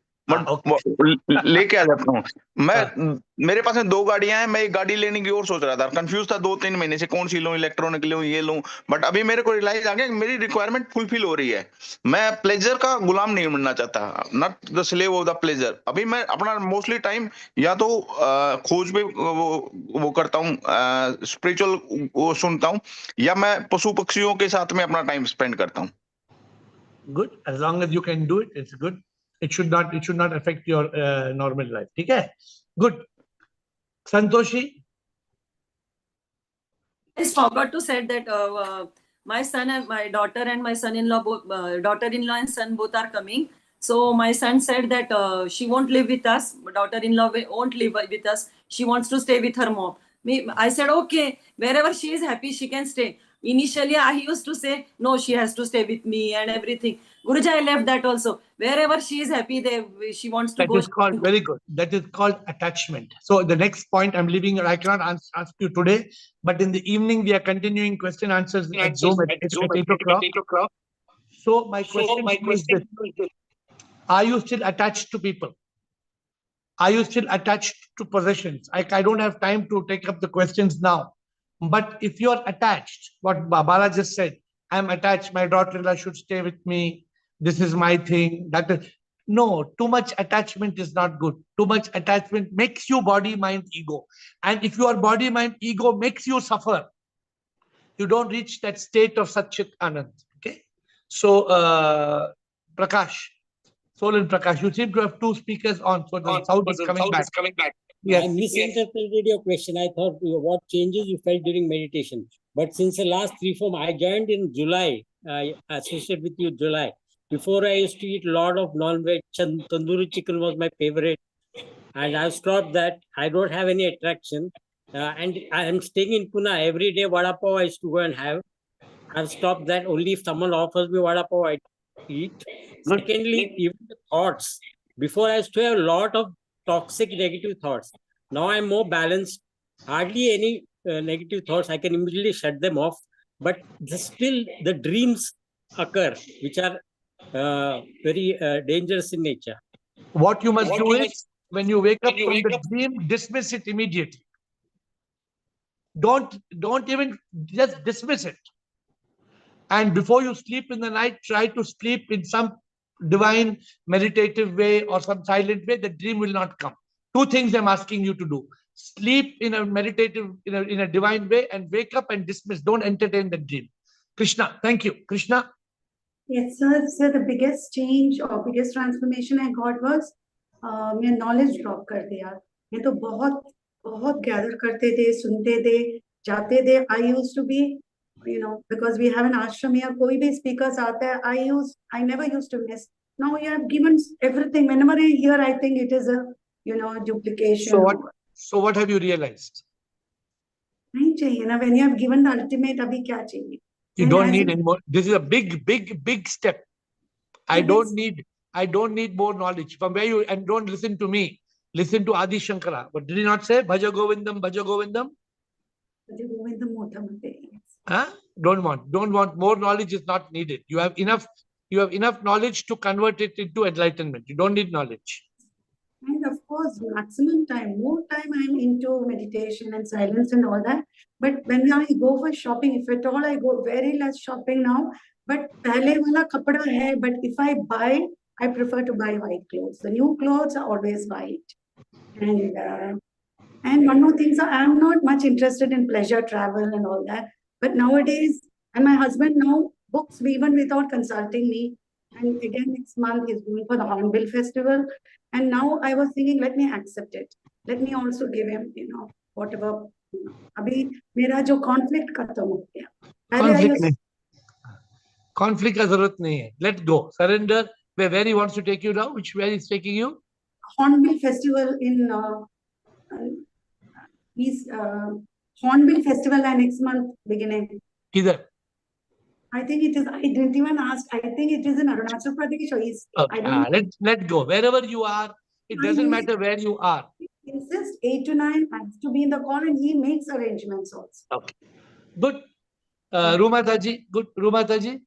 लेके आ जाता हूँ मैं। मेरे पास में 2 गाड़ियां हैं, मैं एक गाड़ी लेने की और सोच रहा था, कंफ्यूज था 2-3 महीने से, कौन सी लूं, इलेक्ट्रॉनिक लूं, ये लूं। बट अभी मेरे को रियलाइज आ गया कि मेरी रिक्वायरमेंट फुलफिल हो रही है। मैं प्लेजर का गुलाम नहीं बनना चाहता, not the slave of the pleasure. अभी मैं अपना मोस्टली टाइम या तो खोज पे वो करता हूँ, स्पिरिचुअल वो सुनता हूँ, या मैं पशु पक्षियों के साथ में अपना टाइम स्पेंड करता हूँ। Good, as long as you can do it, it's good. It should not affect your normal life. ठीक है? Good. Santoshi. I just forgot to say that my son and my daughter and my son-in-law, both daughter-in-law and son both are coming. So my son said that she won't live with us. Daughter-in-law won't live with us. She wants to stay with her mom. I said, okay, wherever she is happy, she can stay. Initially, I used to say, no, she has to stay with me and everything. Guruji, I left that also. Wherever she is happy, she wants to That go. is called, very good. That is called attachment. So the next point I'm leaving, I cannot ask you today, but in the evening, we are continuing question answers at Zoom at 8 o'clock. So my question is this: are you still attached to people? Are you still attached to possessions? I don't have time to take up the questions now. But if you are attached, what Bala just said, I'm attached, my daughter-in-law should stay with me, this is my thing. That is, no, too much attachment is not good. Too much attachment makes you body, mind, ego. And if your body, mind, ego makes you suffer, you don't reach that state of Satchit Anand. Okay? So, Prakash, Soul and Prakash, you seem to have 2 speakers on, so the sound is coming back. Yes. I misinterpreted your question. I thought what changes you felt during meditation. But since the last 3-4, I joined in July. I associated with you July. Before I used to eat a lot of non-veg. Tandoori chicken was my favorite. And I've stopped that. I don't have any attraction. And I am staying in Pune. Every day vada pav I used to go and have. I've stopped that. Only if someone offers me vada pav, I eat. Secondly, even the thoughts. Before I used to have a lot of toxic negative thoughts. Now I'm more balanced. Hardly any negative thoughts. I can immediately shut them off. But still the dreams occur, which are very dangerous in nature. What you must do is, when you wake up from the dream, dismiss it immediately. Don't even just dismiss it. And before you sleep in the night, try to sleep in some divine meditative way or some silent way. The dream will not come. 2 things I'm asking you to do: sleep in a meditative, in a divine way, and wake up and dismiss. Don't entertain the dream. Krishna, thank you. Krishna. Yes, sir. So the biggest change or biggest transformation I got was मैं knowledge drop कर दिया. मैं तो बहुत gather करते थे, सुनते थे, जाते थे. I used to be, because we have an ashram here, कोई भी speakers आता है, I never used to miss. Now you have given everything. Whenever I hear, I think it is a, duplication. So what have you realized? नहीं चाहिए ना. When you have given the ultimate, अभी क्या चाहिए? You don't need any more. This is a big step. I don't need more knowledge. From where you, and don't listen to me. Listen to Adi Shankara. But did he not say Bhaja Govindam, Bhaja Govindam? Bhaja Govindam Motamate. Huh? Don't want more knowledge is not needed. You have enough knowledge to convert it into enlightenment. You don't need knowledge. And of course, maximum time, more time I'm into meditation and silence and all that. But when I go for shopping, if at all I go, very less shopping now. But pehle wala kapda hai, but if I buy, I prefer to buy white clothes. The new clothes are always white. And one more thing, so I'm not much interested in pleasure travel and all that. But nowadays, and my husband now books even without consulting me. And again, next month he's going for the Hornbill Festival. And now I was thinking, let me accept it. Let me also give him, whatever. Abhi mera jo conflict khatam ho gaya. Pehle I Conflict used नहीं, conflict का जरूरत नहीं है. Let go, surrender. Where he wants to take you now? Where he's taking you? Hornbill Festival in he's Hornbill Festival next month beginning. किधर? I think it is. I didn't even ask. I think it is in Arunachal Pradesh or East. Okay, I don't let go. Wherever you are, it doesn't matter where you are. He insists 8 to 9 I have to be in the call, and he makes arrangements also. Okay, good. Rumata ji, good. Rumata ji.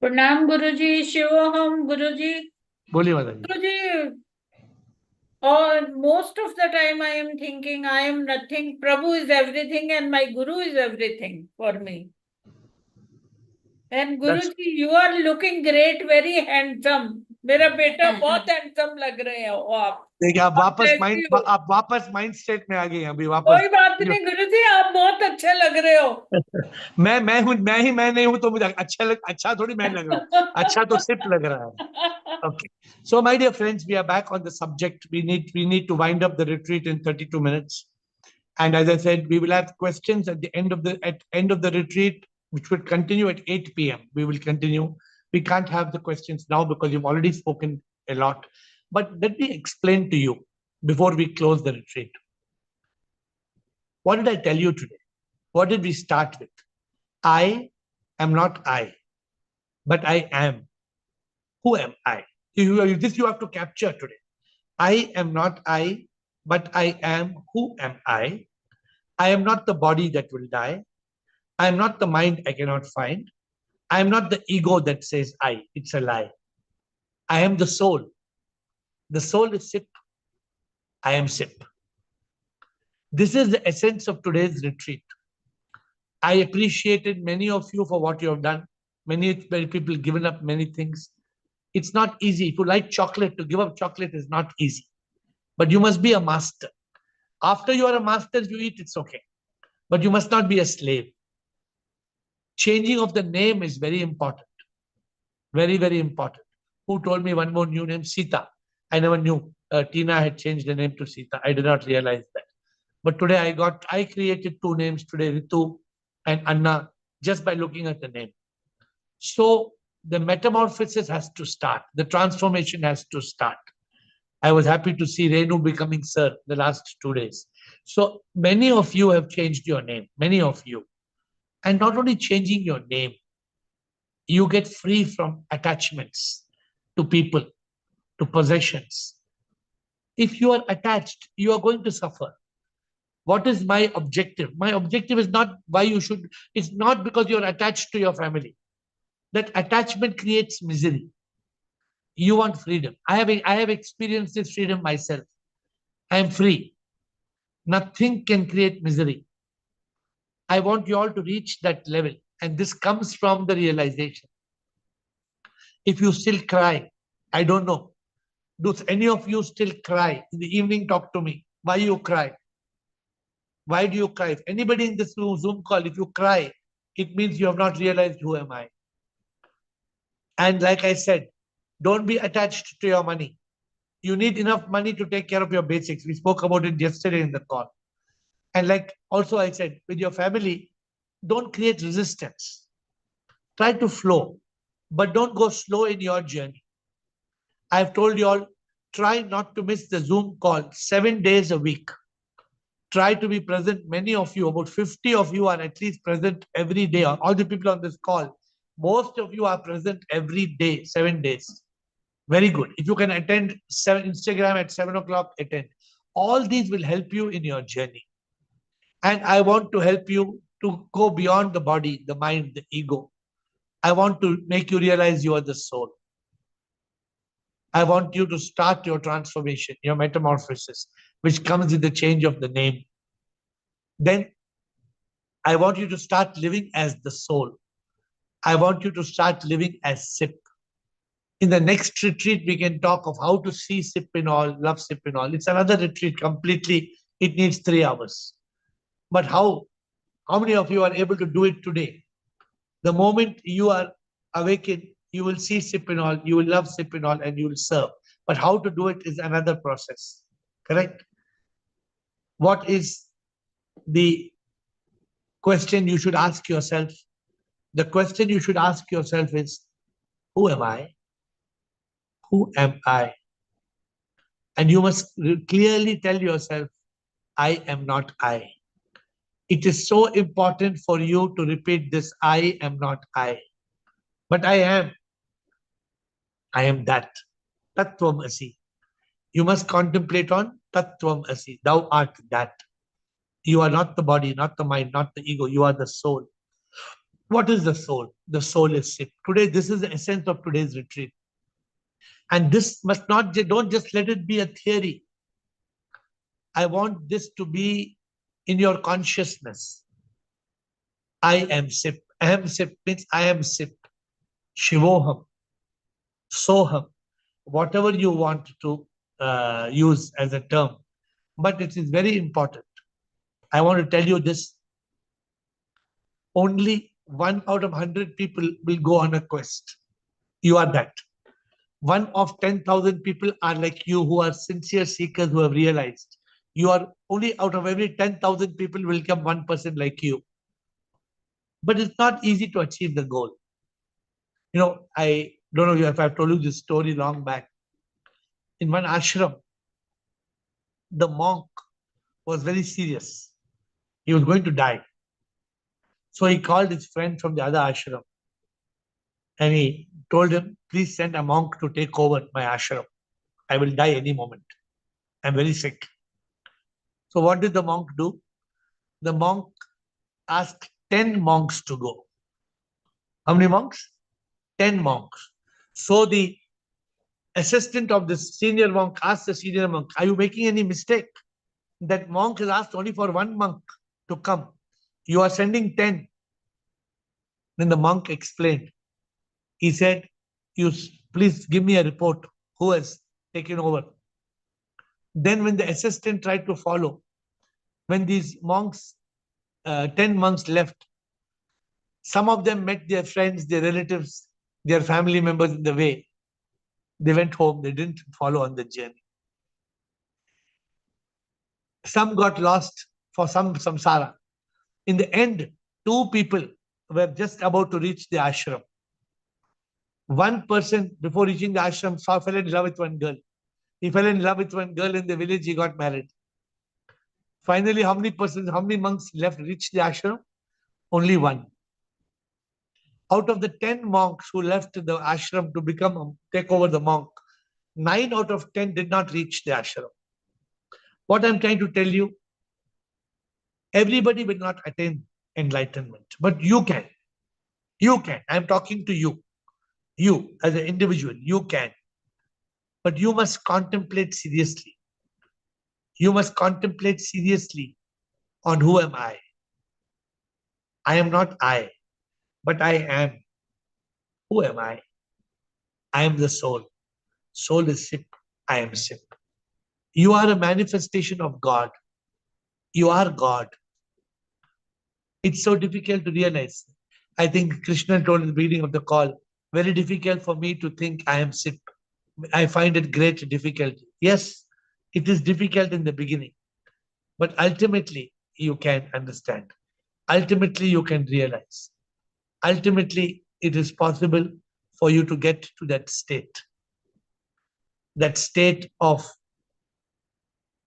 Pranam Guruji, Shivoham Guruji. बोलिए माता जी. Guruji, most of the time I am thinking I am nothing. Prabhu is everything and my Guru is everything for me. And Guruji, you are looking great, very handsome. मेरा बेटा बहुत handsome लग रहे हो आप. देखिए आप Bless you. वापस माइंड स्टेट में आ गए हैं अभी वापस. कोई बात नहीं गुरुजी, आप बहुत अच्छे लग रहे हो. मैं नहीं हूं तो मुझे अच्छा थोड़ी मैं लग रहा हूँ. अच्छा तो सिर्फ लग रहा है. Okay, so my dear friends, we are back on the subject. We need to wind up the retreat in 32 minutes. And as I said, we will have questions at the end of the retreat, which will continue at 8 p.m. We will continue. We can't have the questions now because you've already spoken a lot. But let me explain to you before we close the retreat. What did I tell you today? What did we start with? I am not I, but I am. Who am I? This you have to capture today. I am not I, but I am. Who am I? I am not the body that will die. I am not the mind I cannot find. I am not the ego that says I. It's a lie. I am the soul. The soul is Sip. I am Sip. This is the essence of today's retreat. I appreciated many of you for what you have done. Many people given up many things. It's not easy. If you like chocolate, to give up chocolate is not easy. But you must be a master. After you are a master, if you eat, it's okay. But you must not be a slave. Changing of the name is very important. Very, very important. Who told me one more new name? Sita. I never knew Tina had changed the name to Sita. I did not realize that. But today I created two names today, Ritu and Anna, just by looking at the name. So the metamorphosis has to start. The transformation has to start. I was happy to see Renu becoming Sir the last 2 days. So many of you have changed your name, many of you. And not only changing your name, you get free from attachments to people, to possessions. If you are attached, you are going to suffer. What is my objective? My objective is not why you should, it's not because you're attached to your family. That attachment creates misery. You want freedom. I have experienced this freedom myself. I am free. Nothing can create misery. I want you all to reach that level. And this comes from the realization. If you still cry, I don't know. Do any of you still cry? In the evening, talk to me. Why you cry? Why do you cry? If anybody in this Zoom call, if you cry, it means you have not realized who am I. And like I said, don't be attached to your money. You need enough money to take care of your basics. We spoke about it yesterday in the call. And like also I said, with your family, don't create resistance. Try to flow, but don't go slow in your journey. I've told you all, try not to miss the Zoom call 7 days a week. Try to be present. Many of you, about 50 of you are at least present every day. All the people on this call, most of you are present every day, 7 days. Very good. If you can attend Instagram at 7 o'clock, attend. All these will help you in your journey. And I want to help you to go beyond the body, the mind, the ego. I want to make you realize you are the soul. I want you to start your transformation, your metamorphosis, which comes with the change of the name. Then I want you to start living as the soul. I want you to start living as SIP. In the next retreat, we can talk of how to see SIP in all, love SIP in all. It's another retreat completely. It needs 3 hours. But how many of you are able to do it today? The moment you are awakened, you will see SIP in all, you will love SIP in all, and you will serve. But how to do it is another process. Correct? What is the question you should ask yourself? The question you should ask yourself is, who am I? Who am I? And you must clearly tell yourself, I am not I. It is so important for you to repeat this, I am not I. But I am. I am that. Tattvam Asi. You must contemplate on Tattvam Asi. Thou art that. You are not the body, not the mind, not the ego. You are the soul. What is the soul? The soul is SIP. Today, this is the essence of today's retreat. And this must not, don't just let it be a theory. I want this to be in your consciousness. I am SIP. Aham SIP means I am SIP. Shivoham. Soham. Whatever you want to use as a term. But it is very important. I want to tell you this. Only 1 out of 100 people will go on a quest. You are that. 1 of 10,000 people are like you, who are sincere seekers, who have realized. You are only out of every 10,000 people will come 1 person like you. But it's not easy to achieve the goal. You know, I don't know if I've told you this story long back. In one ashram, the monk was very serious. He was going to die. So he called his friend from the other ashram and he told him, please send a monk to take over my ashram. I will die any moment. I'm very sick. So what did the monk do? The monk asked 10 monks to go. How many monks? 10 monks. So the assistant of the senior monk asked the senior monk, are you making any mistake? That monk is asked only for 1 monk to come. You are sending 10. Then the monk explained. He said, you please give me a report. Who has taken over? Then when the assistant tried to follow, when these monks, 10 monks left, some of them met their friends, their relatives, their family members in the way. They went home. They didn't follow on the journey. Some got lost for some samsara. In the end, 2 people were just about to reach the ashram. 1 person, before reaching the ashram, fell in love with 1 girl. He fell in love with 1 girl in the village. He got married. Finally, how many monks left reached the ashram? Only 1. Out of the 10 monks who left the ashram to take over the monk, 9 out of 10 did not reach the ashram. What I'm trying to tell you, everybody will not attain enlightenment, but you can. You can. I'm talking to you. You as an individual, you can. But you must contemplate seriously. You must contemplate seriously on who am I. I am not I, but I am. Who am I? I am the soul. Soul is SIP. I am SIP. You are a manifestation of God. You are God. It's so difficult to realize. I think Krishna told at the beginning of the call, very difficult for me to think I am SIP. I find it great difficulty. Yes, it is difficult in the beginning, but ultimately you can understand. Ultimately you can realize. Ultimately it is possible for you to get to that state of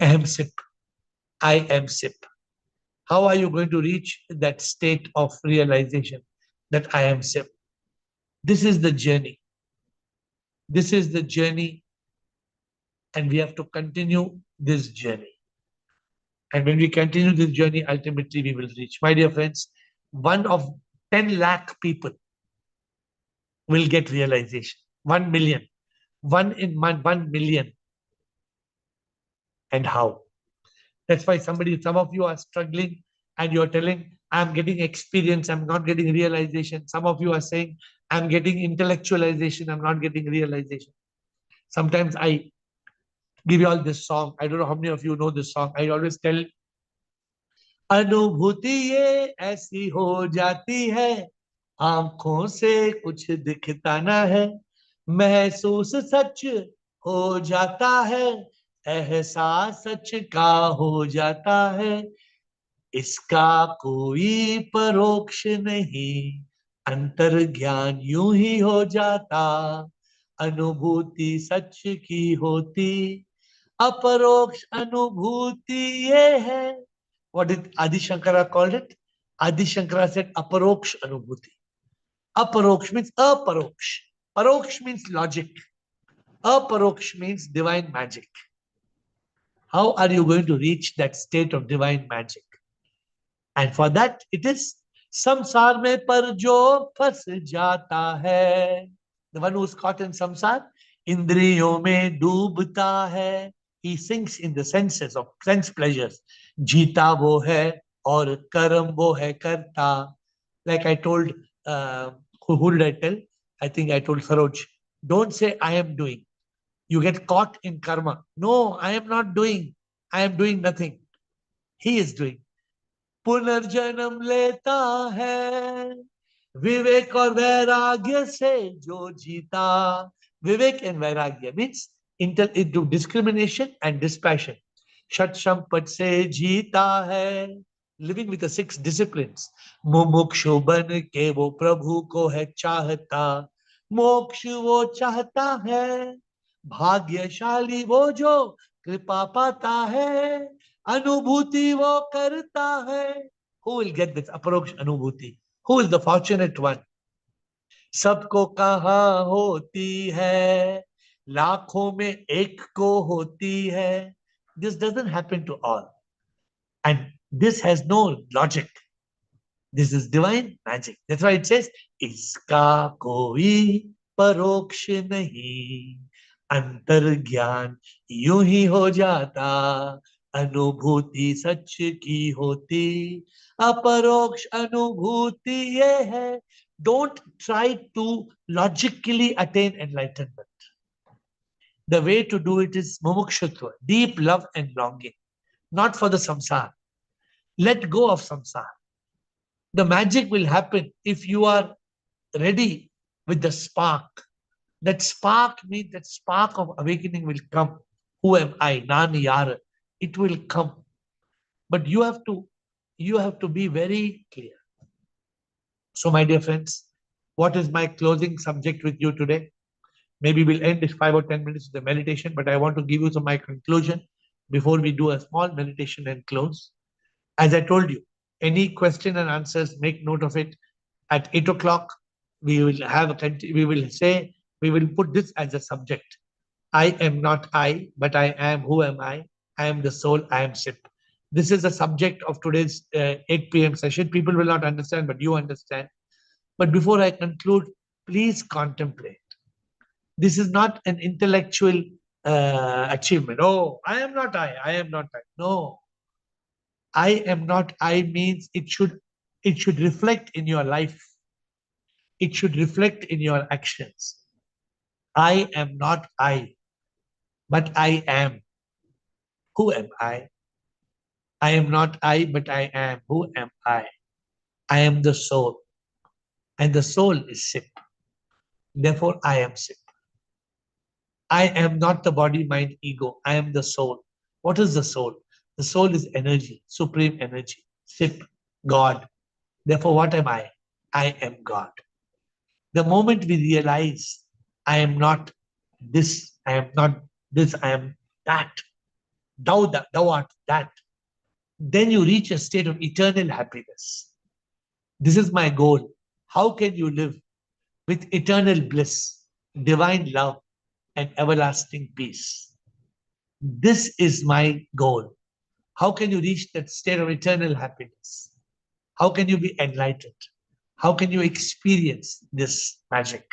Aham SIP. I am SIP. How are you going to reach that state of realization that I am SIP? This is the journey. This is the journey, and we have to continue this journey. And when we continue this journey, ultimately we will reach. My dear friends, 1 of 10 lakh people will get realization. 1 million. 1 in 1 million. And how? That's why some of you are struggling and you're telling, I'm getting experience, I'm not getting realization. Some of you are saying, I'm getting intellectualization, I'm not getting realization. Sometimes I give you all this song. I don't know how many of you know this song. I always tell, अनुभूति ये ऐसी हो जाती है, आंखों से कुछ दिखता ना है, महसूस सच हो जाता है, एहसास सच का हो जाता है, इसका कोई परोक्ष नहीं, अंतर ज्ञान यूं ही हो जाता, अनुभूति सच की होती, अपरोक्ष अनुभूति ये है. What did Adi Shankara called it? Adi Shankara said aparoksh anubhuti. Aparoksh means aparoksh. Paroksh means logic. Aparoksh means divine magic. How are you going to reach that state of divine magic? And for that, it is samsar mein par jo fas jata hai. The one who is caught in samsar, indriyon mein doobta hai. He sinks in the senses of sense pleasures. Jeeta wo hai aur karam wo hai karta. Like I told, who did I tell? I think I told Saroj. Don't say I am doing. You get caught in karma. No, I am not doing. I am doing nothing. He is doing. पुनर्जन्म लेता है विवेक और वैराग्य से जो जीता. Vivek and Vairagya means into discrimination and dispassion. Shat Shampat se jeeta hai. Living with the 6 disciplines. मुमुक्षु बन के वो प्रभु को है चाहता. मोक्ष वो चाहता है. भाग्यशाली वो जो कृपा पाता है. अनुभूति वो करता है. Who will get this approach अनुभूति? Who is the fortunate one? सबको कहाँ होती है, लाखों में एक को होती है. This doesn't happen to all. And this has no logic. This is divine magic. That's why it says, इसका कोई परोक्ष नहीं, अंतर ज्ञान यूं ही हो जाता, अनुभूति सच की होती, अपरोक्ष अनुभूति ये है. Don't try to logically attain enlightenment. The way to do it is mumukshutva, deep love and longing, not for the samsara. Let go of samsara. The magic will happen if you are ready with the spark. That spark means that spark of awakening will come. Who am I? Nani yara. It will come. But you have to be very clear. So, my dear friends, what is my closing subject with you today? Maybe we'll end this 5 or 10 minutes of the meditation, but I want to give you some my conclusion before we do a small meditation and close. As I told you, any question and answers, make note of it. At 8 o'clock, we will put this as a subject. I am not I, but I am. Who am I? I am the soul. I am SIP. This is the subject of today's 8 p.m. session. People will not understand, but you understand. But before I conclude, please contemplate. This is not an intellectual achievement. Oh, I am not I. I am not I. No. I am not I means it should reflect in your life. It should reflect in your actions. I am not I, but I am. Who am I? I am not I, but I am. Who am I? I am the soul. And the soul is SIP. Therefore, I am SIP. I am not the body, mind, ego. I am the soul. What is the soul? The soul is energy, supreme energy, SIP, God. Therefore, what am I? I am God. The moment we realize I am not this, I am not this, I am that, thou art that, then you reach a state of eternal happiness. This is my goal. How can you live with eternal bliss, divine love, and everlasting peace? This is my goal. How can you reach that state of eternal happiness? How can you be enlightened? How can you experience this magic?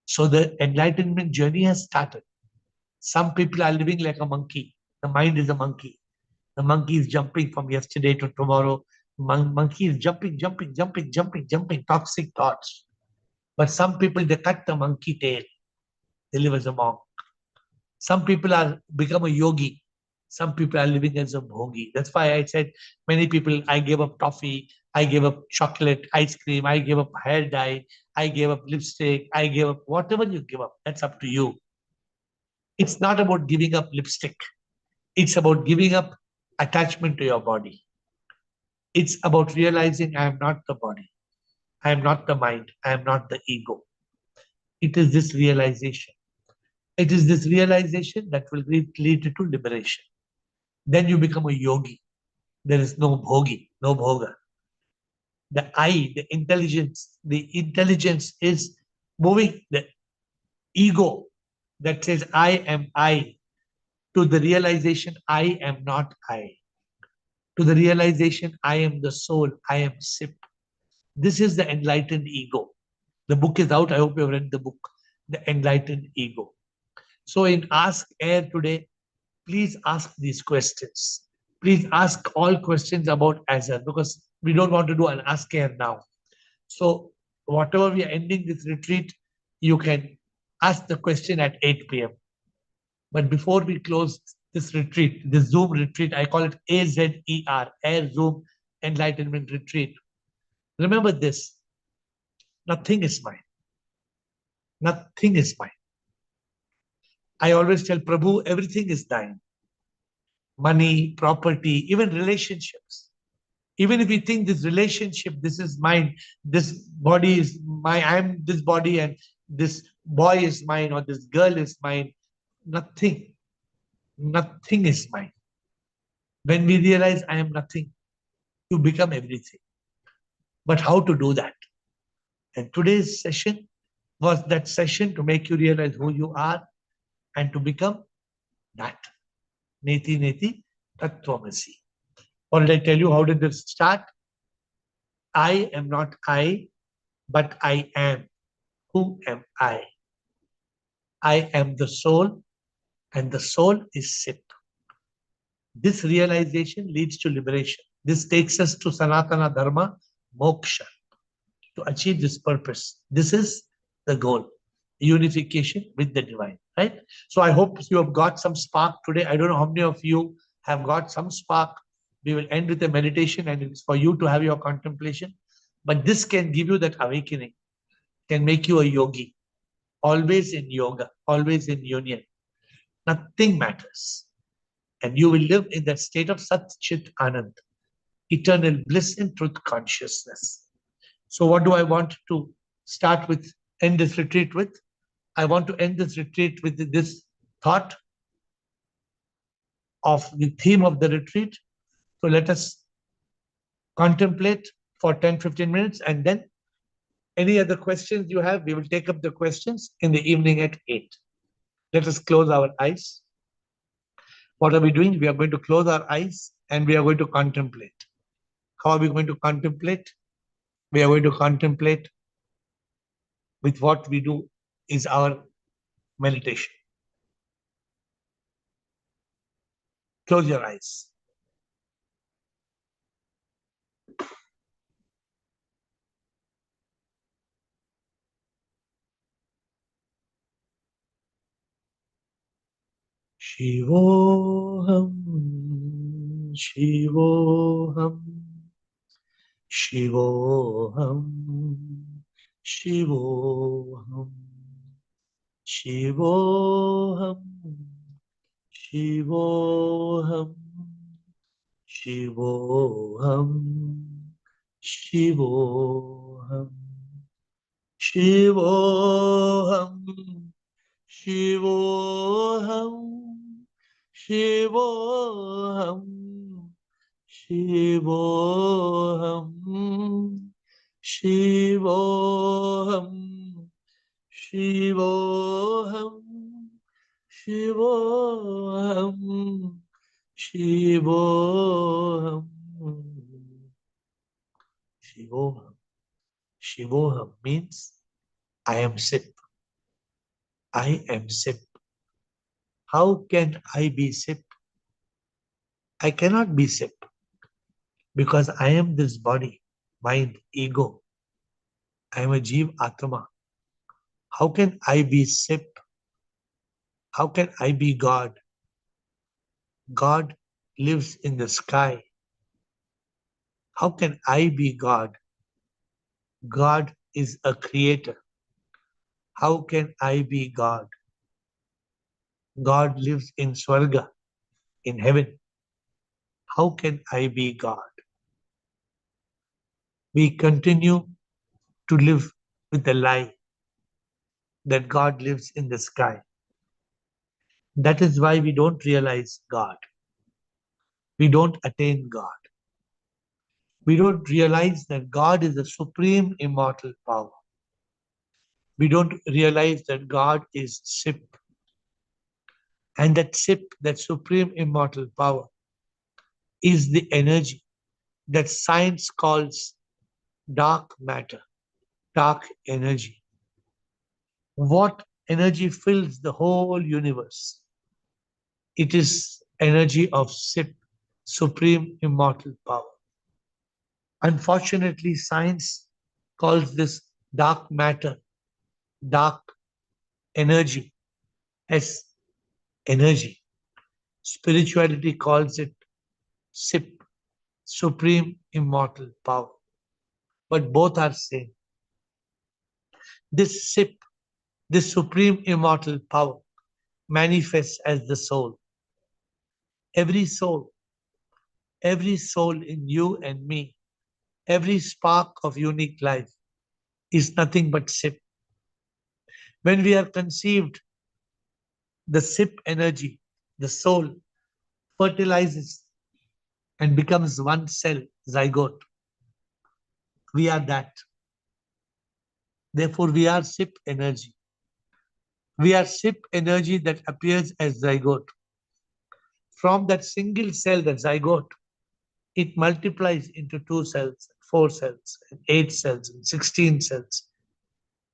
So the enlightenment journey has started. Some people are living like a monkey. The mind is a monkey. The monkey is jumping from yesterday to tomorrow. Monkey is jumping, toxic thoughts. But some people, they cut the monkey tail. They live as a monk. Some people are become a yogi. Some people are living as a bhogi. That's why I said many people, I gave up toffee, I gave up chocolate, ice cream, I gave up hair dye, I gave up lipstick, I gave up whatever you give up. That's up to you. It's not about giving up lipstick. It's about giving up attachment to your body. It's about realizing I am not the body. I am not the mind. I am not the ego. It is this realization. It is this realization that will lead to liberation. Then you become a yogi. There is no bhogi, no bhoga. The I, the intelligence is moving the ego that says I am I to the realization I am not I. To the realization I am the soul, I am SIP. This is the enlightened ego. The book is out. I hope you have read the book, The Enlightened Ego. So in Ask Air today, please ask these questions. Please ask all questions about Azure because we don't want to do an Ask Air now. So whatever we are ending this retreat, you can ask the question at 8 p.m. But before we close this retreat, this Zoom retreat, I call it AZER, Air Zoom Enlightenment Retreat. Remember this, nothing is mine. Nothing is mine. I always tell Prabhu, everything is thine. Money, property, even relationships. Even if you think this relationship, this is mine, this body is mine, I'm this body and this boy is mine or this girl is mine, nothing is mine. When we realize I am nothing, you become everything. But how to do that? And today's session was that session to make you realize who you are and to become that. Neti Neti Tattvamasi. Or did I tell you how did this start? I am not I, but I am. Who am I? I am the soul, and the soul is Sit. This realization leads to liberation. This takes us to Sanatana Dharma, moksha, to achieve this purpose. This is the goal, unification with the divine, right? So I hope you have got some spark today. I don't know how many of you have got some spark. We will end with a meditation and it's for you to have your contemplation. But this can give you that awakening, can make you a yogi, always in yoga, always in union. Nothing matters. And you will live in that state of Sat Chit Anand, eternal bliss in truth consciousness. So what do I want to start with, end this retreat with? I want to end this retreat with this thought of the theme of the retreat. So let us contemplate for 10-15 minutes and then any other questions you have, we will take up the questions in the evening at 8. Let us close our eyes. What are we doing? We are going to close our eyes and we are going to contemplate. How are we going to contemplate? We are going to contemplate with what we do is our meditation. Close your eyes. Shivoham, Shivoham, Shivoham, Shivoham, Shivoham, Shivoham, Shivoham, Shivoham, Shivoham, Shivoham, Shivoham, Shivoham, Shivoham, Shivoham, Shivoham, Shivoham, Shivoham. Shivoham means I am Sit. I am SIP. How can I be SIP? I cannot be SIP because I am this body, mind, ego. I am a Jeev Atma. How can I be SIP? How can I be God? God lives in the sky. How can I be God? God is a creator. How can I be God? God lives in Swarga, in heaven. How can I be God? We continue to live with the lie that God lives in the sky. That is why we don't realize God. We don't attain God. We don't realize that God is the supreme immortal power. We don't realize that God is SIP. And that SIP, that supreme immortal power, is the energy that science calls dark matter, dark energy. What energy fills the whole universe? It is energy of SIP, supreme immortal power. Unfortunately, science calls this dark matter, dark energy as energy. Spirituality calls it SIP, supreme immortal power. But both are same. This SIP, this supreme immortal power, manifests as the soul. Every soul in you and me, every spark of unique life is nothing but SIP. When we are conceived, the SIP energy, the soul, fertilizes and becomes one cell, zygote. We are that. Therefore, we are SIP energy. We are SIP energy that appears as zygote. From that single cell, that zygote, it multiplies into 2 cells, 4 cells, and 8 cells, and 16 cells.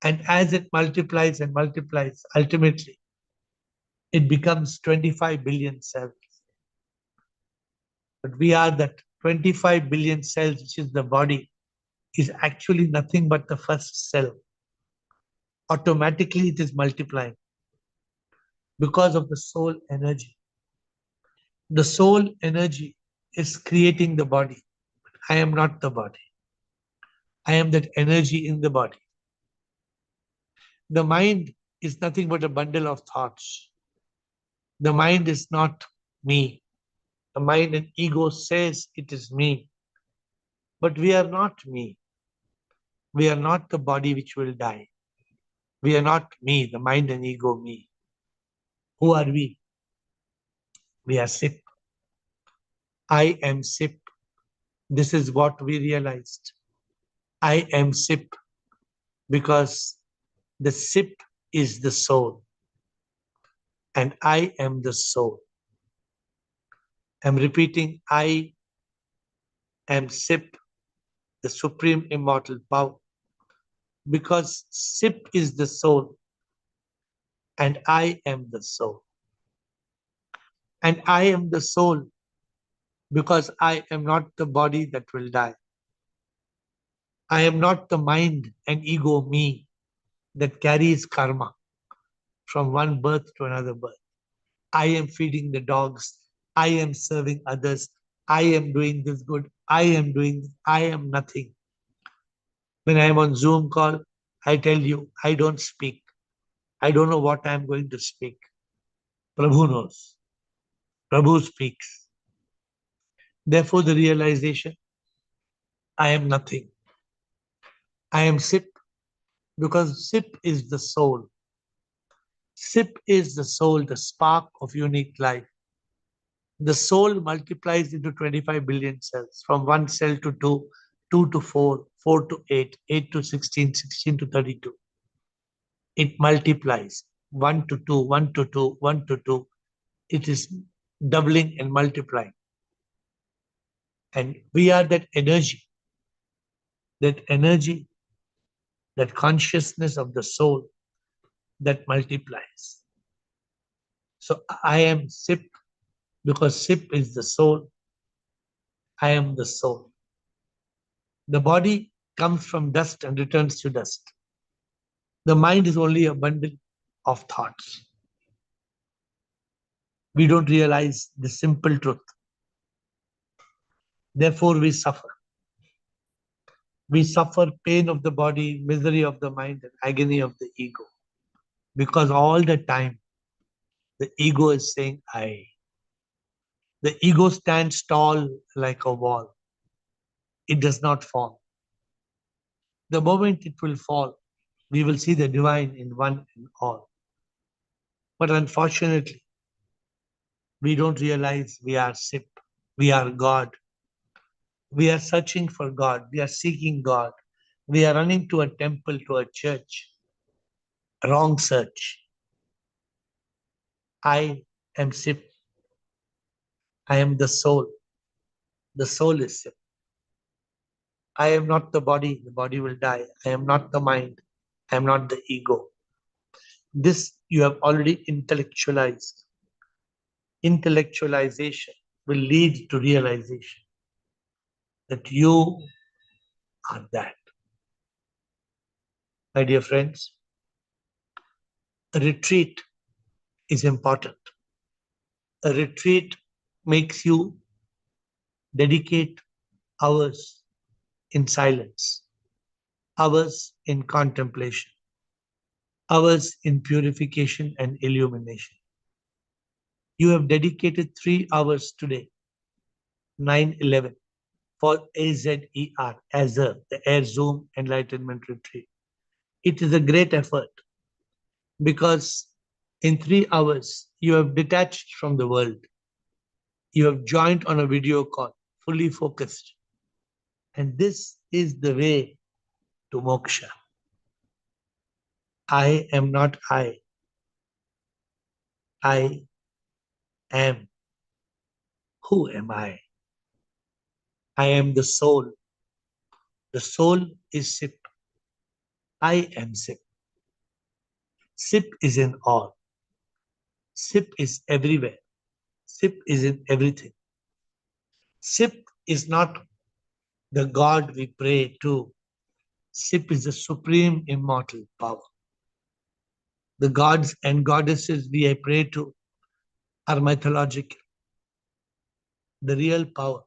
And as it multiplies and multiplies, ultimately, it becomes 25 billion cells. But we are that 25 billion cells, which is the body, is actually nothing but the first cell. Automatically, it is multiplying because of the soul energy. The soul energy is creating the body. I am not the body. I am that energy in the body. The mind is nothing but a bundle of thoughts. The mind is not me. The mind and ego says it is me. But we are not me. We are not the body which will die. We are not me, the mind and ego me. Who are we? We are SIP. I am SIP. This is what we realized. I am SIP because the SIP is the soul and I am the soul. I'm repeating, I am SIP, the supreme immortal power, because SIP is the soul and I am the soul. And I am the soul because I am not the body that will die. I am not the mind and ego me that carries karma from one birth to another birth. I am feeding the dogs. I am serving others. I am doing this good. I am nothing. When I am on Zoom call, I tell you, I don't speak. I don't know what I am going to speak. Prabhu knows. Prabhu speaks. Therefore, the realization, I am nothing. I am SIP because SIP is the soul. SIP is the soul, the spark of unique life. The soul multiplies into 25 billion cells, from 1 cell to 2, 2 to 4, 4 to 8, 8 to 16, 16 to 32. It multiplies 1 to 2, 1 to 2, 1 to 2. It is doubling and multiplying. And we are that energy, that consciousness of the soul that multiplies. So I am SIP because SIP is the soul. I am the soul. The body comes from dust and returns to dust. The mind is only a bundle of thoughts. We don't realize the simple truth. Therefore, we suffer. We suffer pain of the body, misery of the mind, and agony of the ego. Because all the time, the ego is saying, I. The ego stands tall like a wall. It does not fall. The moment it will fall, we will see the divine in one and all. But unfortunately, we don't realize we are SIP. We are God. We are searching for God. We are seeking God. We are running to a temple, to a church. Wrong search. I am SIP. I am the soul. The soul is SIP. I am not the body. The body will die. I am not the mind. I am not the ego. This you have already intellectualized. Intellectualization will lead to realization that you are that. My dear friends, a retreat is important. A retreat makes you dedicate hours in silence, hours in contemplation, hours in purification and illumination. You have dedicated 3 hours today, 9/11, for AZER, the Air Zoom Enlightenment Retreat. It is a great effort because in 3 hours, you have detached from the world. You have joined on a video call, fully focused. And this is the way to moksha. I am not I. I am. Who am I? I am the soul. The soul is SIP. I am SIP. SIP is in all. SIP is everywhere. SIP is in everything. SIP is not the God we pray to. SIP is the supreme immortal power. The gods and goddesses we pray to are mythological. The real power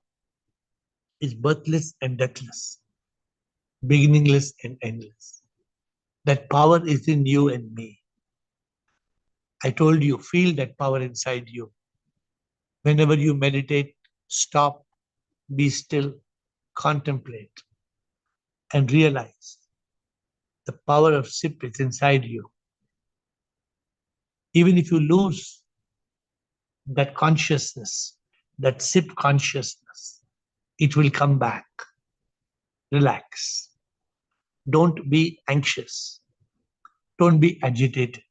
is birthless and deathless, beginningless and endless. That power is in you and me. I told you, feel that power inside you. Whenever you meditate, stop, be still, contemplate, and realize the power of SIP is inside you. Even if you lose that consciousness, that SIP consciousness, it will come back. Relax. Don't be anxious. Don't be agitated.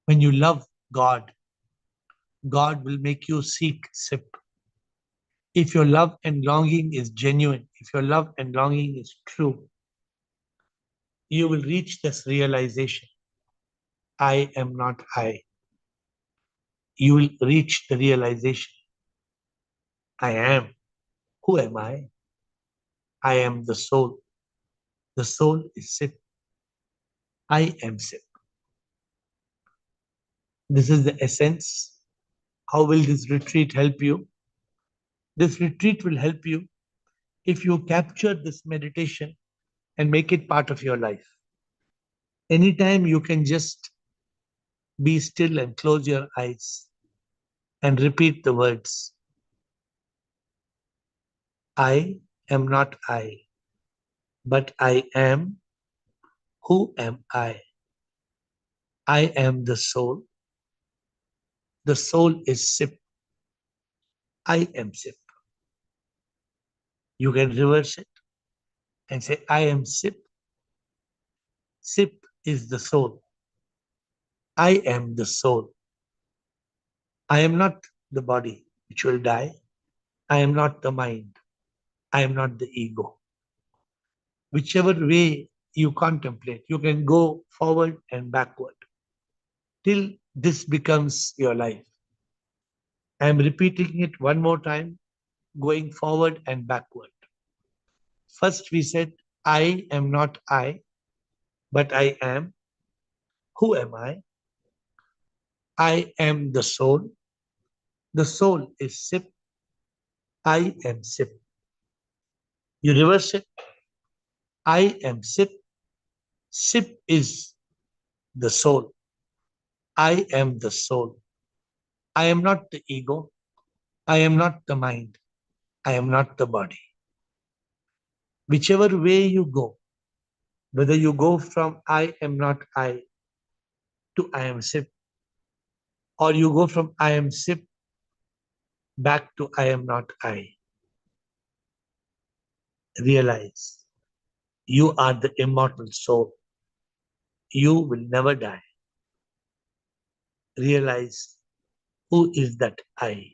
When you love God, God will make you seek SIP. If your love and longing is genuine, if your love and longing is true, you will reach this realization. I am not I. You will reach the realization. I am. Who am I? I am the soul. The soul is SIP. I am SIP. This is the essence. How will this retreat help you? This retreat will help you if you capture this meditation and make it part of your life. Anytime you can just be still and close your eyes and repeat the words. I am not I, but I am. Who am I? I am the soul. The soul is SIP. I am SIP. You can reverse it and say, I am SIP. SIP is the soul. I am the soul. I am not the body which will die. I am not the mind. I am not the ego. Whichever way you contemplate. You can go forward and backward till this becomes your life. I am repeating it one more time, going forward and backward. First, we said, I am not I, but I am. Who am I? I am the soul. The soul is Sip. I am Sip. You reverse it. I am Sip. Sip is the soul. I am the soul. I am not the ego. I am not the mind. I am not the body. Whichever way you go, whether you go from I am not I to I am Sip, or you go from I am Sip back to I am not I, realize you are the immortal soul. You will never die. Realize who is that I.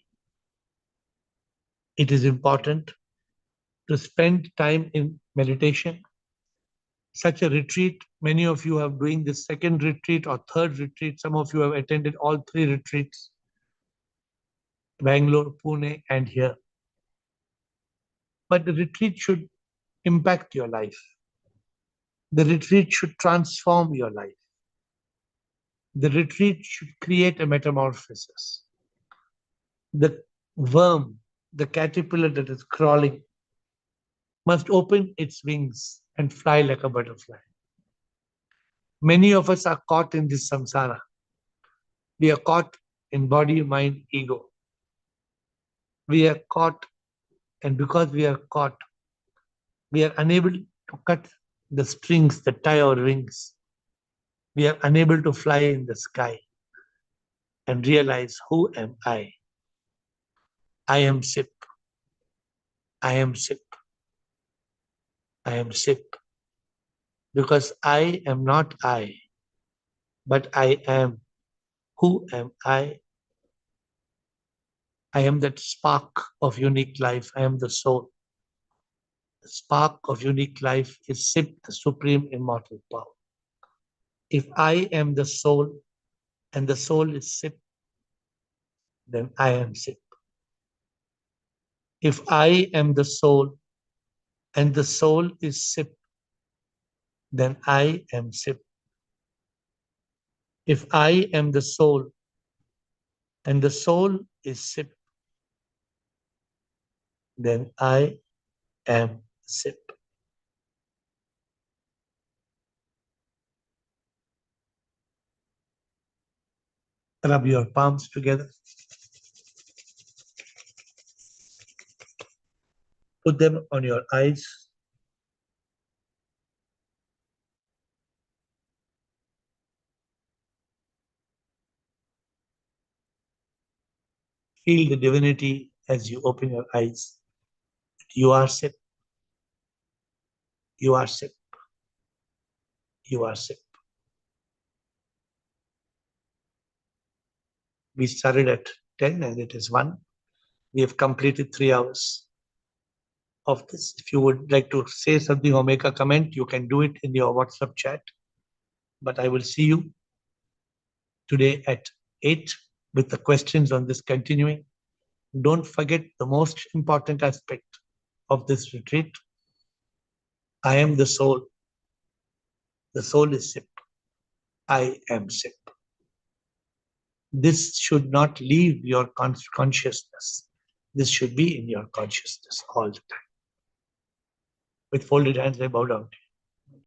It is important to spend time in meditation. Such a retreat, many of you are doing the second retreat or third retreat. Some of you have attended all three retreats, Bangalore, Pune, and here. But the retreat should impact your life. The retreat should transform your life. The retreat should create a metamorphosis. The worm, the caterpillar that is crawling, must open its wings and fly like a butterfly. Many of us are caught in this samsara. We are caught in body, mind, ego. We are caught, and because we are caught, we are unable to cut the strings that tie our wings. We are unable to fly in the sky and realize, who am I? I am Sip. I am Sip. I am Sip. Because I am not I, but I am. Who am I? I am that spark of unique life. I am the soul. The spark of unique life is Sip, the supreme immortal power. If I am the soul and the soul is Sip, then I am Sip. If I am the soul and the soul is Sip, then I am Sip. If I am the soul and the soul is Sip, then I am Sip. Rub your palms together. Put them on your eyes. Feel the divinity as you open your eyes. You are Sip. You are Sip. You are Sip. We started at 10 and it is 1. We have completed 3 hours of this. If you would like to say something or make a comment, you can do it in your WhatsApp chat. But I will see you today at 8 with the questions on this continuing. Don't forget the most important aspect of this retreat. I am the soul. The soul is Sip. I am Sip. This should not leave your consciousness. This should be in your consciousness all the time. With folded hands, I bow down to you.